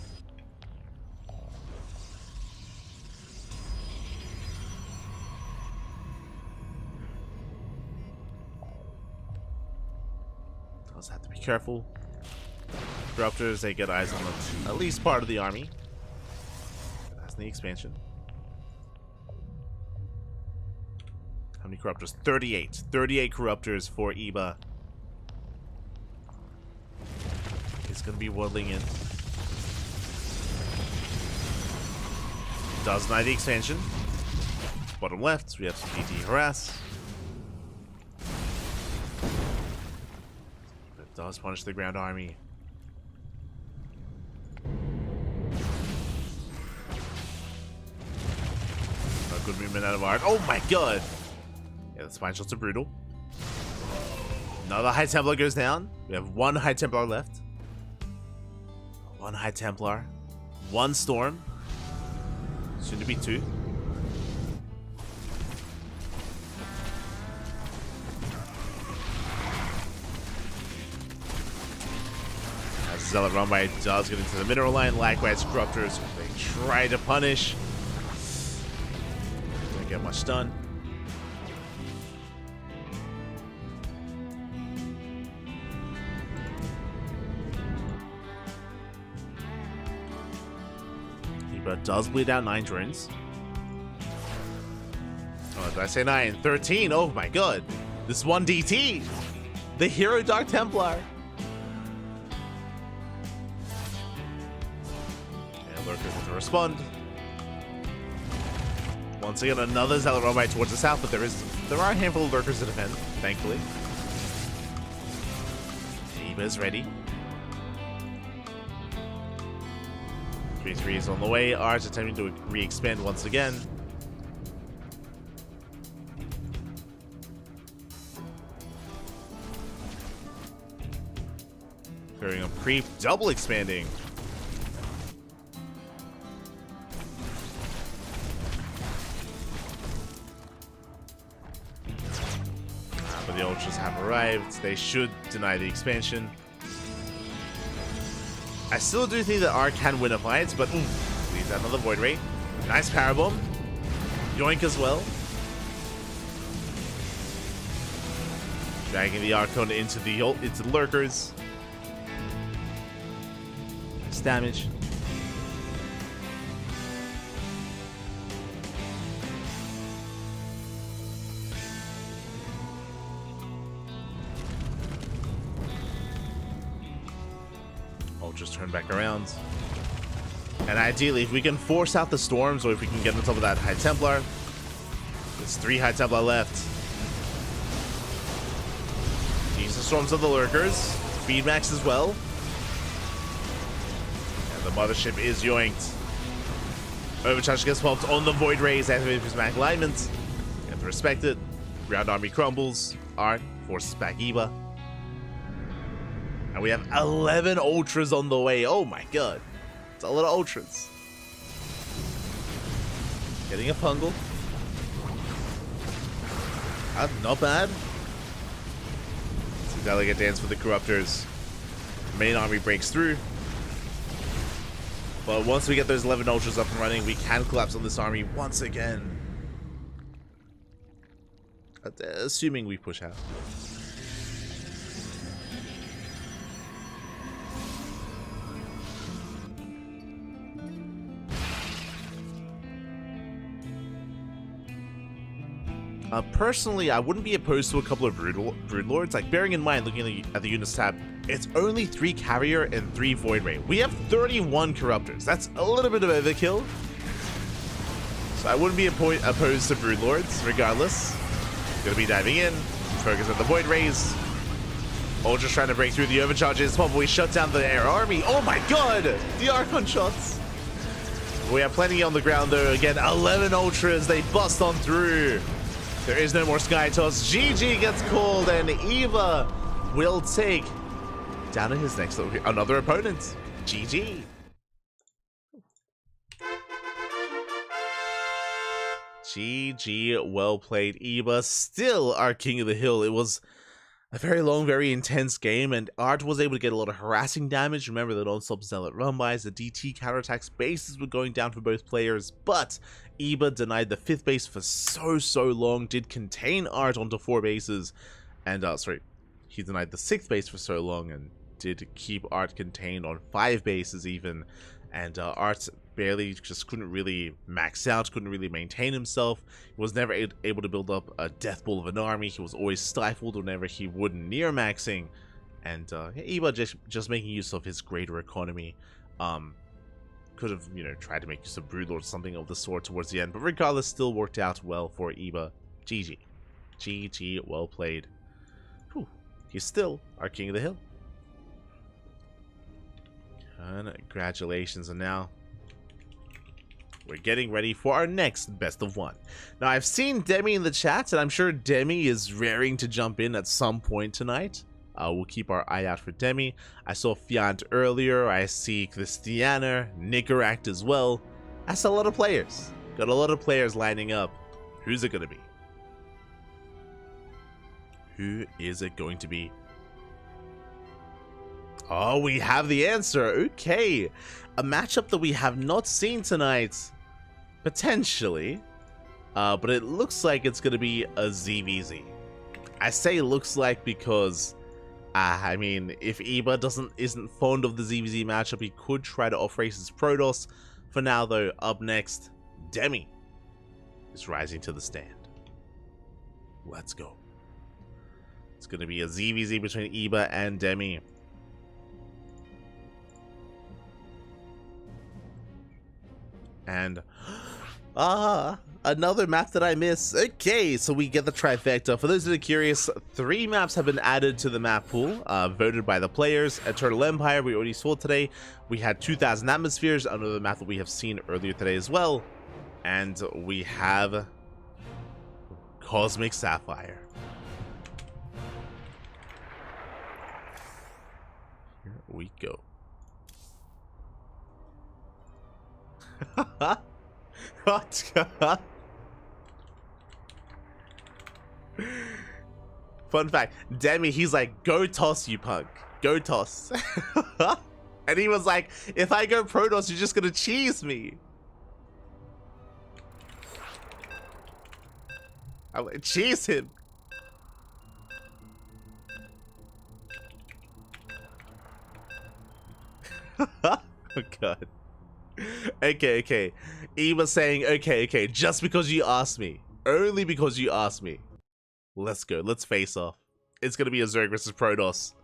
Have to be careful. Corruptors, they get eyes on at least part of the army. That's the expansion. How many Corruptors? 38. 38 Corruptors for Eba. He's going to be waddling in. Does deny the expansion. Bottom left, we have some DT harass. does punish the ground army. A good movement out of Art. Oh my god! Yeah, the spine shots are brutal. Another High Templar goes down. We have one High Templar left. One High Templar. One Storm. Soon to be two. As Zealot Rumbai does get into the mineral line, likewise Corruptors, they try to punish. Don't get much done. But does bleed out 9 drones. Oh, did I say 9? 13. Oh my god. This one DT. The Hero Dark Templar. And Lurker doesn't respond. Once again, another Zealot Rumbai towards the south, but there are a handful of Lurkers to defend, thankfully. Eva is ready. 3-3 is on the way. Arch attempting to re-expand once again. Clearing up creep, double expanding. But the Ultras have arrived. They should deny the expansion. I still do think that R can win a fight, but leaves out another Void Ray. Nice power bomb. Yoink as well. Dragging the Archon into the Lurkers. Nice damage. Just turn back around. And ideally, if we can force out the storms, or if we can get on top of that High Templar. There's 3 High Templar left. Use the storms of the Lurkers. Speed max as well. And the mothership is yoinked. Overcharge gets popped on the Void Rays, activated his mag alignment. You have to respect it. Ground army crumbles. Art forces back Eva. And we have 11 Ultras on the way. Oh my god. It's a lot of Ultras. Getting a Pungle. Not bad. It's a delicate dance for the Corruptors. Main army breaks through. But once we get those 11 Ultras up and running, we can collapse on this army once again. Assuming we push out. Personally, I wouldn't be opposed to a couple of Broodlords. Like, bearing in mind, looking at the units tab, it's only 3 Carrier and 3 Void Ray. We have 31 Corruptors. That's a little bit of overkill. So I wouldn't be opposed to Broodlords, regardless. Gonna be diving in, focus on the Void Rays. Ultra's trying to break through the overcharges. Probably shut down the air army. Oh my god! The Archon shots. We have plenty on the ground though. Again, 11 Ultras. They bust on through. There is no more Sky Toss. GG gets called, and Eva will take down to his next another opponent. GG. GG, well played, Eva. Still our king of the hill. It was a very long, very intense game, and Art was able to get a lot of harassing damage. Remember the non-stop Zealot Rumbais, the DT counterattacks, bases were going down for both players, but Eva denied the 5th base for so long, did contain Art onto 4 bases, and he denied the 6th base for so long, and did keep Art contained on 5 bases even, and Art barely just couldn't really max out, couldn't really maintain himself. He was never able to build up a death ball of an army. He was always stifled whenever he would near maxing, and Eva just making use of his greater economy. Could have, tried to make use of Broodlord or something of the sort towards the end, but regardless, still worked out well for Eva. GG. GG, well played. Whew. He's still our king of the hill. Congratulations. And now we're getting ready for our next best of one. Now, I've seen Demi in the chat, and I'm sure Demi is raring to jump in at some point tonight. We'll keep our eye out for Demi. I saw Fiant earlier. I see Christiana, Nicaract as well. That's a lot of players. Got a lot of players lining up. Who's it going to be? Who is it going to be? Oh, we have the answer. Okay. A matchup that we have not seen tonight. Potentially. But it looks like it's going to be a ZVZ. I say looks like because, I mean, if Eba isn't fond of the ZVZ matchup, he could try to off-race his Protoss. For now, though, up next, Demi is rising to the stand. Let's go. It's going to be a ZVZ between Eba and Demi. And another map that I miss. Okay, so we get the trifecta. For those that are curious, 3 maps have been added to the map pool, voted by the players. Eternal Empire, we already saw today. We had 2,000 atmospheres, another map that we have seen earlier today as well. And we have Cosmic Sapphire. Here we go. Fun fact, Demi, he's like, go toss, you punk. Go toss. And he was like, if I go Protoss, you're just gonna cheese me. I'm like, cheese him. Oh god. Okay. Eva saying, okay, just because you asked me. Only because you asked me. Let's go. Let's face off. It's going to be a Zerg versus Protoss.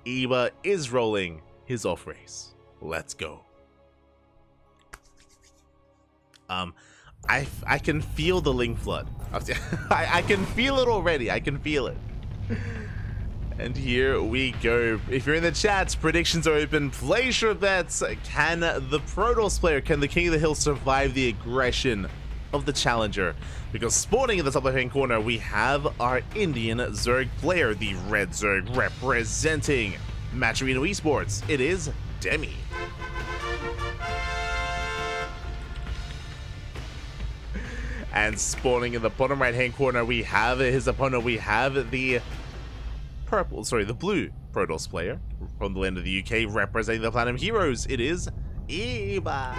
Eva is rolling his off race. Let's go. I can feel the Ling Flood. I can feel it already. I can feel it. And here we go. If you're in the chats, predictions are open. Place your bets. Can the Protoss player, can the King of the Hill survive the aggression of the challenger? Because spawning in the top left-hand corner, we have our Indian Zerg player, the Red Zerg representing Match Arena Esports. It is Demi. And spawning in the bottom right-hand corner, we have his opponent. We have the blue Protoss player from the land of the UK representing the Platinum Heroes. It is Eba.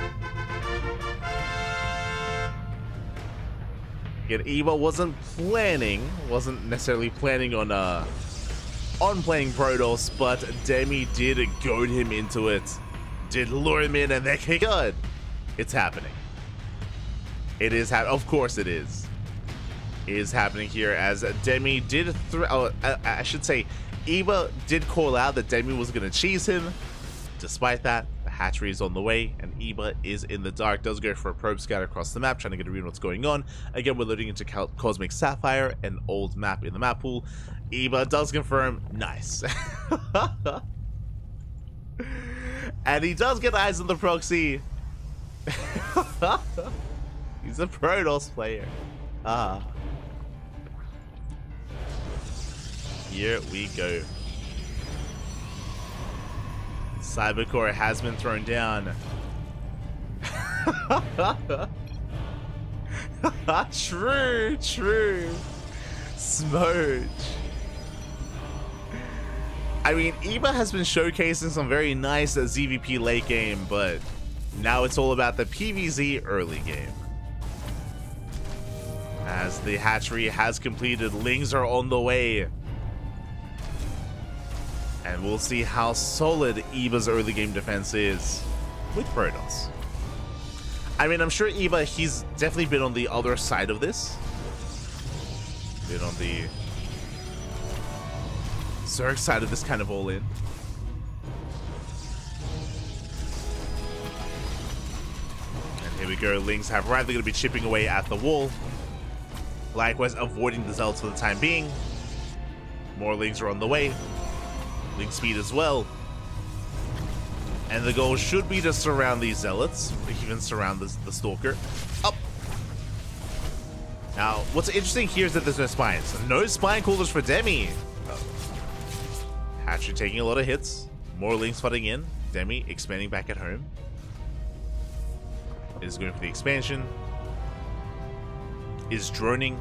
Again, Eba wasn't necessarily planning on playing Protoss, but Demi did goad him into it. Did lure him in, and then good. It's happening. It is of course it is. Is happening here as Demi did I should say Eba did call out that Demi was going to cheese him. Despite that, the hatchery is on the way and Eba is in the dark. Does go for a probe scout across the map, trying to get a read on what's going on. Again, we're loading into Cosmic Sapphire, an old map in the map pool. Eba does confirm, nice. And he does get eyes on the proxy. He's a Protoss player. Here we go. Cybercore has been thrown down. True. Smudge. I mean, Eba has been showcasing some very nice ZVP late game, but now it's all about the PvZ early game. As the hatchery has completed, Lings are on the way. And we'll see how solid Eba's early game defense is with Protoss. I mean, I'm sure Eba, he's definitely been on the other side of this. Been on the Zerg side of this kind of all-in. And here we go, Lings have arrived. They're going to be chipping away at the wall. Likewise, avoiding the Zealots for the time being. More Lings are on the way. Link speed as well. And the goal should be to surround these zealots, even surround the stalker. Up. Now, what's interesting here is that there's no spines. No spine coolers for Demi. Hatchery taking a lot of hits. More links flooding in. Demi expanding back at home. Is going for the expansion. Is droning.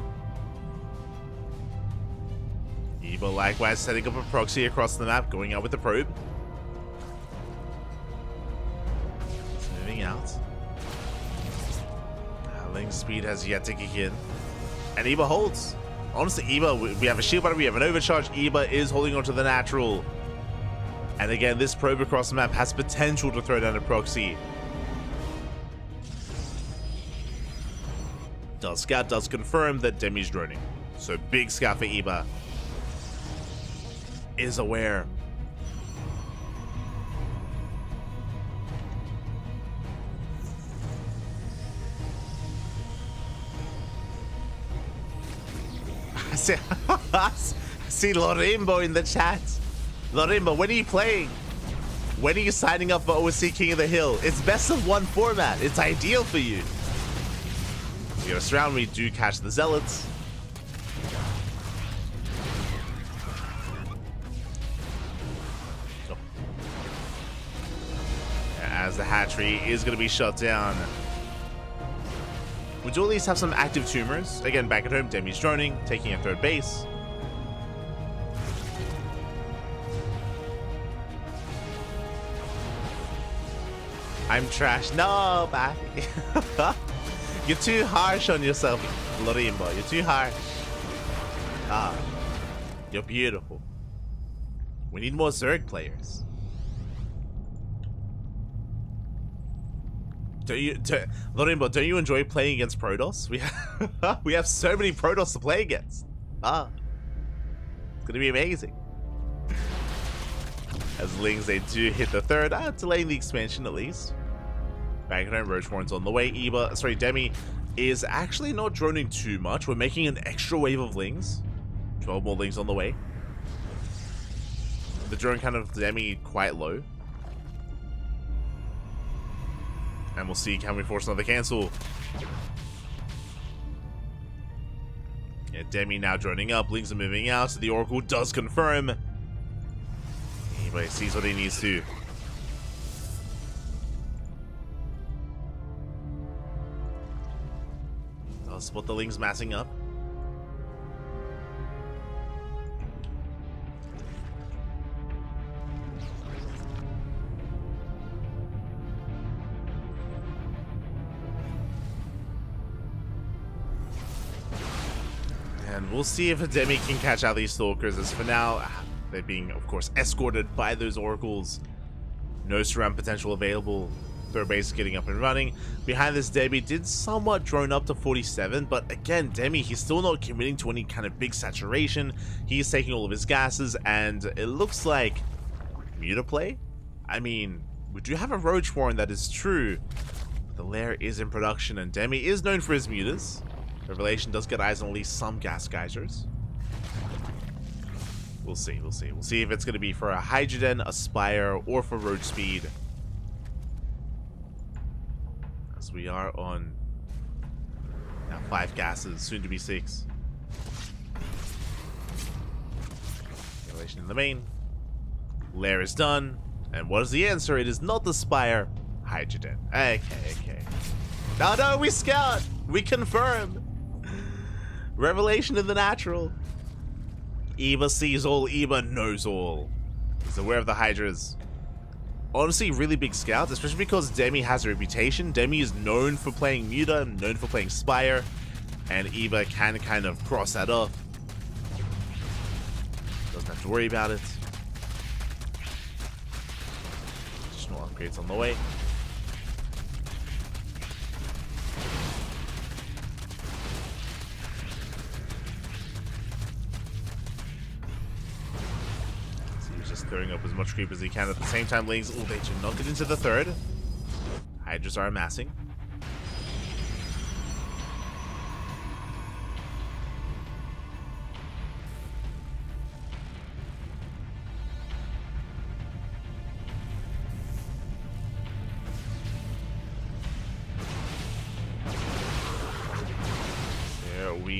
Eva likewise setting up a proxy across the map, going out with the probe. Moving out. Link speed has yet to kick in. And Eva holds. Honestly, Eva, we have a shield battery, we have an overcharge. Eva is holding onto the natural. And again, this probe across the map has potential to throw down a proxy. Scout does confirm that Demi's droning. So big scout for Eva. Is aware. I see Lorimbo in the chat. Lorimbo, when are you playing? When are you signing up for OSC King of the Hill? It's best of one format. It's ideal for you. We got a surround. We do catch the zealots. Oh. As the hatchery is going to be shut down. We do at least have some active tumors. Again, back at home, Demi's droning, taking a third base. I'm trash. No, Baffy. You're too harsh on yourself, Lorimbo. You're too harsh. Ah, you're beautiful. We need more Zerg players. Lorimbo, don't you enjoy playing against Protoss? We have so many Protoss to play against. Ah, it's gonna be amazing. As Lings, they do hit the third, delaying the expansion at least. Back at home, Roachhorn's on the way. Demi is actually not droning too much. We're making an extra wave of Lings. 12 more Lings on the way. The drone count of Demi quite low. And we'll see, can we force another cancel? Yeah, Demi now droning up. Lings are moving out. So the Oracle does confirm. Anybody sees what he needs to. I'll spot the Lings massing up. And we'll see if Demi can catch out these Stalkers, as for now, they're being, of course, escorted by those Oracles. No surround potential available. Third base getting up and running. Behind this, Demi did somewhat drone up to 47, but again, Demi, he's still not committing to any kind of big saturation. He's taking all of his gases, and it looks like Muta play? I mean, we do have a Roach Warren, that is true. The lair is in production, and Demi is known for his mutas. Revelation does get eyes on at least some gas geysers. We'll see, we'll see. We'll see if it's going to be for a Hydrogen, a Spire, or for Roach Speed. As we are on now 5 gases, soon to be 6. Revelation in the main. Lair is done. And what is the answer? It is not the Spire. Hydrogen. Okay, okay. No, we scout. We confirm. Revelation in the natural. Eva sees all. Eva knows all. He's aware of the Hydras. Honestly, really big scout, especially because Demi has a reputation. Demi is known for playing Muta, known for playing Spire, and Eva can kind of cross that off. Doesn't have to worry about it. Additional upgrades on the way. Throwing up as much creep as he can at the same time. Lings, oh, they do not get into the third. Hydras are amassing.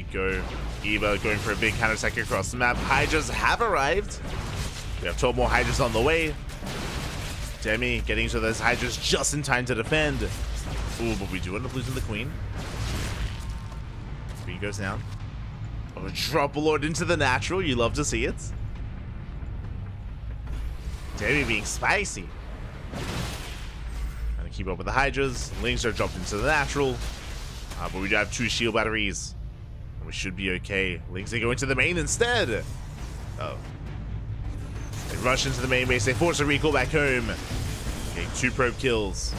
we go. Eva going for a big counter-attack across the map. Hydras have arrived. We have 12 more Hydras on the way. Demi getting to those Hydras just in time to defend. Ooh, but we do end up losing the Queen. Queen goes down. Oh, drop Lord into the natural. You love to see it. Demi being spicy. Trying to keep up with the Hydras. Lings are dropped into the natural. But we do have 2 shield batteries. And we should be okay. Lings, they go into the main instead. Oh. They rush into the main base. They force a recall back home. Getting 2 probe kills.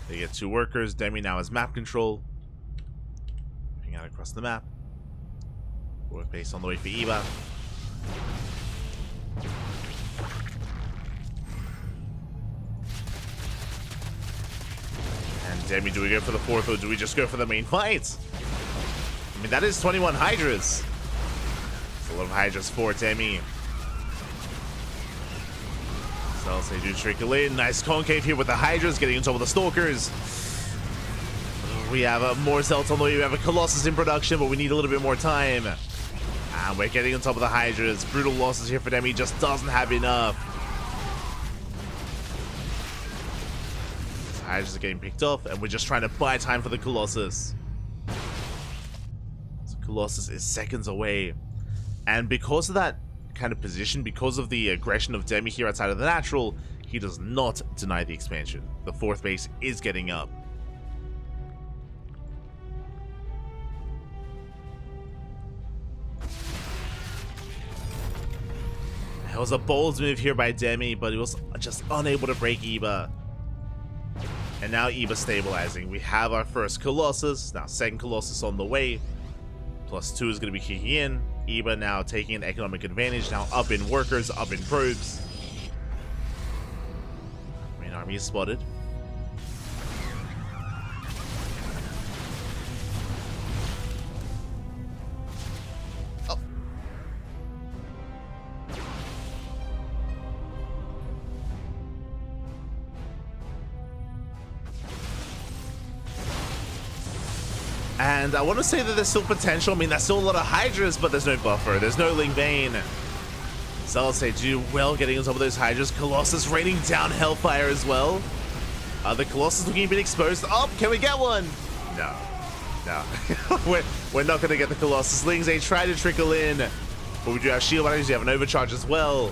They get 2 workers. Demi now has map control. Moving out across the map. Work base on the way for Eva. And Demi, do we go for the 4th or do we just go for the main fight? I mean, that is 21 Hydras. It's a lot of Hydras for Demi. So they do trickle in. Nice concave here with the Hydras, getting on top of the Stalkers. We have more Zelts on the way. We have a Colossus in production, but we need a little bit more time. And we're getting on top of the Hydras. Brutal losses here for Demi. Just doesn't have enough. The Hydras are getting picked off, and we're just trying to buy time for the Colossus. So Colossus is seconds away. And because of that kind of position, because of the aggression of Demi here outside of the natural, he does not deny the expansion. The 4th base is getting up. It was a bold move here by Demi, but he was just unable to break Eva. And now Eva stabilizing. We have our first Colossus, now 2nd Colossus on the way. +2 is going to be kicking in. Eva now taking an economic advantage, now up in workers, up in probes. Main army is spotted. Oh. And I want to say that there's still potential. I mean, there's still a lot of Hydras, but there's no buffer. There's no Ling Bane. Zealots, they do well getting on top of those Hydras. Colossus raining down Hellfire as well. The Colossus looking a bit exposed. Oh, can we get one? No. No. we're not going to get the Colossus. Lings, they try to trickle in. But we do have shield batteries. We have an overcharge as well.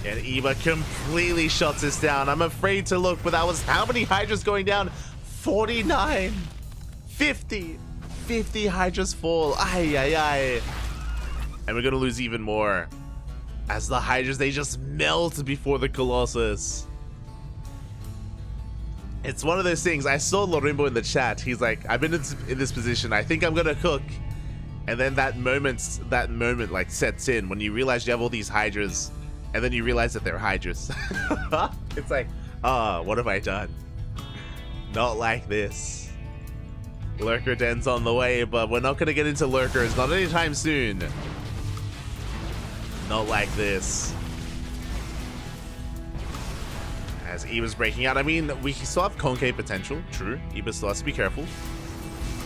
And Eva completely shuts us down. I'm afraid to look, but that was how many Hydras going down? 49. 50 Hydras fall. Ay, ay, ay. And we're gonna lose even more as the Hydras, they just melt before the Colossus. It's one of those things. I saw Lorimbo in the chat. He's like, I've been in this position. I think I'm gonna cook. And then that moment like sets in when you realize you have all these Hydras and then you realize that they're Hydras. It's like, what have I done? Not like this. Lurker dens on the way, but we're not going to get into lurkers, not anytime soon. Not like this. As Eva's breaking out, I mean, we still have concave potential, true. Eva still has to be careful.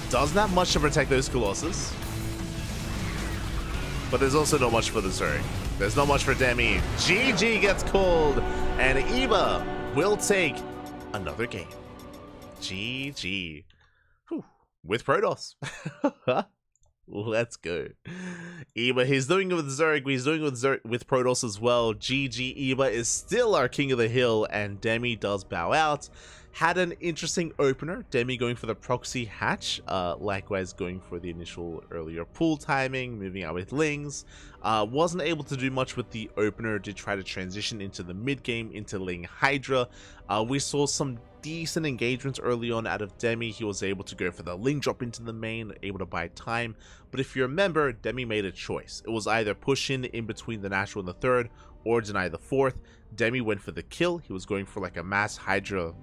Doesn't have much to protect those Colossus. But there's also not much for the Zerg. There's not much for Demi. GG gets called, and Eva will take another game. GG. Whew. With Protoss. Let's go. Eva, he's doing it with Zerg. He's doing it with Protoss as well. GG. Eva is still our king of the hill, and Demi does bow out. Had an interesting opener. Demi going for the proxy hatch. Likewise going for the initial earlier pool timing. Moving out with Lings. Wasn't able to do much with the opener. Did try to transition into the mid game into Ling Hydra. We saw some decent engagements early on out of Demi. He was able to go for the Ling drop into the main, able to buy time. But if you remember, Demi made a choice. It was either push in between the natural and the 3rd, or deny the 4th. Demi went for the kill. He was going for like a mass Hydra,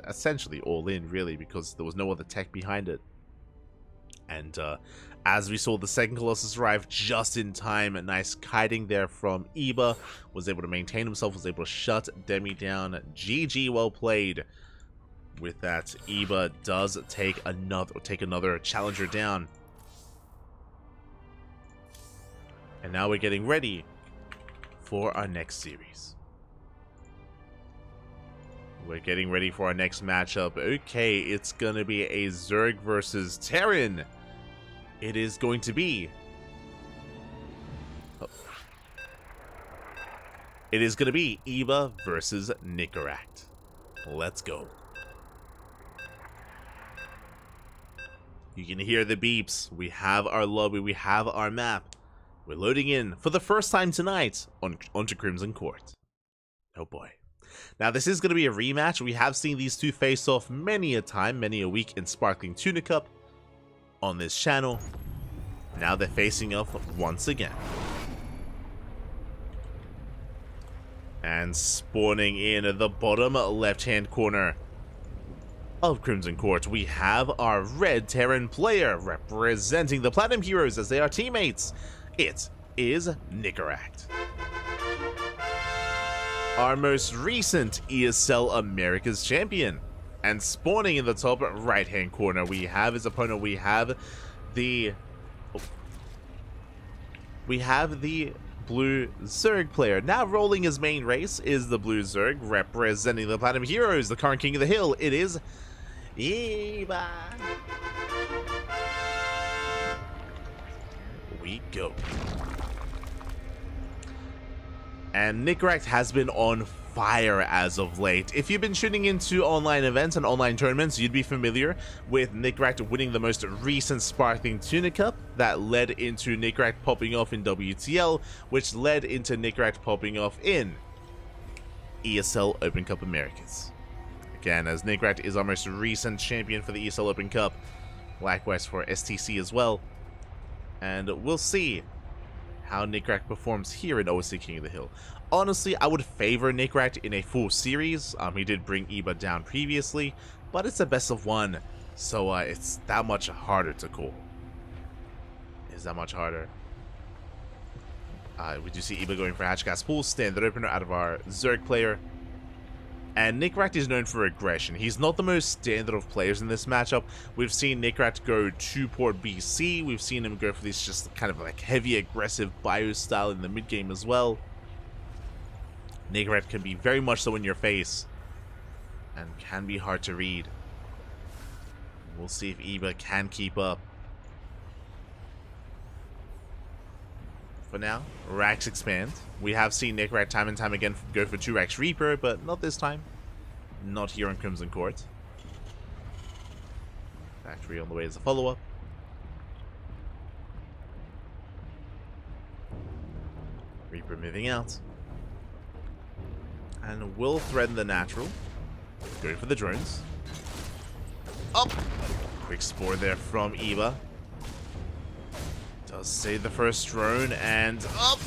essentially all in really, because there was no other tech behind it. And as we saw, the 2nd Colossus arrive just in time. A nice kiting there from Eva. Was able to maintain himself, was able to shut Demi down. GG, well played. With that, Eba does take another challenger down. And now we're getting ready for our next series. We're getting ready for our next matchup. Okay, it's gonna be a Zerg versus Terran. It is going to be... It is gonna be Eba versus Nicaract. Let's go. You can hear the beeps. We have our lobby, we have our map. We're loading in for the first time tonight onto Crimson Court. Oh boy. Now this is going to be a rematch. We have seen these two face off many a time, many a week in Sparkling Tuna Cup on this channel. Now they're facing off once again. And spawning in at the bottom left-hand corner of Crimson Court, we have our red Terran player representing the Platinum Heroes as they are teammates. It is Nicaract. Our most recent ESL Americas champion. And spawning in the top right-hand corner, we have his opponent. We have the blue Zerg player. Now rolling his main race is the blue Zerg representing the Platinum Heroes, the current king of the hill. It is Eba. We go. And Nicaract has been on fire as of late. If you've been tuning into online events and online tournaments, you'd be familiar with Nicaract winning the most recent Sparkling Tuna Cup that led into Nicaract popping off in WTL, which led into Nicaract popping off in ESL Open Cup Americas. Again, as Nicaract is our most recent champion for the ESL Open Cup, likewise for STC as well. And we'll see how Nicaract performs here in OSC King of the Hill. Honestly, I would favor Nicaract in a full series. He did bring Eba down previously, but it's a best of one, so it's that much harder to call. Is that much harder? We do see Eba going for Hatchcast Pool, standard opener out of our Zerg player. And Nicaract is known for aggression. He's not the most standard of players in this matchup. We've seen Nicaract go to Port BC. We've seen him go for this just kind of like heavy aggressive bio style in the mid game as well. Nicaract can be very much so in your face and can be hard to read. We'll see if Eba can keep up. For now, racks expand. We have seen Nicaract time and time again go for 2 racks Reaper, but not this time. Not here on Crimson Court. Factory on the way as a follow-up. Reaper moving out. And will threaten the natural. Going for the drones. Up! Quick spore there from Eba. Does save the first drone and up.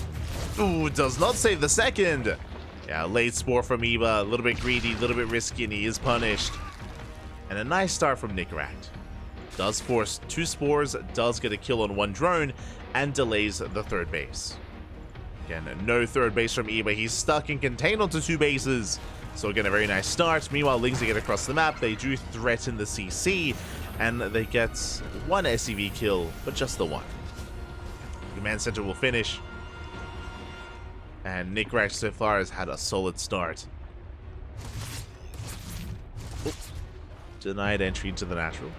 Ooh, does not save the second. Yeah, late spore from Eba. A little bit greedy, a little bit risky, and he is punished. And a nice start from Nicaract. Does force 2 spores, does get a kill on 1 drone, and delays the 3rd base. Again, no 3rd base from Eba. He's stuck and contained onto 2 bases. So again, a very nice start. Meanwhile, Lings get across the map. They do threaten the CC, and they get 1 SCV kill, but just the 1. Command Center will finish. And Nicaract so far has had a solid start. Oops. Denied entry into the natural.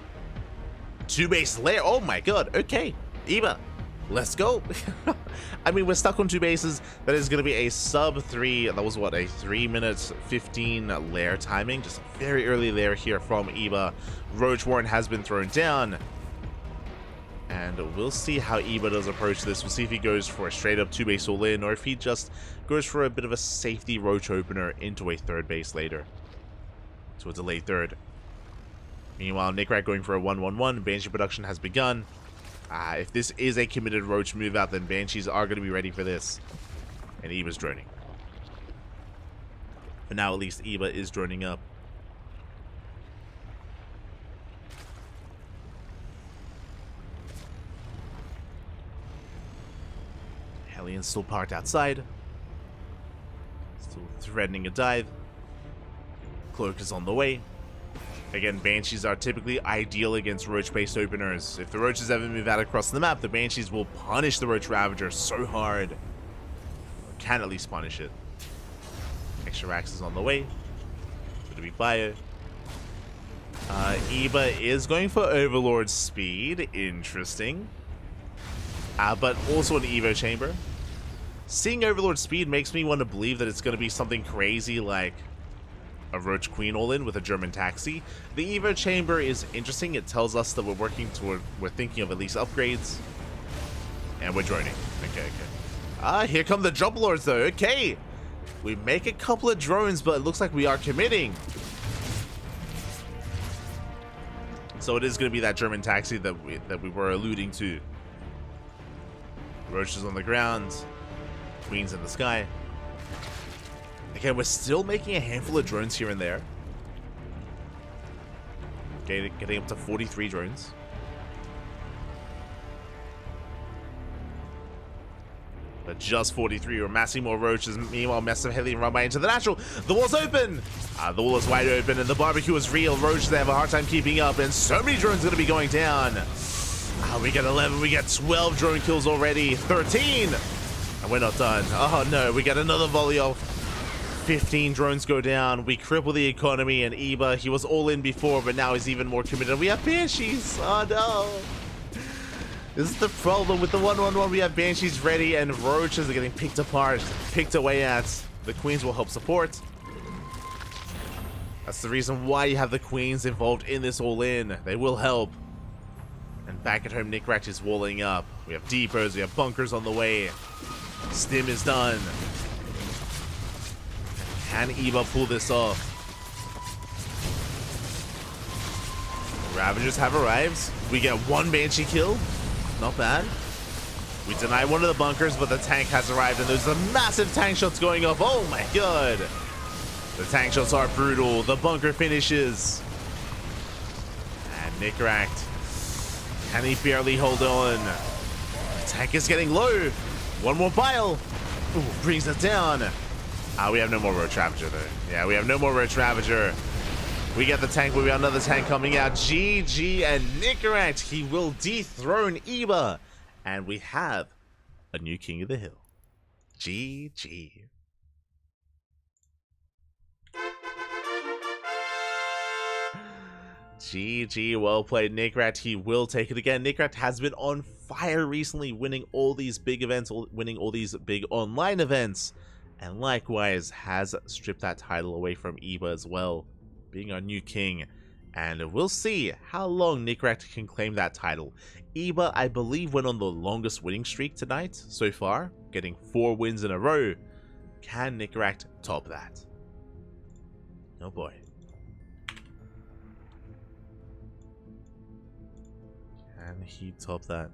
2 base lair. Oh my god. Okay. Eba. Let's go. I mean, we're stuck on 2 bases. That is going to be a sub 3. That was what, a 3 minutes 15 lair timing. Just a very early lair here from Eba. Roach Warren has been thrown down. And we'll see how Eba does approach this. We'll see if he goes for a straight up 2 base all in, or if he just goes for a bit of a safety Roach opener into a 3rd base later. So a delayed 3rd. Meanwhile, Nicaract going for a 1-1-1. Banshee production has begun. If this is a committed Roach move out, then Banshees are going to be ready for this. And Eba's droning. For now, at least, Eba is droning up. Hellions still parked outside. Still threatening a dive. Cloak is on the way. Again, Banshees are typically ideal against Roach-based openers. If the Roaches ever move out across the map, the Banshees will punish the Roach Ravager so hard. Or can at least punish it. Extra Rax is on the way. Gonna be Bio. Eva is going for Overlord speed. Interesting. But also an Evo chamber. Seeing Overlord speed makes me want to believe that it's going to be something crazy like a Roach Queen all-in with a German taxi. The Evo chamber is interesting. It tells us that we're thinking of at least upgrades. And we're droning. Okay. Here come the Jump Lords though. Okay. We make a couple of drones, but it looks like we are committing. So it is going to be that German taxi that we were alluding to. Roaches on the ground. Queens in the sky. Again, we're still making a handful of drones here and there. Getting up to 43 drones. But just 43. We're massing more roaches. Meanwhile, massive heavily run by into the natural. The wall's open. The wall is wide open, and the barbecue is real. Roaches, they have a hard time keeping up, and so many drones are going to be going down. We got 11. We got 12 drone kills already. 13. And we're not done. Oh no, we got another volley off. 15 drones go down. We cripple the economy, and Eba, he was all in before, but now he's even more committed. We have Banshees. Oh no. This is the problem with the 1-1-1. We have Banshees ready, and Roaches are getting picked apart, picked away at. The Queens will help support. That's the reason why you have the Queens involved in this all-in. They will help. And back at home, Nick Ratch is walling up. We have depots, we have bunkers on the way. Stim is done. Can Eva pull this off? Ravagers have arrived. We get one Banshee kill. Not bad. We deny one of the bunkers, but the tank has arrived, and there's a massive tank shots going off. Oh my god. The tank shots are brutal. The bunker finishes. And Nick Racked. Can he barely hold on? The tank is getting low. One more bile. Ooh, brings it down. We have no more Roach Ravager though. Yeah, we have no more Roach Ravager. We get the tank, but we got another tank coming out. GG and Nicorette. He will dethrone Eba. And we have a new King of the Hill. GG. GG, well played, Nickrat. He will take it again. Nickrat has been on fire recently, winning all these big events, winning all these big online events, and likewise has stripped that title away from Eba as well, being our new king. And we'll see how long Nickrat can claim that title. Eba, I believe, went on the longest winning streak tonight so far, getting 4 wins in a row. Can Nickrat top that? Oh boy. Can he top that?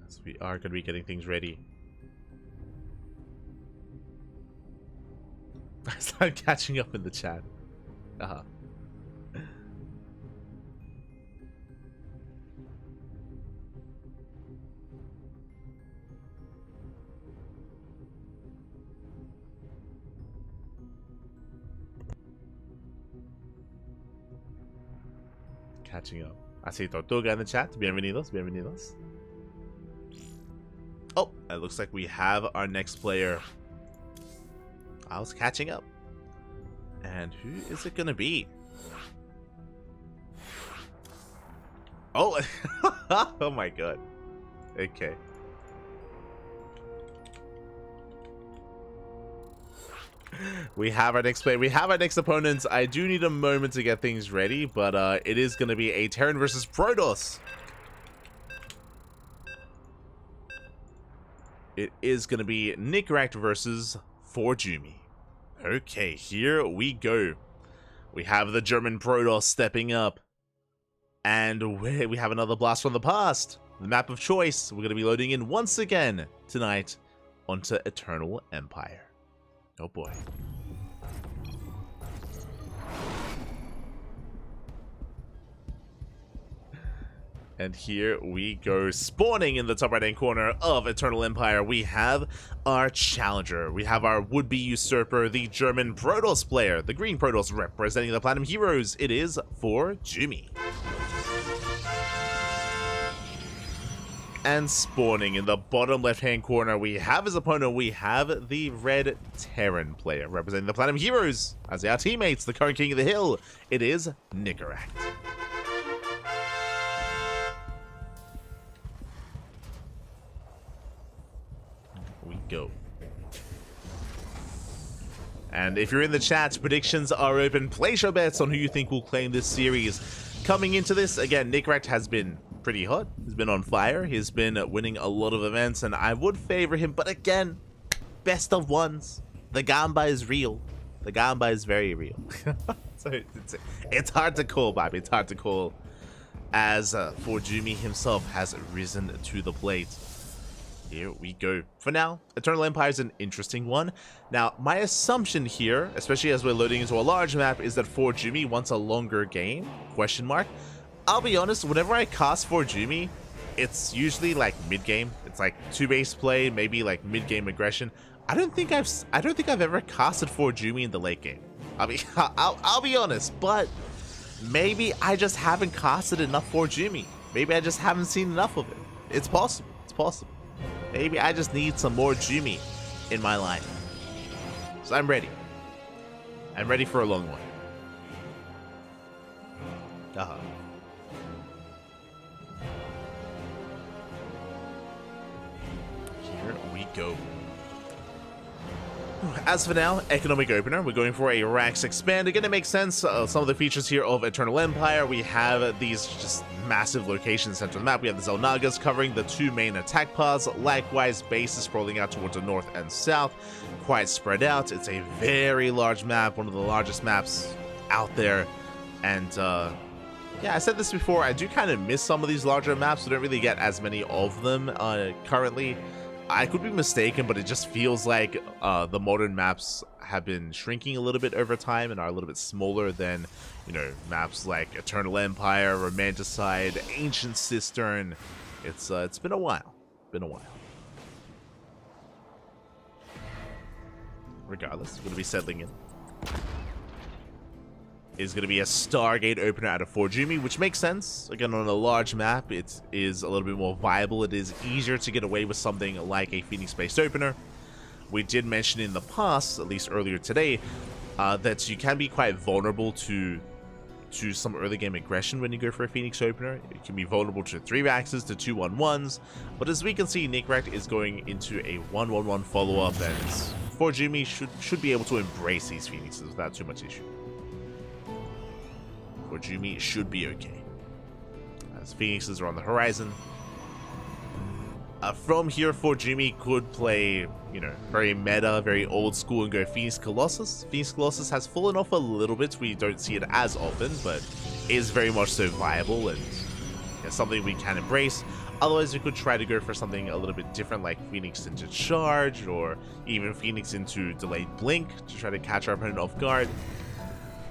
So we are going to be getting things ready. I started catching up in the chat. Catching up. I see Tortuga in the chat. Bienvenidos, bienvenidos. Oh, it looks like we have our next player. I was catching up. And who is it gonna be? Oh, oh my god. Okay. We have our next player. We have our next opponents. I do need a moment to get things ready, but it is going to be a Terran versus Protoss. It is going to be Nickrat versus Forjumi. Okay, here we go. We have the German Protoss stepping up. And we have another blast from the past. The map of choice. We're going to be loading in once again tonight onto Eternal Empire. Oh boy. And here we go. Spawning in the top right-hand corner of Eternal Empire, we have our challenger. We have our would-be usurper, the German Protoss player, the green Protoss representing the Platinum Heroes. It is for Jumi. And spawning in the bottom left-hand corner, we have his opponent. We have the red Terran player representing the Platinum Heroes as our teammates, the current King of the Hill. It is Nikaract. Go. And if you're in the chat, predictions are open. Place your bets on who you think will claim this series. Coming into this, again, Nikaract has been pretty hot. He's been on fire. He's been winning a lot of events, and I would favor him. But again, best of ones. The Gamba is real. The Gamba is very real. So it's hard to call, Bobby. It's hard to call, as for Jumi himself has risen to the plate. Here we go. For now, Eternal Empire is an interesting one. Now, my assumption here, especially as we're loading into a large map, is that for Jumi wants a longer game? Question mark. I'll be honest, whenever I cast for Jumi, it's usually like mid-game. It's like 2-base play, maybe like mid-game aggression. I don't think I've ever casted for Jumi in the late game. I mean, I'll be honest, but maybe I just haven't casted enough for Jumi. Maybe I just haven't seen enough of it. It's possible. It's possible. Maybe I just need some more Jumi in my life. So I'm ready. I'm ready for a long one. Here we go. As for now, economic opener, we're going for a Rax expand. Again, it makes sense. Some of the features here of Eternal Empire, we have these just massive locations centered on the map. We have the Zelnagas covering the 2 main attack paths. Likewise, bases sprawling out towards the north and south, quite spread out. It's a very large map, one of the largest maps out there. And yeah, I said this before, I do kind of miss some of these larger maps. We don't really get as many of them currently. I could be mistaken, but it just feels like the modern maps have been shrinking a little bit over time and are a little bit smaller than, you know, maps like Eternal Empire, Romanticide, Ancient Cistern. It's been a while. Regardless, we're going to be settling in. Is going to be a Stargate opener out of for Jumi, which makes sense. Again, on a large map, it is a little bit more viable. It is easier to get away with something like a Phoenix-based opener. We did mention in the past, at least earlier today, that you can be quite vulnerable to some early game aggression when you go for a Phoenix opener. It can be vulnerable to 3 Raxes, to 2 1-1s, but as we can see, Nikaract is going into a 1-1-1 follow-up, and for Jumi should be able to embrace these Phoenixes without too much issue. For Jumi should be okay, as Phoenixes are on the horizon. From here, for Jumi could play, you know, very meta, very old school and go Phoenix Colossus. Phoenix Colossus has fallen off a little bit. We don't see it as often, but is very much so viable and something we can embrace. Otherwise, we could try to go for something a little bit different, like Phoenix into Charge, or even Phoenix into Delayed Blink to try to catch our opponent off guard.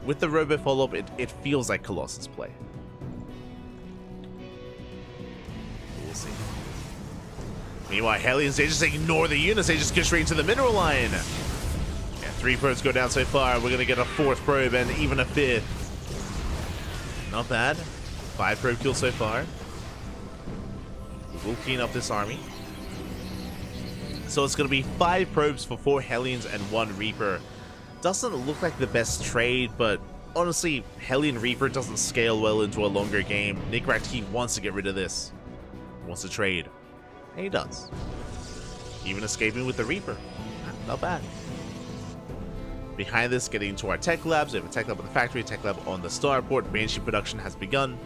With the Robo follow-up, it feels like Colossus play. We'll see. Meanwhile, Hellions, they just ignore the units. They just go straight into the mineral line. Yeah, 3 probes go down so far. We're going to get a 4th probe and even a 5th. Not bad. 5 probe kills so far. We'll clean up this army. So it's going to be 5 probes for 4 Hellions and 1 Reaper. Doesn't look like the best trade, but honestly, Hellion Reaper doesn't scale well into a longer game. Nikaract, he wants to get rid of this. He wants to trade. And he does. Even escaping with the Reaper. Not bad. Behind this, getting into our tech labs. We have a tech lab on the factory, a tech lab on the starport. Banshee production has begun.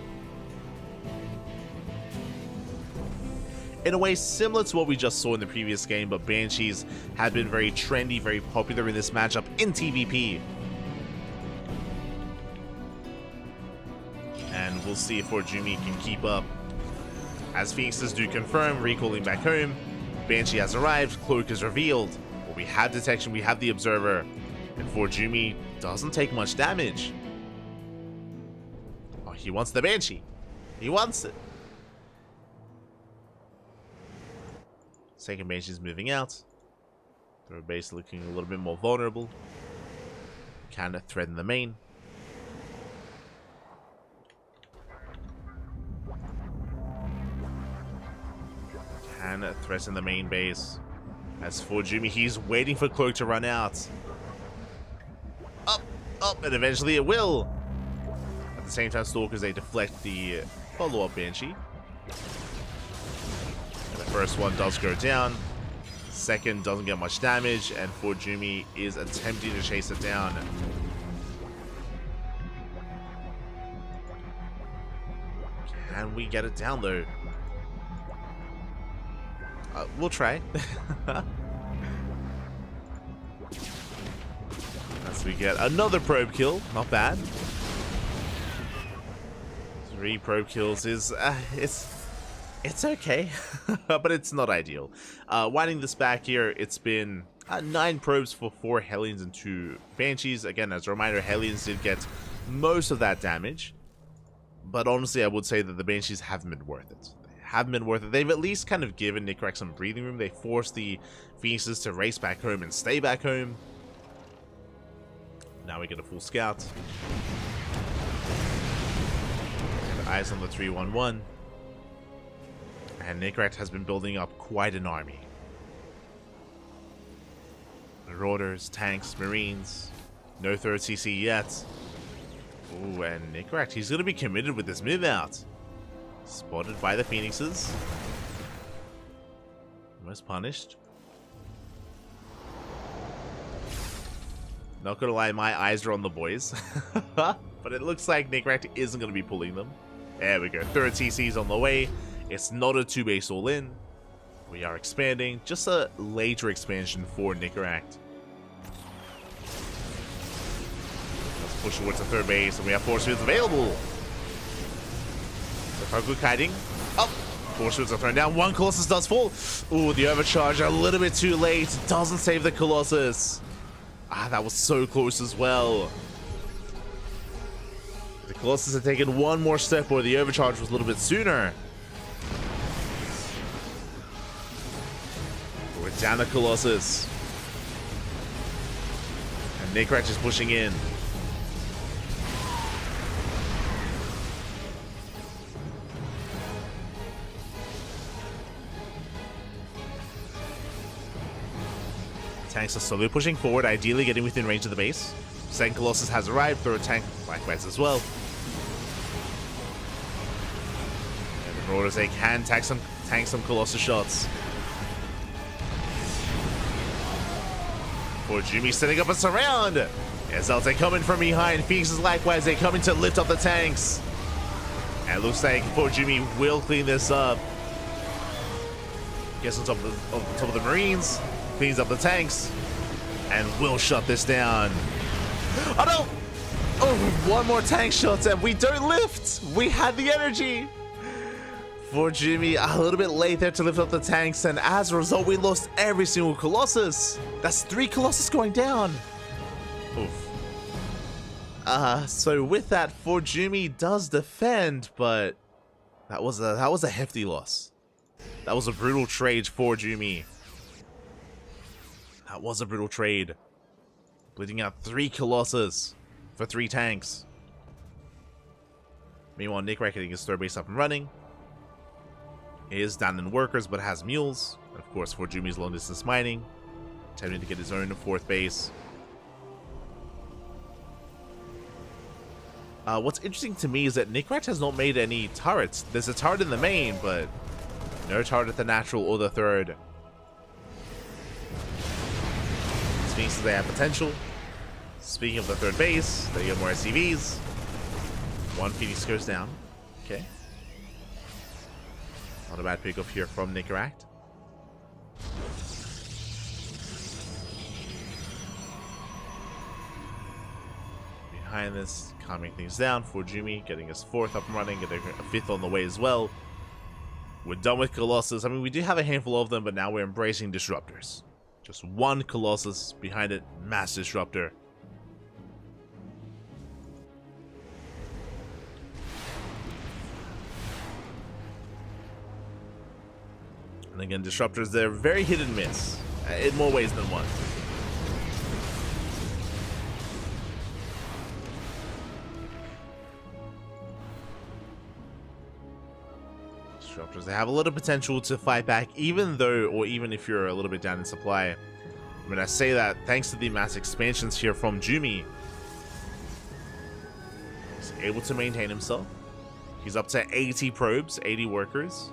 In a way similar to what we just saw in the previous game, but Banshees have been very trendy, very popular in this matchup in TVP. And we'll see if for Jumi can keep up. As Phoenixes do confirm, recalling back home, Banshee has arrived, Cloak is revealed. Well, we have detection, we have the Observer, and for Jumi doesn't take much damage. Oh, he wants the Banshee. He wants it. Second Banshee's moving out. Third base looking a little bit more vulnerable. Kind of threaten the main. Can threaten the main base. As for Jimmy, he's waiting for Cloak to run out. Up, and eventually it will. At the same time, Stalkers, they deflect the follow-up Banshee. And the first one does go down. Second doesn't get much damage, and Jimmy is attempting to chase it down. Can we get it down though? We'll try. As we get another probe kill, not bad. 3 probe kills is it's okay, but it's not ideal. Winding this back here, it's been 9 probes for 4 Hellions and 2 Banshees. Again, as a reminder, Hellions did get most of that damage, but honestly, I would say that the Banshees haven't been worth it. Haven't been worth it. They've at least kind of given Nickrak some breathing room. They forced the Phoenixes to race back home and stay back home. Now we get a full scout. And eyes on the 3-1-1. And Nickrak has been building up quite an army. Marauders, tanks, marines. No 3rd CC yet. Ooh, and Nickrak, he's going to be committed with this move out. Spotted by the Phoenixes. Almost punished. Not gonna lie, my eyes are on the boys. But it looks like Nickrak isn't gonna be pulling them. There we go. 3rd CC's on the way. It's not a 2-base all-in. We are expanding. Just a later expansion for Nickrak. Let's push towards the 3rd base, and we have force fields available. Harku kiting. Up. 4 shields are thrown down. 1 Colossus does fall. Ooh, the overcharge a little bit too late. Doesn't save the Colossus. That was so close as well. The Colossus had taken 1 more step, or the overcharge was a little bit sooner. We're down the Colossus. And Nickrak is pushing in. Tanks are slowly pushing forward, ideally getting within range of the base. Second Colossus has arrived, throw a tank likewise as well. And the Marauders, they can tank some Colossus shots. For Jimmy setting up a surround. As Zelte coming from behind, Phoenixes likewise, they coming to lift up the tanks. And it looks like for Jimmy will clean this up. Gets on top of the Marines. Cleans up the tanks, and we'll shut this down. Oh no! Oh, 1 more tank shot, and we don't lift! We had the energy! For Jimmy, a little bit late there to lift up the tanks, and as a result, we lost every single Colossus. That's 3 Colossus going down. Oof. So with that, for Jimmy does defend, but that was a hefty loss. That was a brutal trade for Jimmy. That was a brutal trade. Bleeding out 3 Colossus for 3 tanks. Meanwhile, Nickrak getting his 3rd base up and running. He is down in workers, but has mules. And of course, for Jumi's long distance mining. Attempting to get his own 4th base. What's interesting to me is that Nickrak has not made any turrets. There's a turret in the main, but no turret at the natural or the 3rd. Phoenixes, they have potential. Speaking of the 3rd base, they get more SCVs. 1 Phoenix goes down. Okay. Not a bad pickup here from Nickrak. Behind this, calming things down for Jimmy, getting his 4th up and running, getting a 5th on the way as well. We're done with Colossus. I mean, we do have a handful of them, but now we're embracing Disruptors. Just 1 Colossus behind it, Mass Disruptor. And again, disruptors, they're very hit and miss in more ways than one. Disruptors, they have a lot of potential to fight back, even if you're a little bit down in supply. I mean, I say that thanks to the mass expansions here from Jumi, he's able to maintain himself. He's up to 80 probes, 80 workers.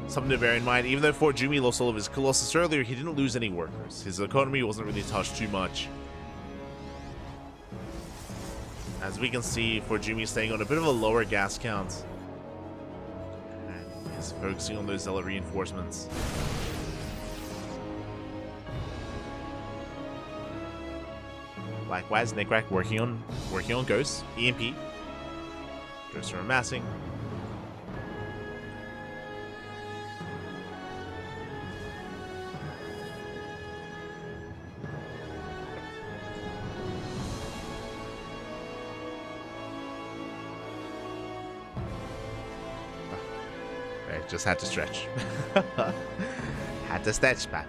Something to bear in mind, even though Fort Jumi lost all of his Colossus earlier, he didn't lose any workers. His economy wasn't really touched too much. As we can see, Fort Jumi is staying on a bit of a lower gas count. And he's focusing on those zealot reinforcements. Likewise, Nikrak working on Ghosts, EMP. Ghosts are amassing. I just had to stretch. Had to stretch, papi.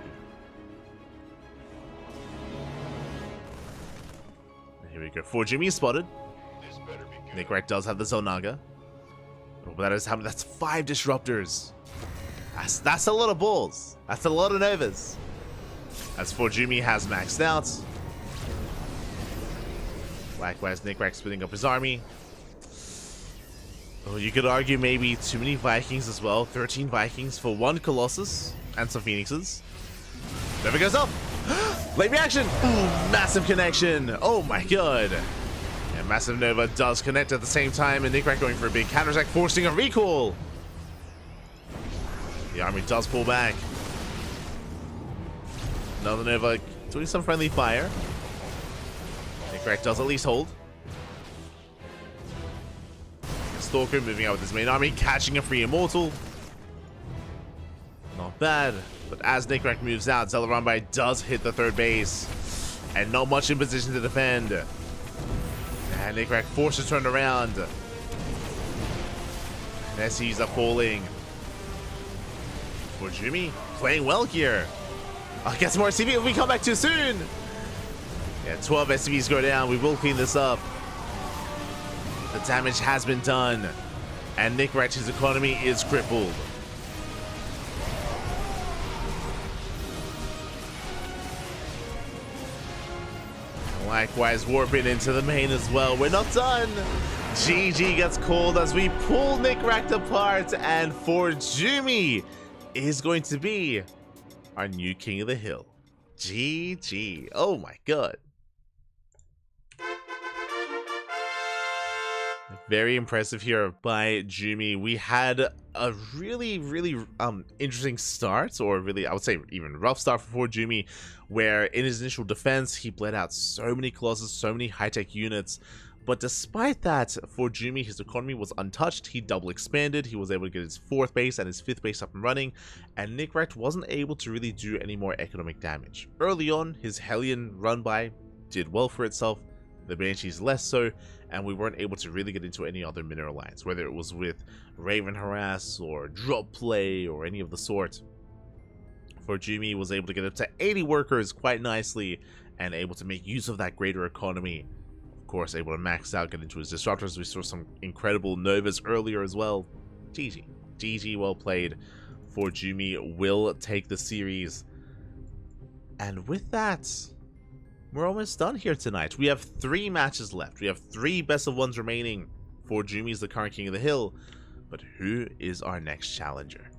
Here we go. Fort Jumi is spotted. Nikrak does have the Zonaga. Oh, but that's 5 disruptors. That's a lot of balls. That's a lot of Novas. As Fort Jumi has maxed out. Likewise, Nikrak splitting up his army. Oh, you could argue maybe too many Vikings as well. 13 Vikings for 1 Colossus and some Phoenixes. Nova goes up. Late reaction. Ooh, massive connection. Oh my god. And Massive Nova does connect at the same time, and Nikrak going for a big counterattack, forcing a recall. The army does pull back. Another Nova doing some friendly fire. Nikrak does at least hold. Stalker moving out with his main army, catching a free Immortal. Not bad. But as Nikrak moves out, Zelarambai does hit the 3rd base. And not much in position to defend. And Nikrak forced to turn around. SCs are falling. For Jumi, playing well here. I'll get some more SCV if we come back too soon. Yeah, 12 SCVs go down. We will clean this up. The damage has been done. And Nikrak's economy is crippled. Likewise, warping into the main as well. We're not done. GG gets called as we pull Nikrak apart, and Fort Jumi is going to be our new King of the Hill. GG. Oh my god. Very impressive here by Jumi. We had a really interesting start, or really, I would say even rough start for Jumi, where in his initial defense, he bled out so many Colossus, so many high-tech units. But despite that, for Jumi, his economy was untouched. He double expanded. He was able to get his 4th base and his 5th base up and running. And Nikrak wasn't able to really do any more economic damage. Early on, his Hellion run-by did well for itself. The Banshees less so, and we weren't able to really get into any other mineral lines, whether it was with Raven Harass or Drop Play or any of the sort. For Jumi was able to get up to 80 workers quite nicely and able to make use of that greater economy. Of course, able to max out, get into his disruptors. We saw some incredible Novas earlier as well. GG. GG, well played. For Jumi will take the series. And with that, we're almost done here tonight. We have 3 matches left. We have 3 best of 1s remaining. For Jumi is the current King of the Hill. But who is our next challenger?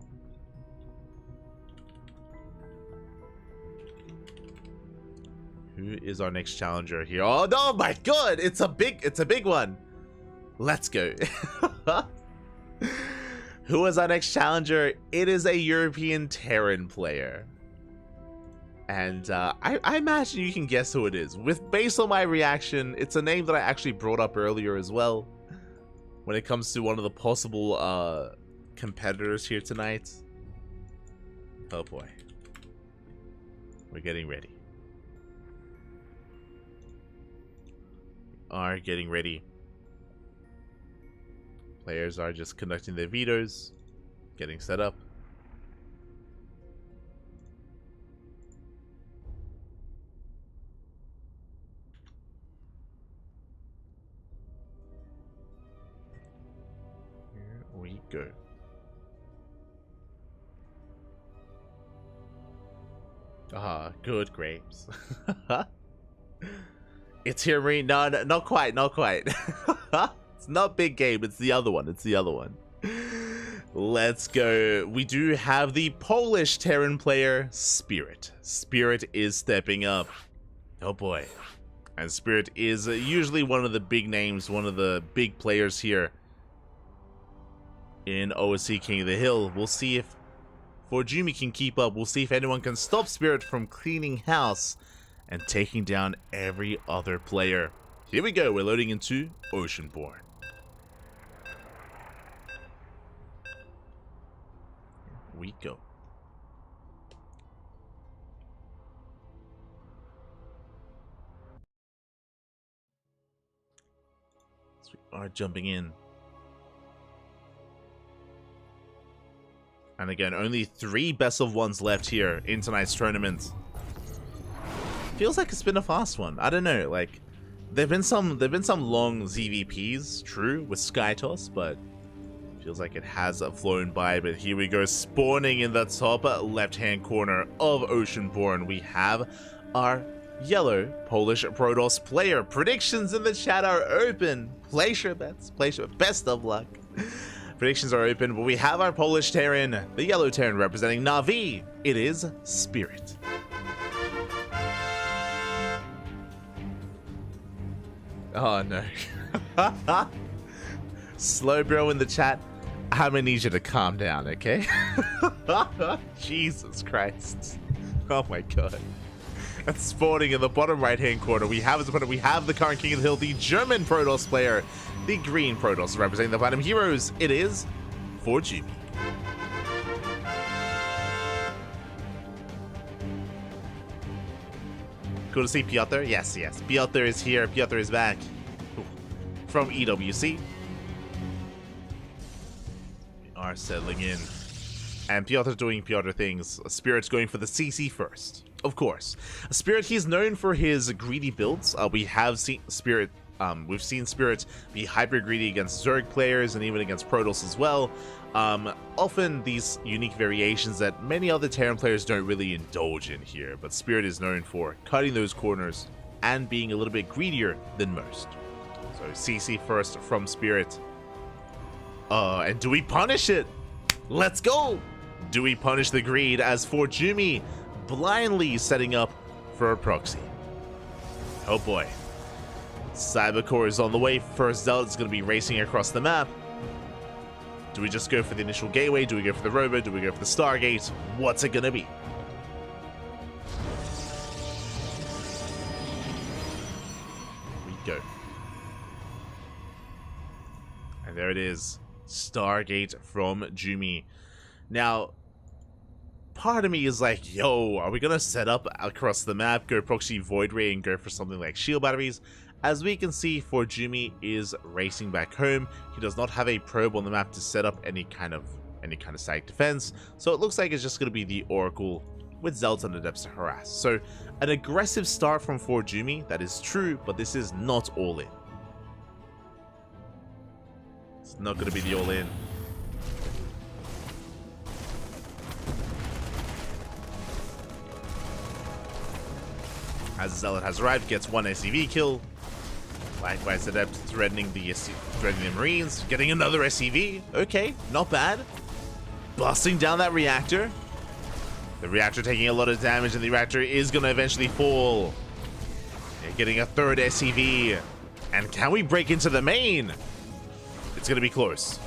Who is our next challenger here? Oh no, my god! It's a big one. Let's go. Who is our next challenger? It is a European Terran player. And I imagine you can guess who it is. Based on my reaction, it's a name that I actually brought up earlier as well. When it comes to one of the possible competitors here tonight. Oh boy. We're getting ready. Are getting ready. Players are just conducting their vetoes, getting set up. go. Ah, good grapes. It's here, Marine. No, no, not quite, not quite. It's not big game. It's the other one. It's the other one. Let's go. We do have the Polish Terran player, Spirit. Spirit is stepping up. Oh boy. And Spirit is usually one of the big names, one of the big players here in OSC King of the Hill. We'll see if Forjumi can keep up. We'll see if anyone can stop Spirit from cleaning house and taking down every other player. Here we go. We're loading into Oceanborn. We go. So we are jumping in. And again, only 3 best of ones left here in tonight's tournament. Feels like it's been a fast one. I don't know, like there've been some long ZVPs, true, with Skytoss, but feels like it has flown by. But here we go, spawning in the top left-hand corner of Oceanborn. We have our yellow Polish Protoss player. Predictions in the chat are open. Place your bets. Place your best of luck. Predictions are open, but we have our Polish Terran, the yellow Terran representing Na'Vi. It is Spirit. Oh no. Slow bro in the chat. I'm gonna need you to calm down, okay? Jesus Christ. Oh my god. And spawning in the bottom right hand corner, we have the current King of the Hill, the German Protoss player, the green Protoss representing the Platinum Heroes. It is Forjumi. Cool to see Piotr. Yes, yes. Piotr is here. Piotr is back. From EWC. We are settling in. And Piotr doing Piotr things. Spirit's going for the CC first. Of course. Spirit, he's known for his greedy builds. We have seen Spirit... we've seen Spirit be hyper greedy against Zerg players and even against Protoss as well. Often these unique variations that many other Terran players don't really indulge in here, but Spirit is known for cutting those corners and being a little bit greedier than most. So CC first from Spirit. And do we punish it? Let's go! Do we punish the greed as Forjumi blindly setting up for a proxy? Oh boy. Cybercore is on the way. First Zealot is going to be racing across the map. Do we just go for the initial gateway? Do we go for the rover? Do we go for the Stargate? What's it going to be? We go. And there it is. Stargate from Jumi. Now, part of me is like, yo, are we going to set up across the map, go proxy Void Ray and go for something like shield batteries? As we can see, Forjumi is racing back home. He does not have a probe on the map to set up any kind of static defense, so it looks like it's just going to be the Oracle with Zealots and Adepts to harass. So an aggressive start from Forjumi, that is true, but this is not all in. It's not going to be the all in. As Zealot has arrived, gets one SCV kill. Likewise, Adept threatening the Marines, getting another SCV. Okay, not bad. Busting down that reactor. The reactor taking a lot of damage, and the reactor is going to eventually fall. They're getting a third SCV. And can we break into the main? It's going to be close.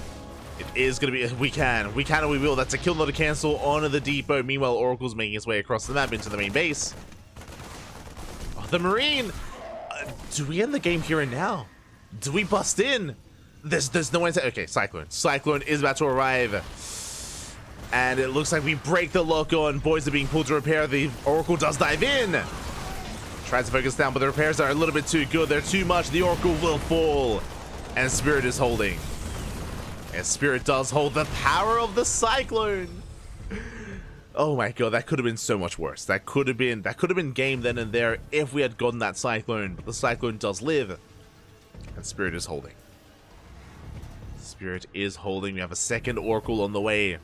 It is going to be... We can and we will. That's a kill, not a cancel on the depot. Meanwhile, Oracle's making his way across the map into the main base. Oh, the Marine... do we end the game here and now? Do we bust in? There's no answer. Okay, Cyclone. Cyclone is about to arrive. And it looks like we break the lock on. Boys are being pulled to repair. The Oracle does dive in. Tries to focus down, but the repairs are a little bit too good. They're too much. The Oracle will fall. And Spirit is holding. And Spirit does hold the power of the Cyclone. Oh my god, that could have been so much worse. That could have been game then and there if we had gotten that Cyclone. But the Cyclone does live. And Spirit is holding. Spirit is holding. We have a second Oracle on the way.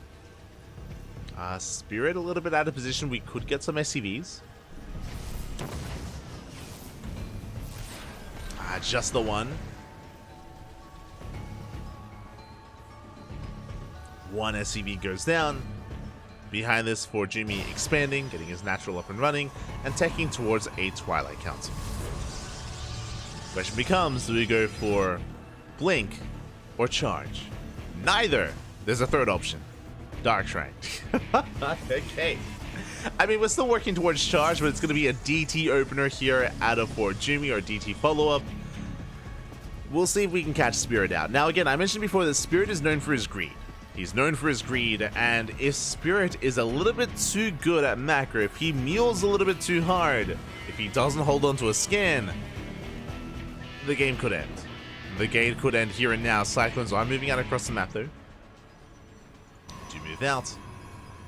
Spirit a little bit out of position. We could get some SCVs. Just the one. One SCV goes down. Behind this, for Jimmy expanding, getting his natural up and running, and taking towards a Twilight Council. Question becomes, do we go for Blink or Charge? Neither. There's a third option. Dark Shrine. Okay. I mean, we're still working towards Charge, but it's going to be a DT opener here out of for Jimmy, or DT follow-up. We'll see if we can catch Spirit out. Now, again, I mentioned before that Spirit is known for his greed. He's known for his greed, and if Spirit is a little bit too good at macro, if he mules a little bit too hard, if he doesn't hold on to a scan, the game could end. The game could end here and now. Cyclones are moving out across the map, though. Do move out.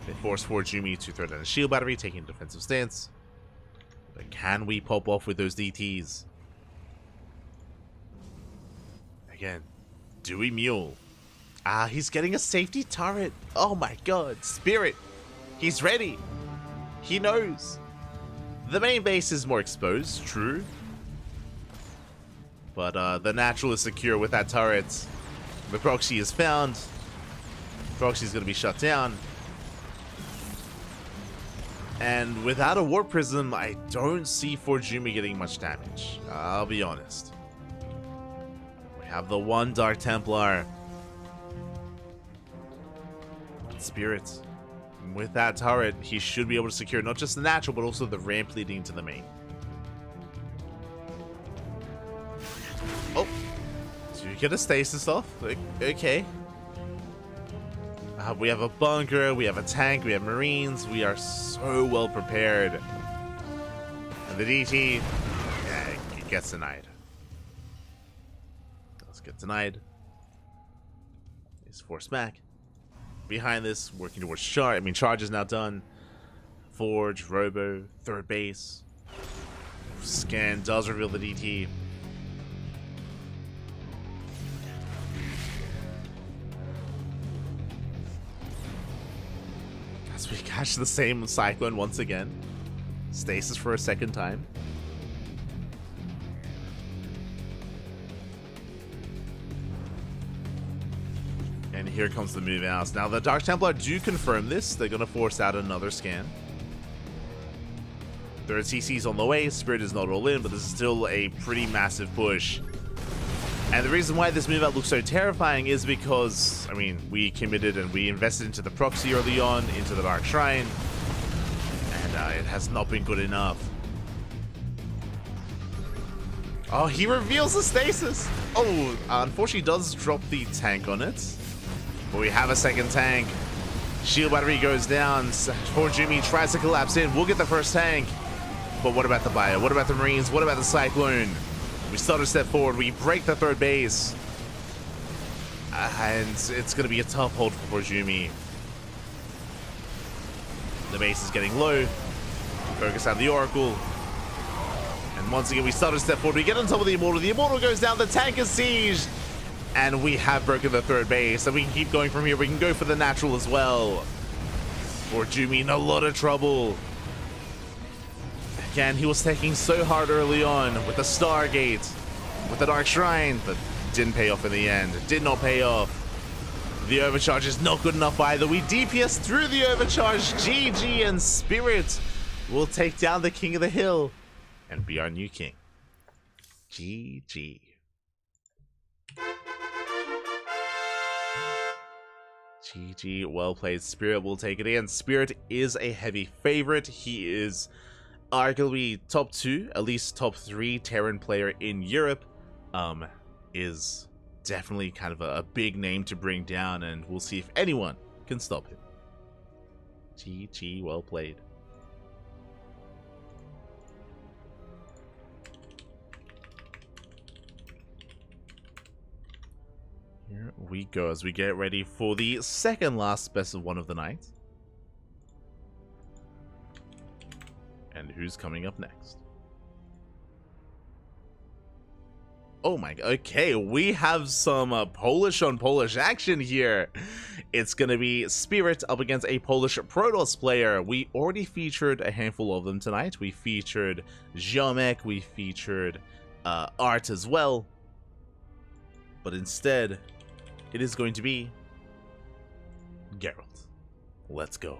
They force forward Jumi to throw down a shield battery, taking a defensive stance. But can we pop off with those DTs? Again, do we mule? He's getting a safety turret. Oh my god, Spirit. He's ready. He knows. The main base is more exposed, true. But the natural is secure with that turret. The proxy is found. Proxy is going to be shut down. And without a Warp Prism, I don't see Forjumi getting much damage. I'll be honest. We have the one Dark Templar. Spirit. With that turret, he should be able to secure not just the natural, but also the ramp leading to the main. Oh. Do you get a stasis off? Okay. We have a bunker, we have a tank, we have marines. We are so well prepared. And the DT, yeah, it gets denied. Let's get denied. He's forced back. Behind this, working towards Charge. I mean, Charge is now done. Forge, Robo, third base. Scan does reveal the DT. As we catch the same Cyclone once again. Stasis for a second time. And here comes the move out. Now the Dark Templar do confirm this. They're going to force out another scan. Third CC's on the way. Spirit is not all in, but this is still a pretty massive push. And the reason why this move out looks so terrifying is because, I mean, we committed and we invested into the proxy early on, into the Dark Shrine, and it has not been good enough. Oh, he reveals the stasis! Oh, unfortunately does drop the tank on it. But we have a second tank. Shield battery goes down. Poor Jimmy tries to collapse in. We'll get the first tank. But what about the Bio? What about the Marines? What about the Cyclone? We start a step forward. We break the third base. And it's going to be a tough hold for Jumi. The base is getting low. Focus on the Oracle. And once again, we start a step forward. We get on top of the Immortal. The Immortal goes down. The tank is sieged. And we have broken the third base. And we can keep going from here. We can go for the natural as well. For Jumi in a lot of trouble. Again, he was taking so hard early on with the Stargate, with the Dark Shrine, but didn't pay off in the end. Did not pay off. The overcharge is not good enough either. We DPS through the overcharge. GG, and Spirit will take down the King of the Hill and be our new king. GG. GG, well played. Spirit will take it in. Spirit is a heavy favorite. He is arguably top 2, at least top 3 Terran player in Europe. Is definitely kind of a big name to bring down, and we'll see if anyone can stop him. GG, well played. Here we go as we get ready for the second last best of one of the night. And who's coming up next? Oh my, okay, we have some Polish on Polish action here. It's gonna be Spirit up against a Polish Protoss player. We already featured a handful of them tonight. We featured Ziomek, we featured Art as well. But instead, it is going to be Geralt. Let's go.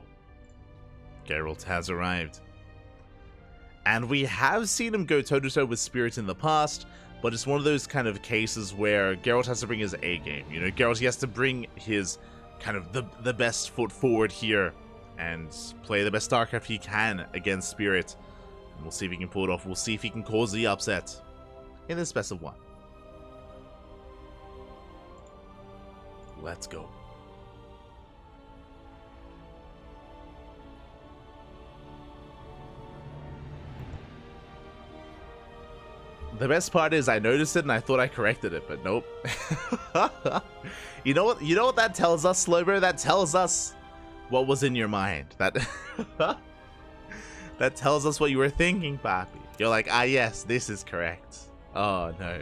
Geralt has arrived. And we have seen him go toe-to-toe with Spirit in the past, but it's one of those kind of cases where Geralt has to bring his A game. You know, Geralt, he has to bring his kind of the best foot forward here and play the best StarCraft he can against Spirit. And we'll see if he can pull it off. We'll see if he can cause the upset in this best of one. Let's go. The best part is I noticed it and I thought I corrected it, but nope. You know what? You know what that tells us, Slowbro? That tells us what was in your mind. That that tells us what you were thinking, Papi. You're like, ah, yes, this is correct. Oh no.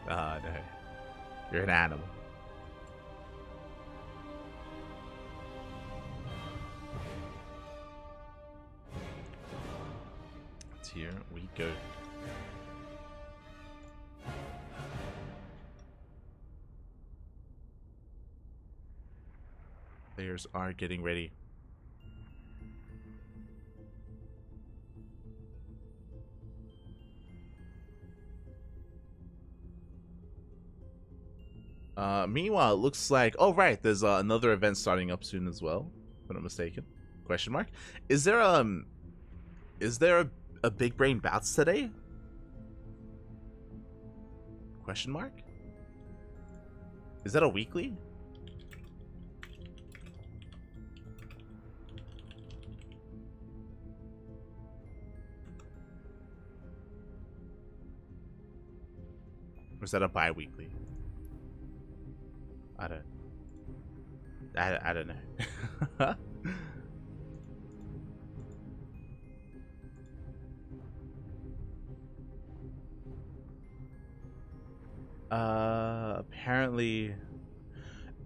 Oh no. You're an animal. Here we go. Players are getting ready. Meanwhile, it looks like, oh right, there's another event starting up soon as well, if I'm not mistaken. Question mark. Is there a big brain bouts today? Question mark. Is that a weekly? Or is that a bi-weekly? I don't know. Apparently,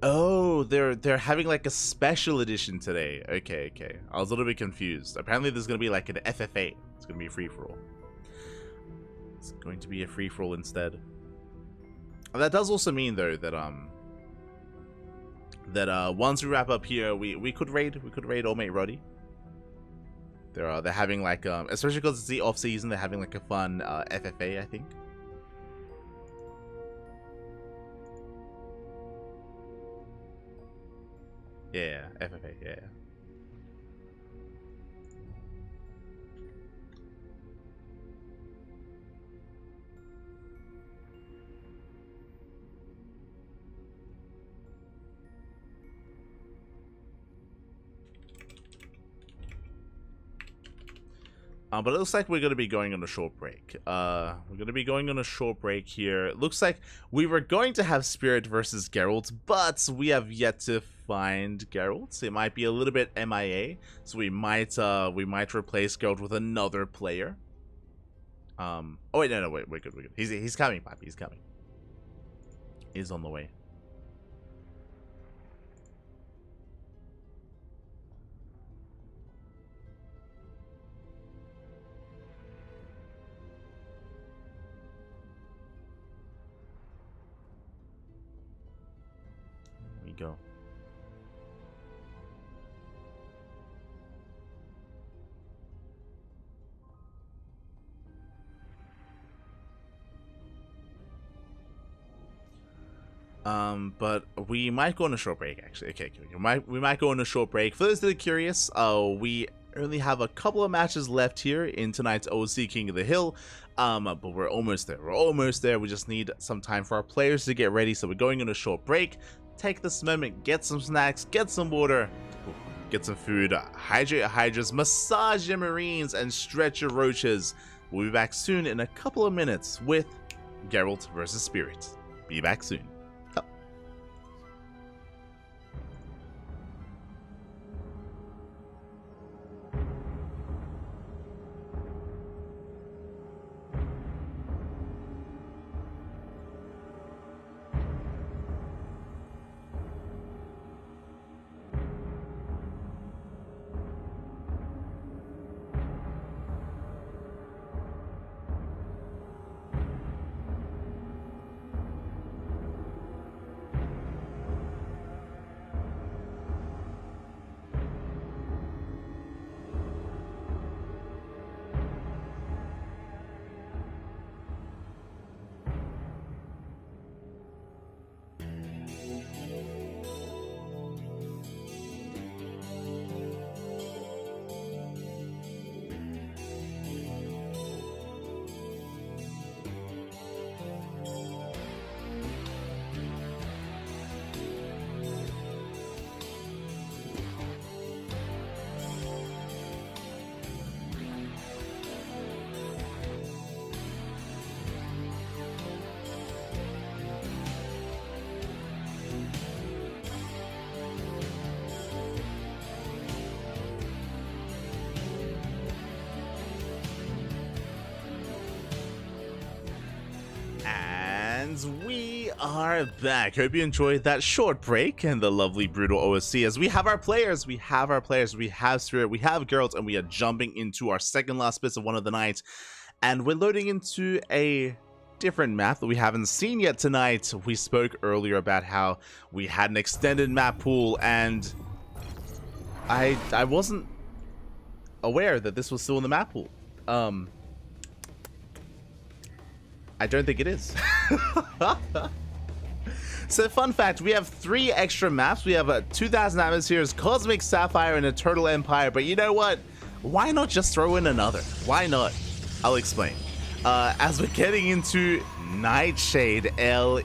oh, they're having like a special edition today. Okay, okay. I was a little bit confused. Apparently, there's gonna be like an FFA. It's gonna be a free for all. It's going to be a free for all instead. That does also mean though that once we wrap up here, we could raid Old Mate Roddy. They're having like especially because it's the off season, they're having like a fun FFA, I think. Yeah, FFA, yeah. But it looks like we're going to be going on a short break. We're going to be going on a short break here. It looks like we were going to have Spirit versus Geralt, but we have yet to find Geralt. It might be a little bit MIA, so we might replace Geralt with another player. Oh wait, no, wait, we're good, we're good. He's coming, Papi, he's coming. He's on the way. Go. But we might go on a short break actually. Okay, we might go on a short break. For those that are curious, we only have a couple of matches left here in tonight's OSC King of the Hill. But we're almost there. We're almost there. We just need some time for our players to get ready. So we're going on a short break. Take this moment, get some snacks, get some water, get some food, hydrate your hydras, massage your marines, and stretch your roaches. We'll be back soon in a couple of minutes with Geralt versus Spirit. Be back soon. And we are back. Hope you enjoyed that short break and the lovely brutal OSC as we have our players. We have Spirit, we have Girls, and we are jumping into our second last bits of one of the night. And we're loading into a different map that we haven't seen yet tonight. We spoke earlier about how we had an extended map pool, and I wasn't aware that this was still in the map pool. I don't think it is. So fun fact, we have 3 extra maps. We have a 2000 Atmospheres, Cosmic Sapphire, and Eternal Empire. But you know what? Why not just throw in another? Why not? I'll explain. As we're getting into Nightshade LE,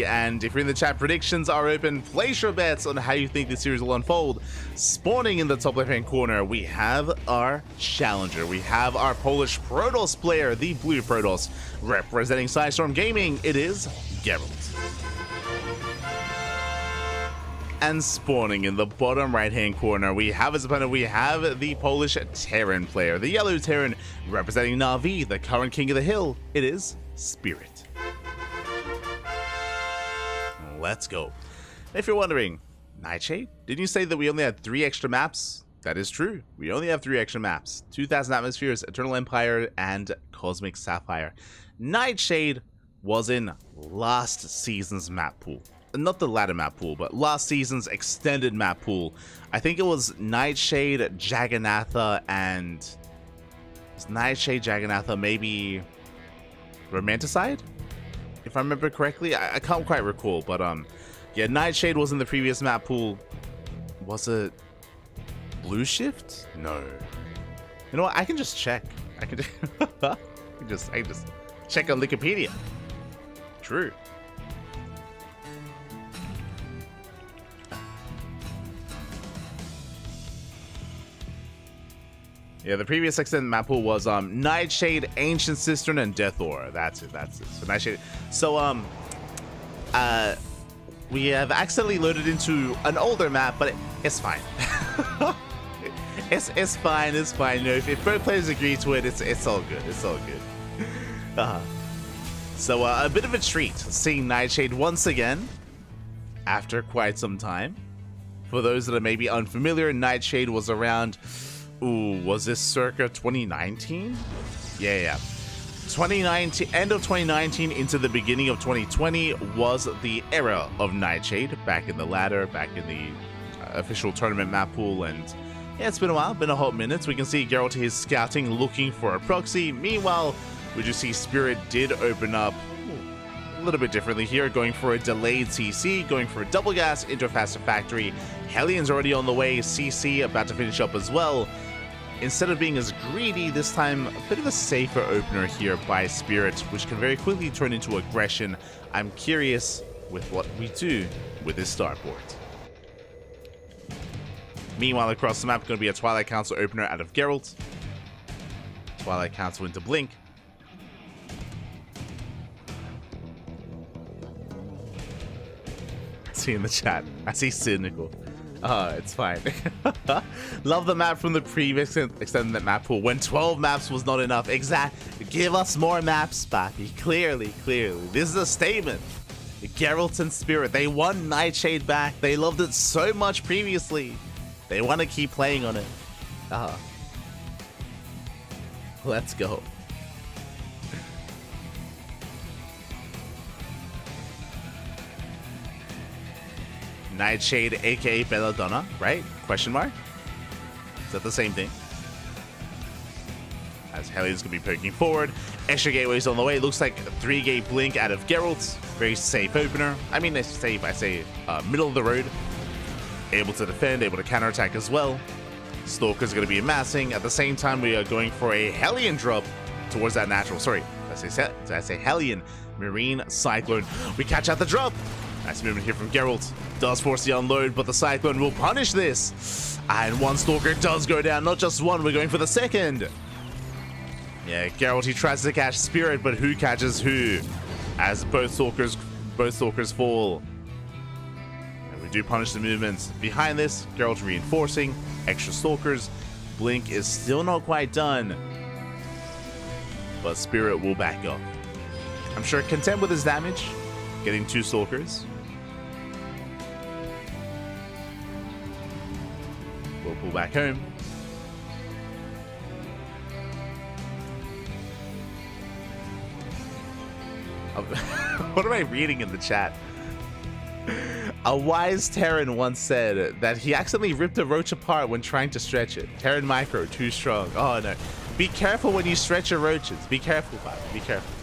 and if you're in the chat, predictions are open. Place your bets on how you think this series will unfold. Spawning in the top left-hand corner, we have our challenger. We have our Polish Protoss player, the blue Protoss, representing Sidestorm Gaming. It is Geralt. And spawning in the bottom right-hand corner, we have as opponent, we have the Polish Terran player, the yellow Terran, representing Na'Vi, the current king of the hill. It is Spirit. Let's go. If you're wondering, Nightshade, didn't you say that we only had 3 extra maps? That is true. We only have 3 extra maps. 2000 Atmospheres, Eternal Empire, and Cosmic Sapphire. Nightshade was in last season's map pool. Not the ladder map pool, but last season's extended map pool. I think it was Nightshade, Jagannatha, and... Was Nightshade, Jagannatha, maybe... Romanticide? If I remember correctly, I can't quite recall, but yeah, Nightshade was in the previous map pool. Was it Blue Shift? No. You know what? I can just check. I can just check on Wikipedia. True. Yeah, the previous extended map pool was Nightshade, Ancient Cistern, and Deathor. That's it. So Nightshade. So we have accidentally loaded into an older map, but it's fine. it's fine. It's fine. You know, if both players agree to it, it's all good. It's all good. So a bit of a treat seeing Nightshade once again after quite some time. For those that are maybe unfamiliar, Nightshade was around. Ooh, was this circa 2019? Yeah. 2019, end of 2019 into the beginning of 2020 was the era of Nightshade, back in the ladder, back in the official tournament map pool, and yeah, it's been a while, been a hot minute. We can see Geralt is scouting, looking for a proxy. Meanwhile, we just see Spirit did open up a little bit differently here, going for a delayed CC, going for a double gas into a faster factory. Hellion's already on the way, CC about to finish up as well. Instead of being as greedy, this time a bit of a safer opener here by Spirit, which can very quickly turn into aggression. I'm curious with what we do with this starport. Meanwhile, across the map, going to be a Twilight Council opener out of Geralt. Twilight Council into Blink. I see in the chat. I see Cynical. It's fine. Love the map from the previous extended map pool when 12 maps was not enough. Exactly. Give us more maps, Pappy. Clearly. This is a statement. Geralt and Spirit, they won Nightshade back. They loved it so much previously. They want to keep playing on it. Let's go. Nightshade, aka Belladonna, right? Question mark? Is that the same thing? As Hellion's gonna be poking forward. Extra gateways on the way. Looks like a 3-gate blink out of Geralt. Very safe opener. I mean, it's safe, I say middle of the road. Able to defend, able to counterattack as well. Stalker's gonna be amassing. At the same time, we are going for a Hellion drop towards that natural. Sorry, did I say Hellion? Marine Cyclone. We catch out the drop. Nice movement here from Geralt. Does force the unload, but the Cyclone will punish this. And one Stalker does go down. Not just one, we're going for the second. Yeah, Geralt, he tries to catch Spirit, but who catches who? As both Stalkers fall. And we do punish the movements. Behind this, Geralt reinforcing. Extra Stalkers. Blink is still not quite done. But Spirit will back up. I'm sure content with his damage. Getting 2 Stalkers. We'll pull back home. What am I reading in the chat? A wise Terran once said that he accidentally ripped a roach apart when trying to stretch it. Terran micro, too strong. Oh no. Be careful when you stretch your roaches. Be careful, Bob. Be careful.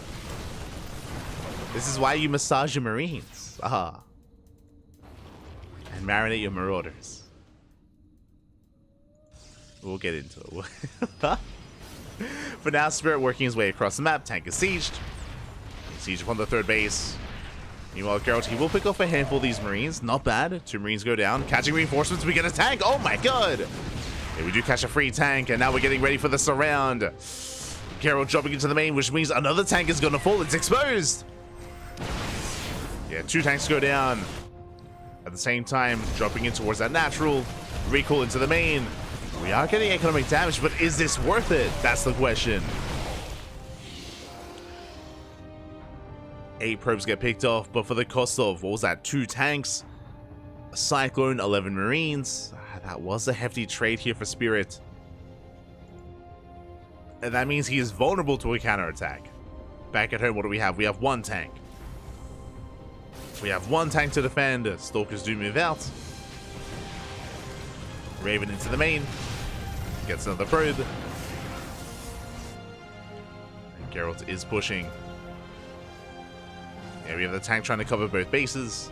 This is why you massage your marines. Ah. And marinate your marauders. We'll get into it. For now, Spirit working his way across the map. Tank is sieged. Siege upon the 3rd base. Meanwhile, Geralt, he will pick off a handful of these Marines. Not bad. 2 Marines go down. Catching reinforcements, we get a tank. Oh my god! Yeah, we do catch a free tank, and now we're getting ready for the surround. Geralt jumping into the main, which means another tank is going to fall. It's exposed! Yeah, 2 tanks go down. At the same time, dropping in towards that natural. Recall into the main. We are getting economic damage, but is this worth it? That's the question. 8 probes get picked off, but for the cost of, what was that, 2 tanks, a Cyclone, 11 Marines. That was a hefty trade here for Spirit. And that means he is vulnerable to a counterattack. Back at home, what do we have? We have 1 tank. We have 1 tank to defend. Stalkers do move out. Raven into the main. Gets another probe. And Geralt is pushing. Yeah, we have the tank trying to cover both bases.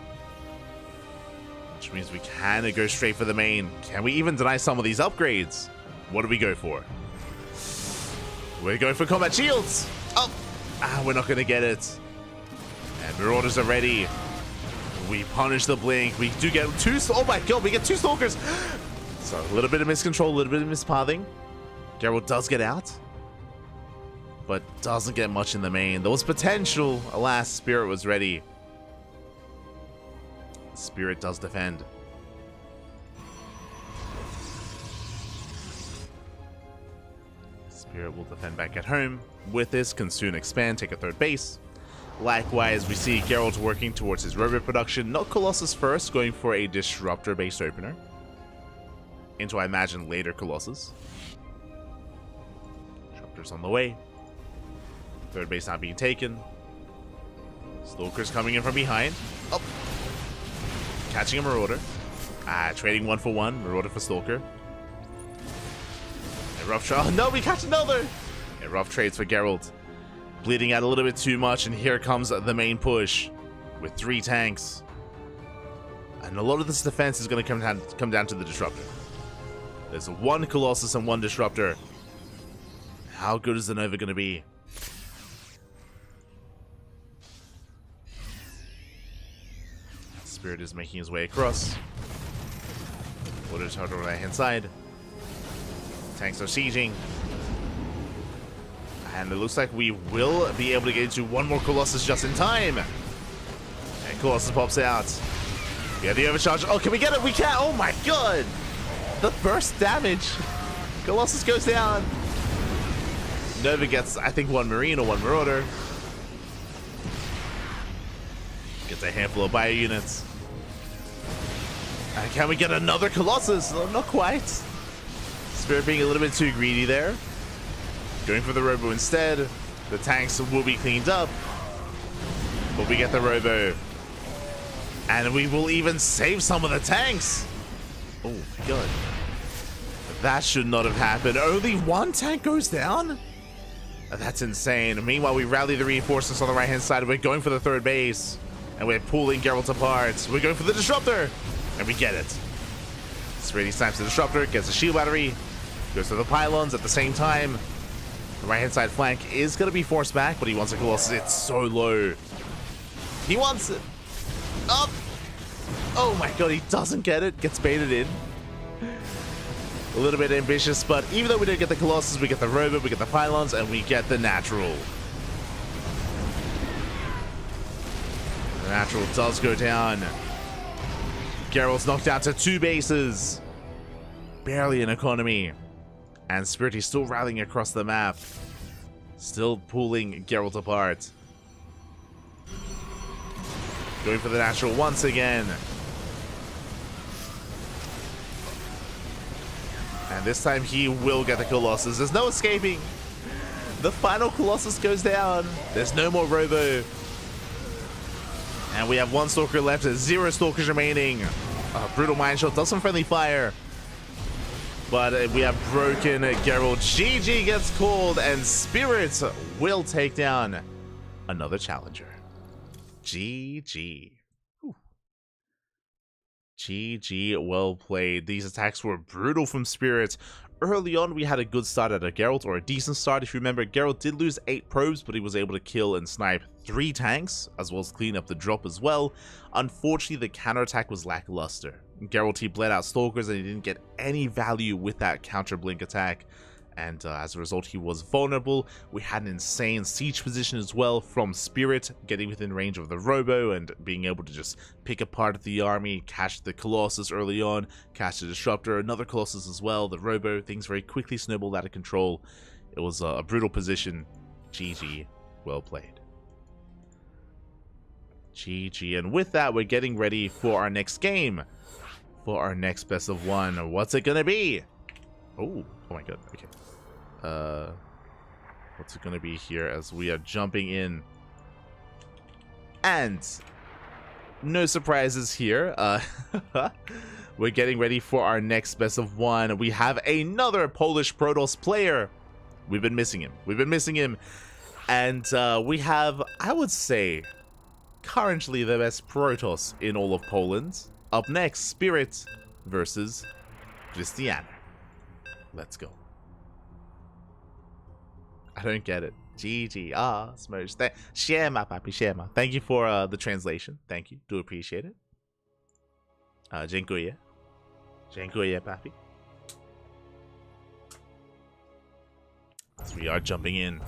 Which means we can go straight for the main. Can we even deny some of these upgrades? What do we go for? We're going for combat shields! Oh! We're not going to get it. And Marauders are ready. We punish the blink. We do get 2... Oh my god, we get 2 Stalkers! So, a little bit of miscontrol, a little bit of mispathing. Geralt does get out. But doesn't get much in the main. There was potential. Alas, Spirit was ready. Spirit does defend. Spirit will defend back at home. With this, can soon expand, take a 3rd base. Likewise, we see Geralt working towards his robot production. Not Colossus first, going for a Disruptor-based opener. Into, I imagine, later Colossus. Disruptor's on the way. 3rd base not being taken. Stalker's coming in from behind. Oh. Catching a Marauder. Trading 1 for 1. Marauder for Stalker. A rough trade. Oh no, we catch another! A rough trades for Geralt. Bleeding out a little bit too much, and here comes the main push. With 3 tanks. And a lot of this defense is going to come down to the Disruptor. There's 1 Colossus and 1 Disruptor. How good is the Nova going to be? Spirit is making his way across. Water tower on the right hand side. Tanks are sieging. And it looks like we will be able to get into 1 more Colossus just in time. And Colossus pops out. We have the overcharge. Oh, can we get it? We can! Oh my god! The burst damage. Colossus goes down. Nova gets, I think, 1 Marine or 1 Marauder. Gets a handful of bio units. And can we get another Colossus? Oh, not quite. Spirit being a little bit too greedy there. Going for the Robo instead. The tanks will be cleaned up. But we get the Robo. And we will even save some of the tanks. Oh my god. That should not have happened. Only 1 tank goes down? That's insane. Meanwhile, we rally the reinforcements on the right-hand side. We're going for the 3rd base. And we're pulling Geralt apart. We're going for the Disruptor. And we get it. Spirit snipes the Disruptor. Gets a shield battery. Goes to the pylons at the same time. The right-hand side flank is going to be forced back, but he wants a Colossus. It's so low. He wants it. Up. Oh my god, he doesn't get it. Gets baited in. A little bit ambitious, but even though we didn't get the Colossus, we get the Robot, we get the pylons, and we get the Natural. The Natural does go down. Geralt's knocked out to 2 bases. Barely an economy. And Spirit is still rallying across the map. Still pulling Geralt apart. Going for the natural once again. And this time he will get the Colossus. There's no escaping. The final Colossus goes down. There's no more Robo. And we have one Stalker left. There's 0 Stalkers remaining. Brutal Mind Shot does some friendly fire. But we have broken Geralt. GG gets called, and Spirit will take down another challenger. GG. Whew. GG, well played. These attacks were brutal from Spirit. Early on, we had a good start at a Geralt, or a decent start. If you remember, Geralt did lose 8 probes, but he was able to kill and snipe 3 tanks, as well as clean up the drop as well. Unfortunately, the counterattack was lackluster. Geralt, he bled out Stalkers, and he didn't get any value with that counter blink attack. And as a result, he was vulnerable. We had an insane siege position as well from Spirit, getting within range of the Robo and being able to just pick apart the army, catch the Colossus early on, catch the Disruptor, another Colossus as well, the Robo. Things very quickly snowballed out of control. It was a brutal position. GG, well played. GG, and with that, we're getting ready for our next game. For our next best of 1. What's it gonna be? Oh my god, okay. What's it gonna be here as we are jumping in? And no surprises here. We're getting ready for our next best of 1. We have another Polish Protoss player. We've been missing him. And we have, I would say, currently the best Protoss in all of Poland. Up next, Spirit versus Christiana. Let's go. I don't get it. GG. Smurge. Siema, papi, siema. Thank you for the translation. Thank you. Do appreciate it. Dziękuję. Dziękuję, papi. So we are jumping in.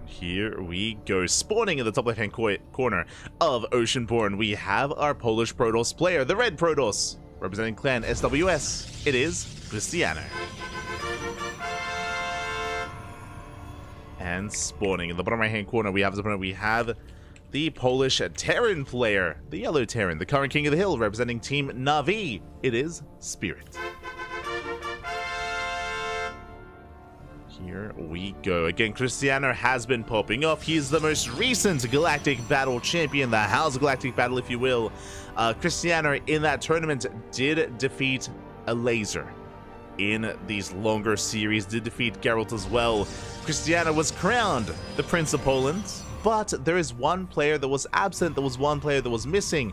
Here we go. Spawning in the top left-hand corner of Oceanborn, we have our Polish Protoss player, the Red Protoss, representing Clan SWS. It is Christiana. And spawning in the bottom right-hand corner, we have the Polish Terran player, the Yellow Terran, the current King of the Hill, representing Team Na'Vi. It is Spirit. Here we go. Again, Christiana has been popping off. He's the most recent Galactic Battle champion, the House Galactic Battle, if you will. Christiana in that tournament did defeat a laser. In these longer series, did defeat Geralt as well. Christiana was crowned the Prince of Poland, but there is one player that was absent. There was one player that was missing.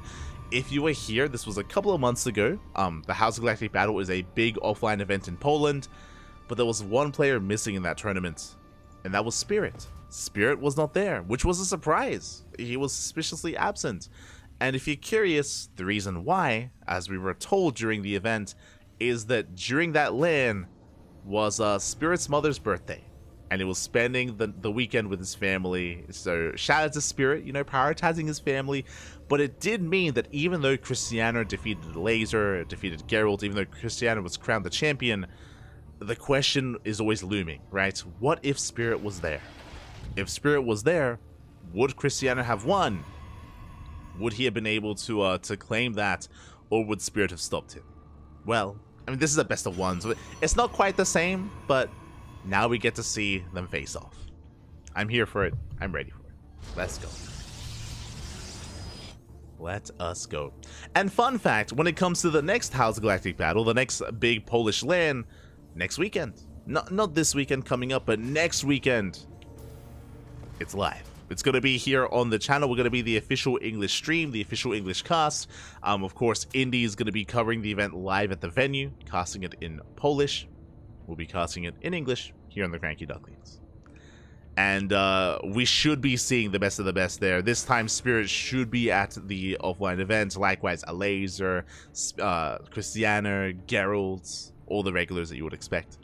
If you were here, this was a couple of months ago. The House Galactic Battle is a big offline event in Poland. But there was one player missing in that tournament, and that was Spirit. Spirit was not there, which was a surprise. He was suspiciously absent. And if you're curious, the reason why, as we were told during the event, is that during that LAN was Spirit's mother's birthday, and he was spending the weekend with his family. So shout out to Spirit, you know, prioritizing his family. But it did mean that even though Christiana defeated Laser, defeated Geralt, even though Christiana was crowned the champion, the question is always looming, right? What if Spirit was there? If Spirit was there, would Christiana have won? Would he have been able to claim that, or would Spirit have stopped him? Well, I mean, this is a best of 1, so it's not quite the same, but now we get to see them face off. I'm here for it. I'm ready for it. Let's go. Let us go. And fun fact, when it comes to the next House Galactic Battle, the next big Polish LAN, next weekend. Not this weekend coming up, but next weekend. It's live. It's going to be here on the channel. We're going to be the official English stream, the official English cast. Of course, Indy is going to be covering the event live at the venue, casting it in Polish. We'll be casting it in English here on the CranKy Ducklings. And we should be seeing the best of the best there. This time, Spirit should be at the offline event. Likewise, a Laser, Christiana, Geralt, all the regulars that you would expect.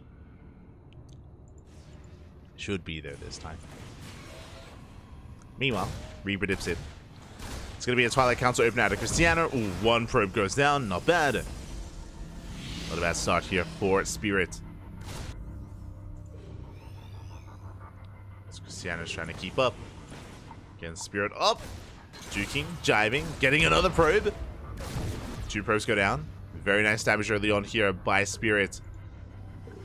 Should be there this time. Meanwhile, Reaper dips in. It's going to be a Twilight Council open out of Christiana. Ooh, one probe goes down. Not bad. Not a bad start here for Spirit. Christiana's trying to keep up. Again, Spirit up. Duking, jiving, getting another probe. 2 probes go down. Very nice damage early on here by Spirit.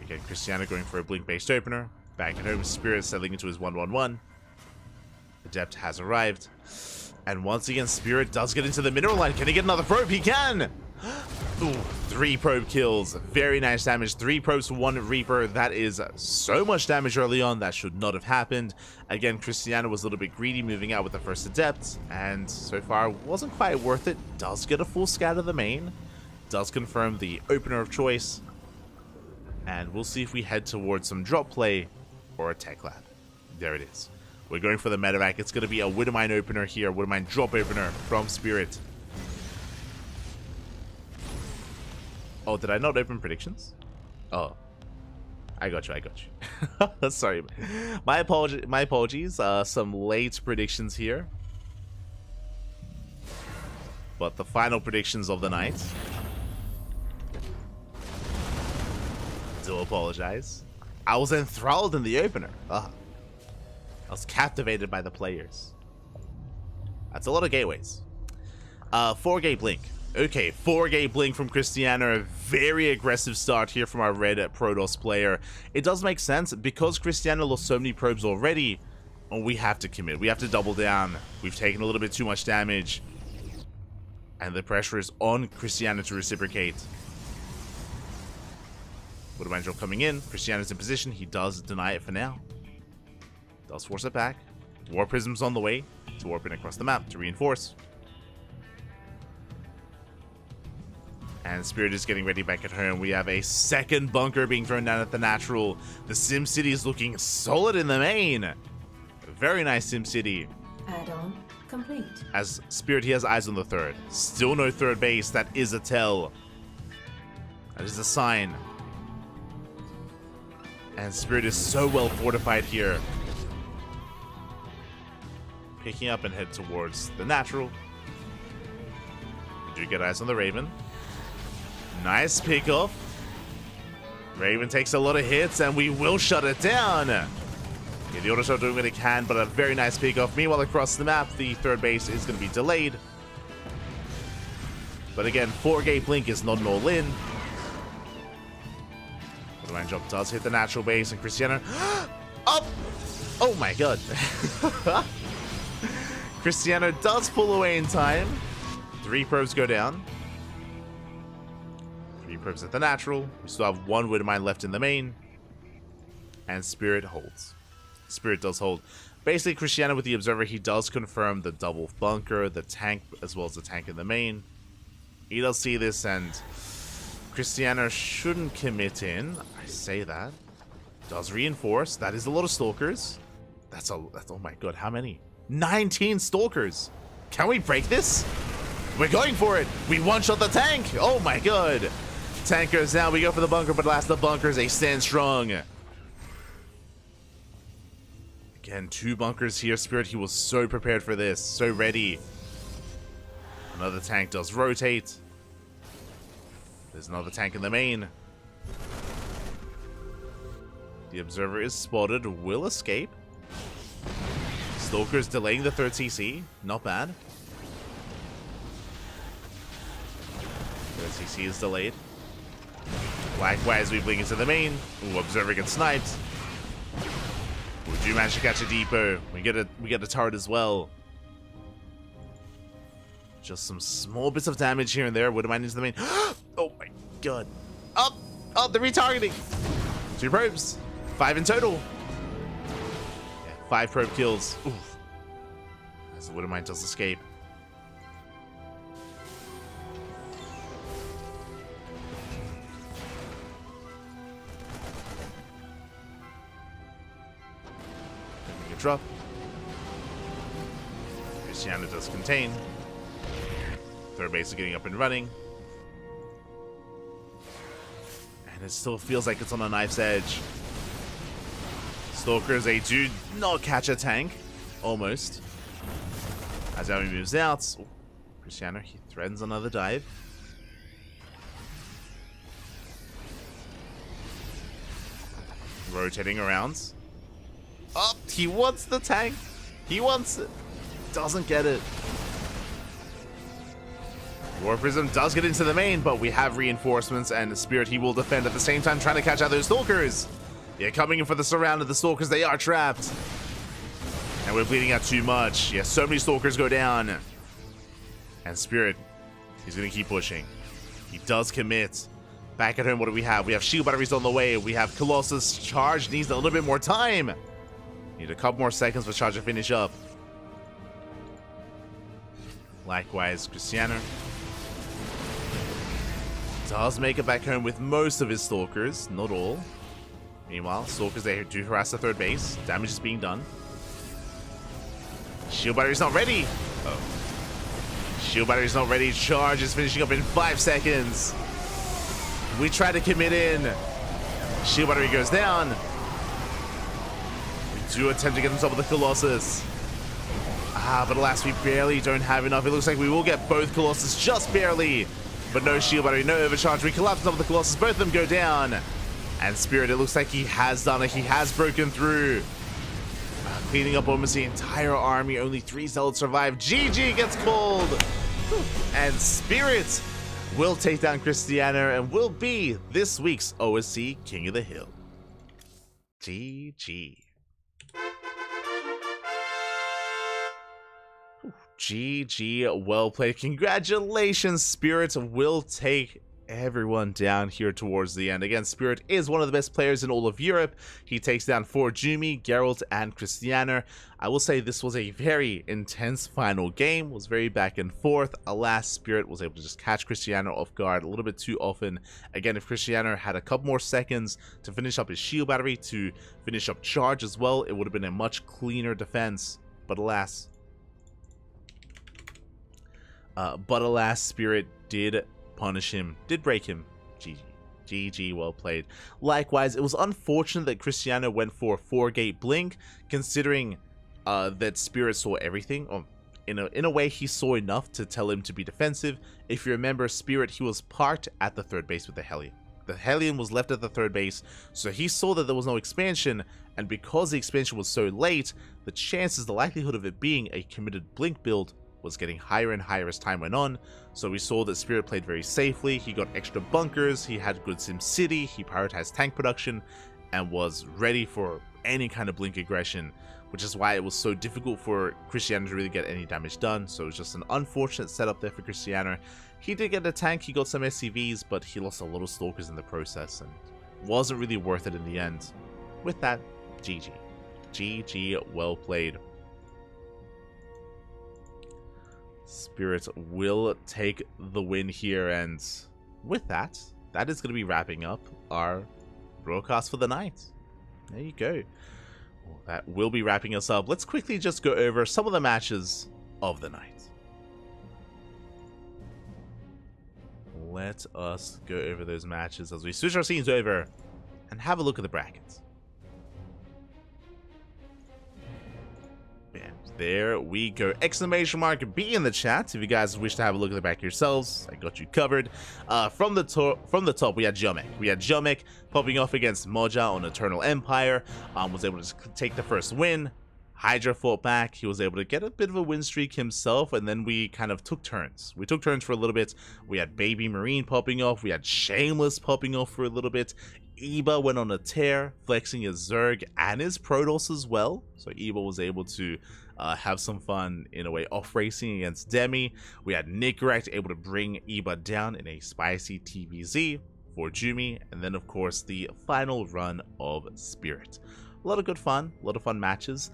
Again, Cristiano going for a blink-based opener. Back at home, Spirit settling into his 1-1-1. Adept has arrived. And once again, Spirit does get into the mineral line. Can he get another probe? He can! Ooh, 3 probe kills. Very nice damage. 3 probes for 1 Reaper. That is so much damage early on. That should not have happened. Again, Cristiano was a little bit greedy moving out with the first Adept. And so far, wasn't quite worth it. Does get a full scat of the main. Does confirm the opener of choice. And we'll see if we head towards some drop play or a tech lab. There it is. We're going for the medevac. It's going to be a Widowmine opener here. Widowmine drop opener from Spirit. Oh, did I not open predictions? Oh. I got you. Sorry. My apologies. Some late predictions here. But the final predictions of the night. Do apologize. I was enthralled in the opener. I was captivated by the players. That's a lot of gateways. 4-gate blink. Okay, 4-gate blink from Cristiano. A very aggressive start here from our red Protoss player. It does make sense because Cristiano lost so many probes already. And we have to commit. We have to double down. We've taken a little bit too much damage. And the pressure is on Cristiano to reciprocate. Widowmine drop coming in. Cristiano's in position. He does deny it for now. Does force it back. War Prism's on the way to warp in across the map to reinforce. And Spirit is getting ready back at home. We have a second bunker being thrown down at the natural. The Sim City is looking solid in the main. Very nice Sim City. Add-on complete. As Spirit, he has eyes on the third. Still no third base. That is a tell. That is a sign. And Spirit is so well fortified here. Picking up and head towards the natural. We do get eyes on the Raven. Nice pickoff. Raven takes a lot of hits and we will shut it down. Yeah, the auto shot doing what it can, but a very nice pickoff. Meanwhile, across the map, the third base is going to be delayed. But again, 4-gate blink is not an all-in. The line jump does hit the natural base, and Cristiano up. Oh my god. Cristiano does pull away in time. 3 probes go down. 3 probes at the natural. We still have 1 Widowmine left in the main. And Spirit holds. Spirit does hold. Basically, Cristiano with the Observer, he does confirm the double bunker, the tank, as well as the tank in the main. He does see this, and Cristiano shouldn't commit in. I say that. Does reinforce. That is a lot of Stalkers. That's oh my god, how many? 19 Stalkers. Can we break this? We're going for it. We one-shot the tank. Oh my god. Tank goes down. We go for the bunker, but last the bunkers, they stand strong. Again, 2 bunkers here. Spirit, he was so prepared for this. So ready. Another tank does rotate. There's another tank in the main. The Observer is spotted. Will escape. Stalker's delaying the 3rd CC. Not bad. 3rd CC is delayed. Likewise, we blink into the main. Ooh, Observer gets sniped. We do manage to catch a depot. We get a turret as well. Just some small bits of damage here and there. Widowmine into the main. Oh my god. Up! Up! They're retargeting! 2 probes. 5 in total. Yeah, 5 probe kills. Oof. As the Widowmine does escape. Taking a drop. Cristiano does contain. 3rd base is getting up and running. And it still feels like it's on a knife's edge. Stalkers, they do not catch a tank. Almost. As Ami moves out. Ooh, Cristiano, he threatens another dive. Rotating around. Oh, he wants the tank. He wants it. doesn't get it. War Prism does get into the main, but we have reinforcements, and Spirit, he will defend at the same time, trying to catch out those Stalkers. Yeah, coming in for the surround of the Stalkers. They are trapped. And we're bleeding out too much. Yeah, so many Stalkers go down. And Spirit, he's going to keep pushing. He does commit. Back at home, what do we have? We have shield batteries on the way. We have Colossus. Charge needs a little bit more time. Need a couple more seconds for Charge to finish up. Likewise, Cristiano does make it back home with most of his Stalkers, not all. Meanwhile, Stalkers, they do harass the third base. Damage is being done. Shield battery's not ready. Oh. Shield battery's not ready. Charge is finishing up in 5 seconds. We try to commit in. Shield battery goes down. We do attempt to get on top of the Colossus. But alas, we barely don't have enough. It looks like we will get both Colossus just barely. But no shield battery, no overcharge. We collapse on top of the Colossus. Both of them go down. And Spirit, it looks like he has done it. He has broken through. Cleaning up almost the entire army. Only 3 Zealots survive. GG gets called. And Spirit will take down Cristiano and will be this week's OSC King of the Hill. GG. GG, well played. Congratulations, Spirit will take everyone down here towards the end. Again, Spirit is one of the best players in all of Europe. He takes down Jumi, Geralt, and Cristiano. I will say this was a very intense final game. It was very back and forth. Alas, Spirit was able to just catch Cristiano off guard a little bit too often. Again, if Cristiano had a couple more seconds to finish up his shield battery, to finish up Charge as well, it would have been a much cleaner defense. But alas, Spirit did punish him, did break him. GG. GG, well played. Likewise, it was unfortunate that Cristiano went for a 4-gate blink, considering that Spirit saw everything. In a way, he saw enough to tell him to be defensive. If you remember, Spirit, he was parked at the third base with the Hellion. The Hellion was left at the third base, so he saw that there was no expansion, and because the expansion was so late, the likelihood of it being a committed blink build was getting higher and higher as time went on. So we saw that Spirit played very safely. He got extra bunkers, he had good Sim City, he prioritized tank production, and was ready for any kind of blink aggression, which is why it was so difficult for Cristiano to really get any damage done. So it was just an unfortunate setup there for Cristiano. He did get a tank, he got some SCVs, but he lost a lot of Stalkers in the process, and wasn't really worth it in the end. With that, GG. GG, well played. Spirit will take the win here, and with that, that is going to be wrapping up our broadcast for the night. There you go. Well, that will be wrapping us up. Let's quickly just go over some of the matches of the night. Let us go over those matches as we switch our scenes over and have a look at the brackets. And there we go. Exclamation mark B in the chat if you guys wish to have a look at the back yourselves. I got you covered. From the top, we had Jomek. We had Jomek popping off against Moja on Eternal Empire. Was able to take the first win. Hydra fought back. He was able to get a bit of a win streak himself, and then we kind of took turns. We took turns for a little bit. We had Baby Marine popping off. We had Shameless popping off for a little bit. Eba went on a tear, flexing his Zerg and his Protoss as well. So Eba was able to have some fun, in a way, off-racing against Demi. We had Nicorect able to bring Eba down in a spicy TVZ for Jumi. And then, of course, the final run of Spirit. A lot of good fun, a lot of fun matches.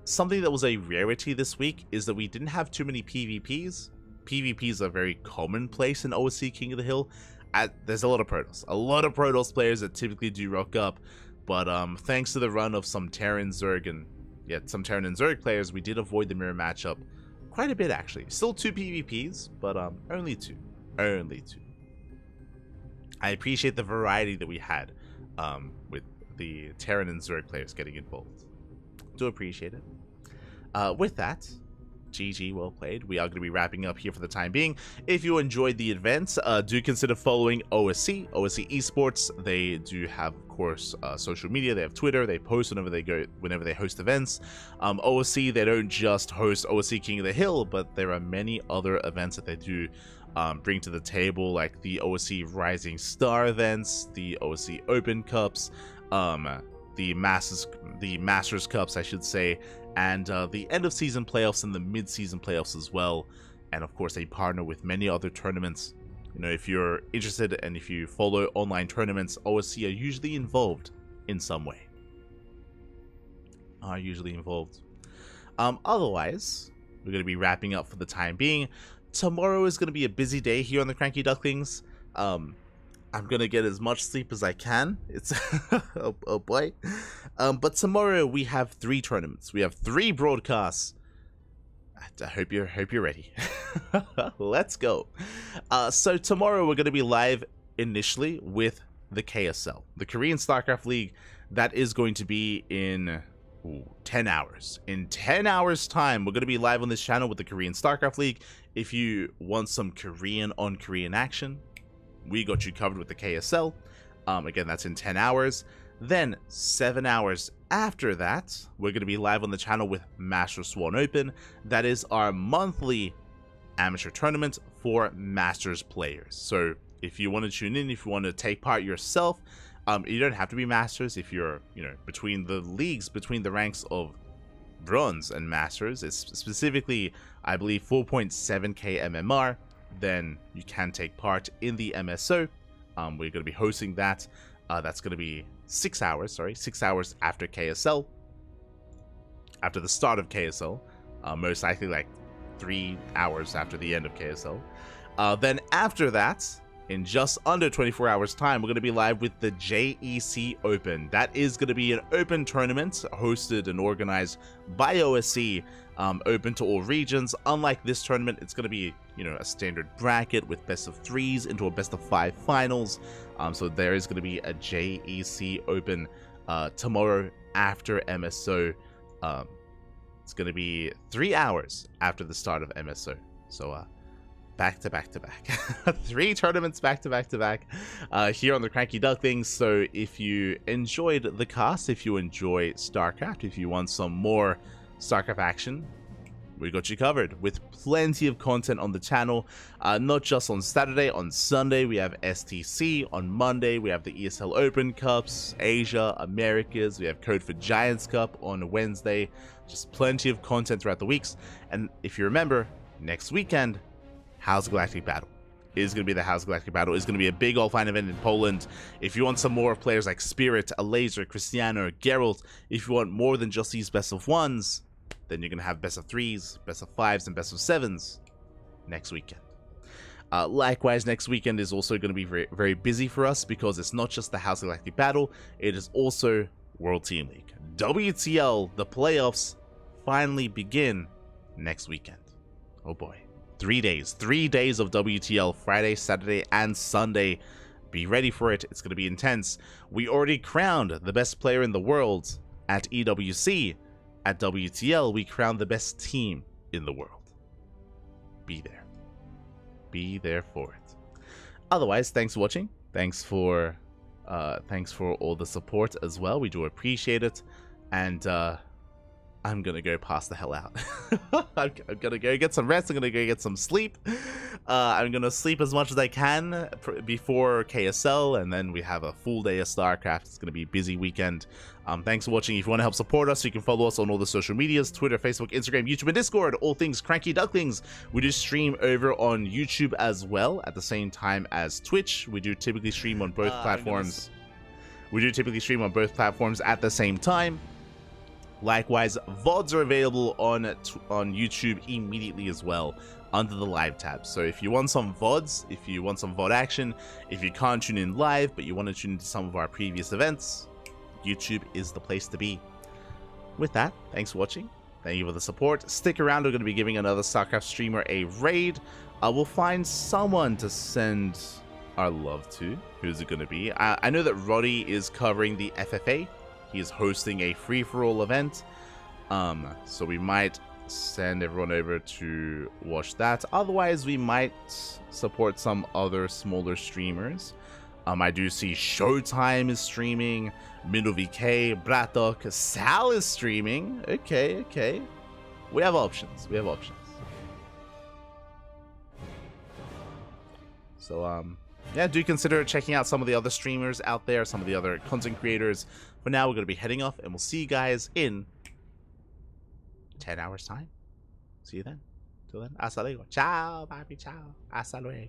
Something that was a rarity this week is that we didn't have too many PvPs. PvPs are very commonplace in OSC King of the Hill. There's a lot of Protoss players that typically do rock up, but thanks to the run of some Terran Zerg and some Terran and Zerg players, we did avoid the mirror matchup quite a bit actually. Still 2 PvPs, but only two. I appreciate the variety that we had with the Terran and Zerg players getting involved. Do appreciate it. With that, GG, well played. We are going to be wrapping up here for the time being. If you enjoyed the event, do consider following OSC Esports. They do have, of course, social media. They have Twitter. They post whenever they host events. OSC, they don't just host OSC King of the Hill, but there are many other events that they do bring to the table, like the OSC Rising Star events, the OSC Open Cups, the Masters Cups, I should say, and the end of season playoffs and the mid-season playoffs as well. And of course, they partner with many other tournaments. You know, if you're interested and if you follow online tournaments, OSC are usually involved in some way. Otherwise, we're going to be wrapping up for the time being. Tomorrow is going to be a busy day here on the CranKy Ducklings. I'm going to get as much sleep as I can. It's oh boy. But tomorrow we have 3 tournaments. We have 3 broadcasts. I hope you're ready. Let's go. So tomorrow we're going to be live initially with the KSL, the Korean StarCraft League. That is going to be in 10 hours. In 10 hours time, we're going to be live on this channel with the Korean StarCraft League. If you want some Korean on Korean action, we got you covered with the KSL. Again, that's in 10 hours. Then 7 hours after that, we're going to be live on the channel with Master Swan Open. That is our monthly amateur tournament for Masters players. So if you want to tune in, if you want to take part yourself, you don't have to be Masters. If you're, between the leagues, between the ranks of Bronze and Masters, it's specifically, I believe, 4.7k MMR, then you can take part in the MSO. We're going to be hosting that. That's going to be 6 hours after KSL, after the start of KSL, most likely like 3 hours after the end of KSL. Then after that, in just under 24 hours time, we're going to be live with the JEC Open. That is going to be an open tournament hosted and organized by OSC, open to all regions. Unlike this tournament, it's going to be, a standard bracket with best of 3s into a best of 5 finals. So there is going to be a JEC Open tomorrow after MSO. It's going to be 3 hours after the start of MSO. So back to back 3 tournaments back to back here on the CranKy Ducklings. So if you enjoyed the cast, if you enjoy StarCraft, if you want some more StarCraft action, we got you covered with plenty of content on the channel. Not just on Saturday, on Sunday we have STC, on Monday we have the ESL Open Cups, Asia, Americas, we have Code for Giants Cup on Wednesday. Just plenty of content throughout the weeks. And if you remember, next weekend, House Galactic Battle is going to be the House Galactic Battle. It's going to be a big offline event in Poland. If you want some more players like Spirit, Alazer, Cristiano, Geralt, if you want more than just these best of 1s, then you're going to have best of 3s, best of 5s, and best of 7s next weekend. Likewise, next weekend is also going to be very, very busy for us because it's not just the House Galactic Battle, it is also World Team League. WTL, the playoffs finally begin next weekend. Oh boy. 3 days of WTL, Friday, Saturday, and Sunday. Be ready for it. It's going to be intense. We already crowned the best player in the world at EWC. At WTL, we crowned the best team in the world. Be there. Be there for it. Otherwise, thanks for watching. Thanks for all the support as well. We do appreciate it. And I'm gonna go pass the hell out. I'm gonna go get some rest. I'm gonna go get some sleep. I'm gonna sleep as much as I can before KSL, and then we have a full day of StarCraft. It's gonna be a busy weekend. Thanks for watching. If you want to help support us, you can follow us on all the social medias: Twitter, Facebook, Instagram, YouTube, and Discord. All things CranKy Ducklings. We do stream over on YouTube as well at the same time as Twitch. We do typically stream on both platforms. We do typically stream on both platforms at the same time. Likewise, VODs are available on YouTube immediately as well under the live tab. So if you want some VODs, if you want some VOD action, if you can't tune in live but you want to tune into some of our previous events, YouTube is the place to be. With that, thanks for watching. Thank you for the support. Stick around, we're going to be giving another StarCraft streamer a raid. We'll find someone to send our love to. Who's it going to be? I know that Roddy is covering the FFA. He is hosting a free-for-all event, so we might send everyone over to watch that. Otherwise, we might support some other smaller streamers. I do see Showtime is streaming, Middle VK, Bratok, Sal is streaming. Okay. We have options. So, yeah, do consider checking out some of the other streamers out there, some of the other content creators. For now, we're going to be heading off, and we'll see you guys in 10 hours time. See you then. Till then, hasta luego. Ciao, papi, ciao. Hasta luego.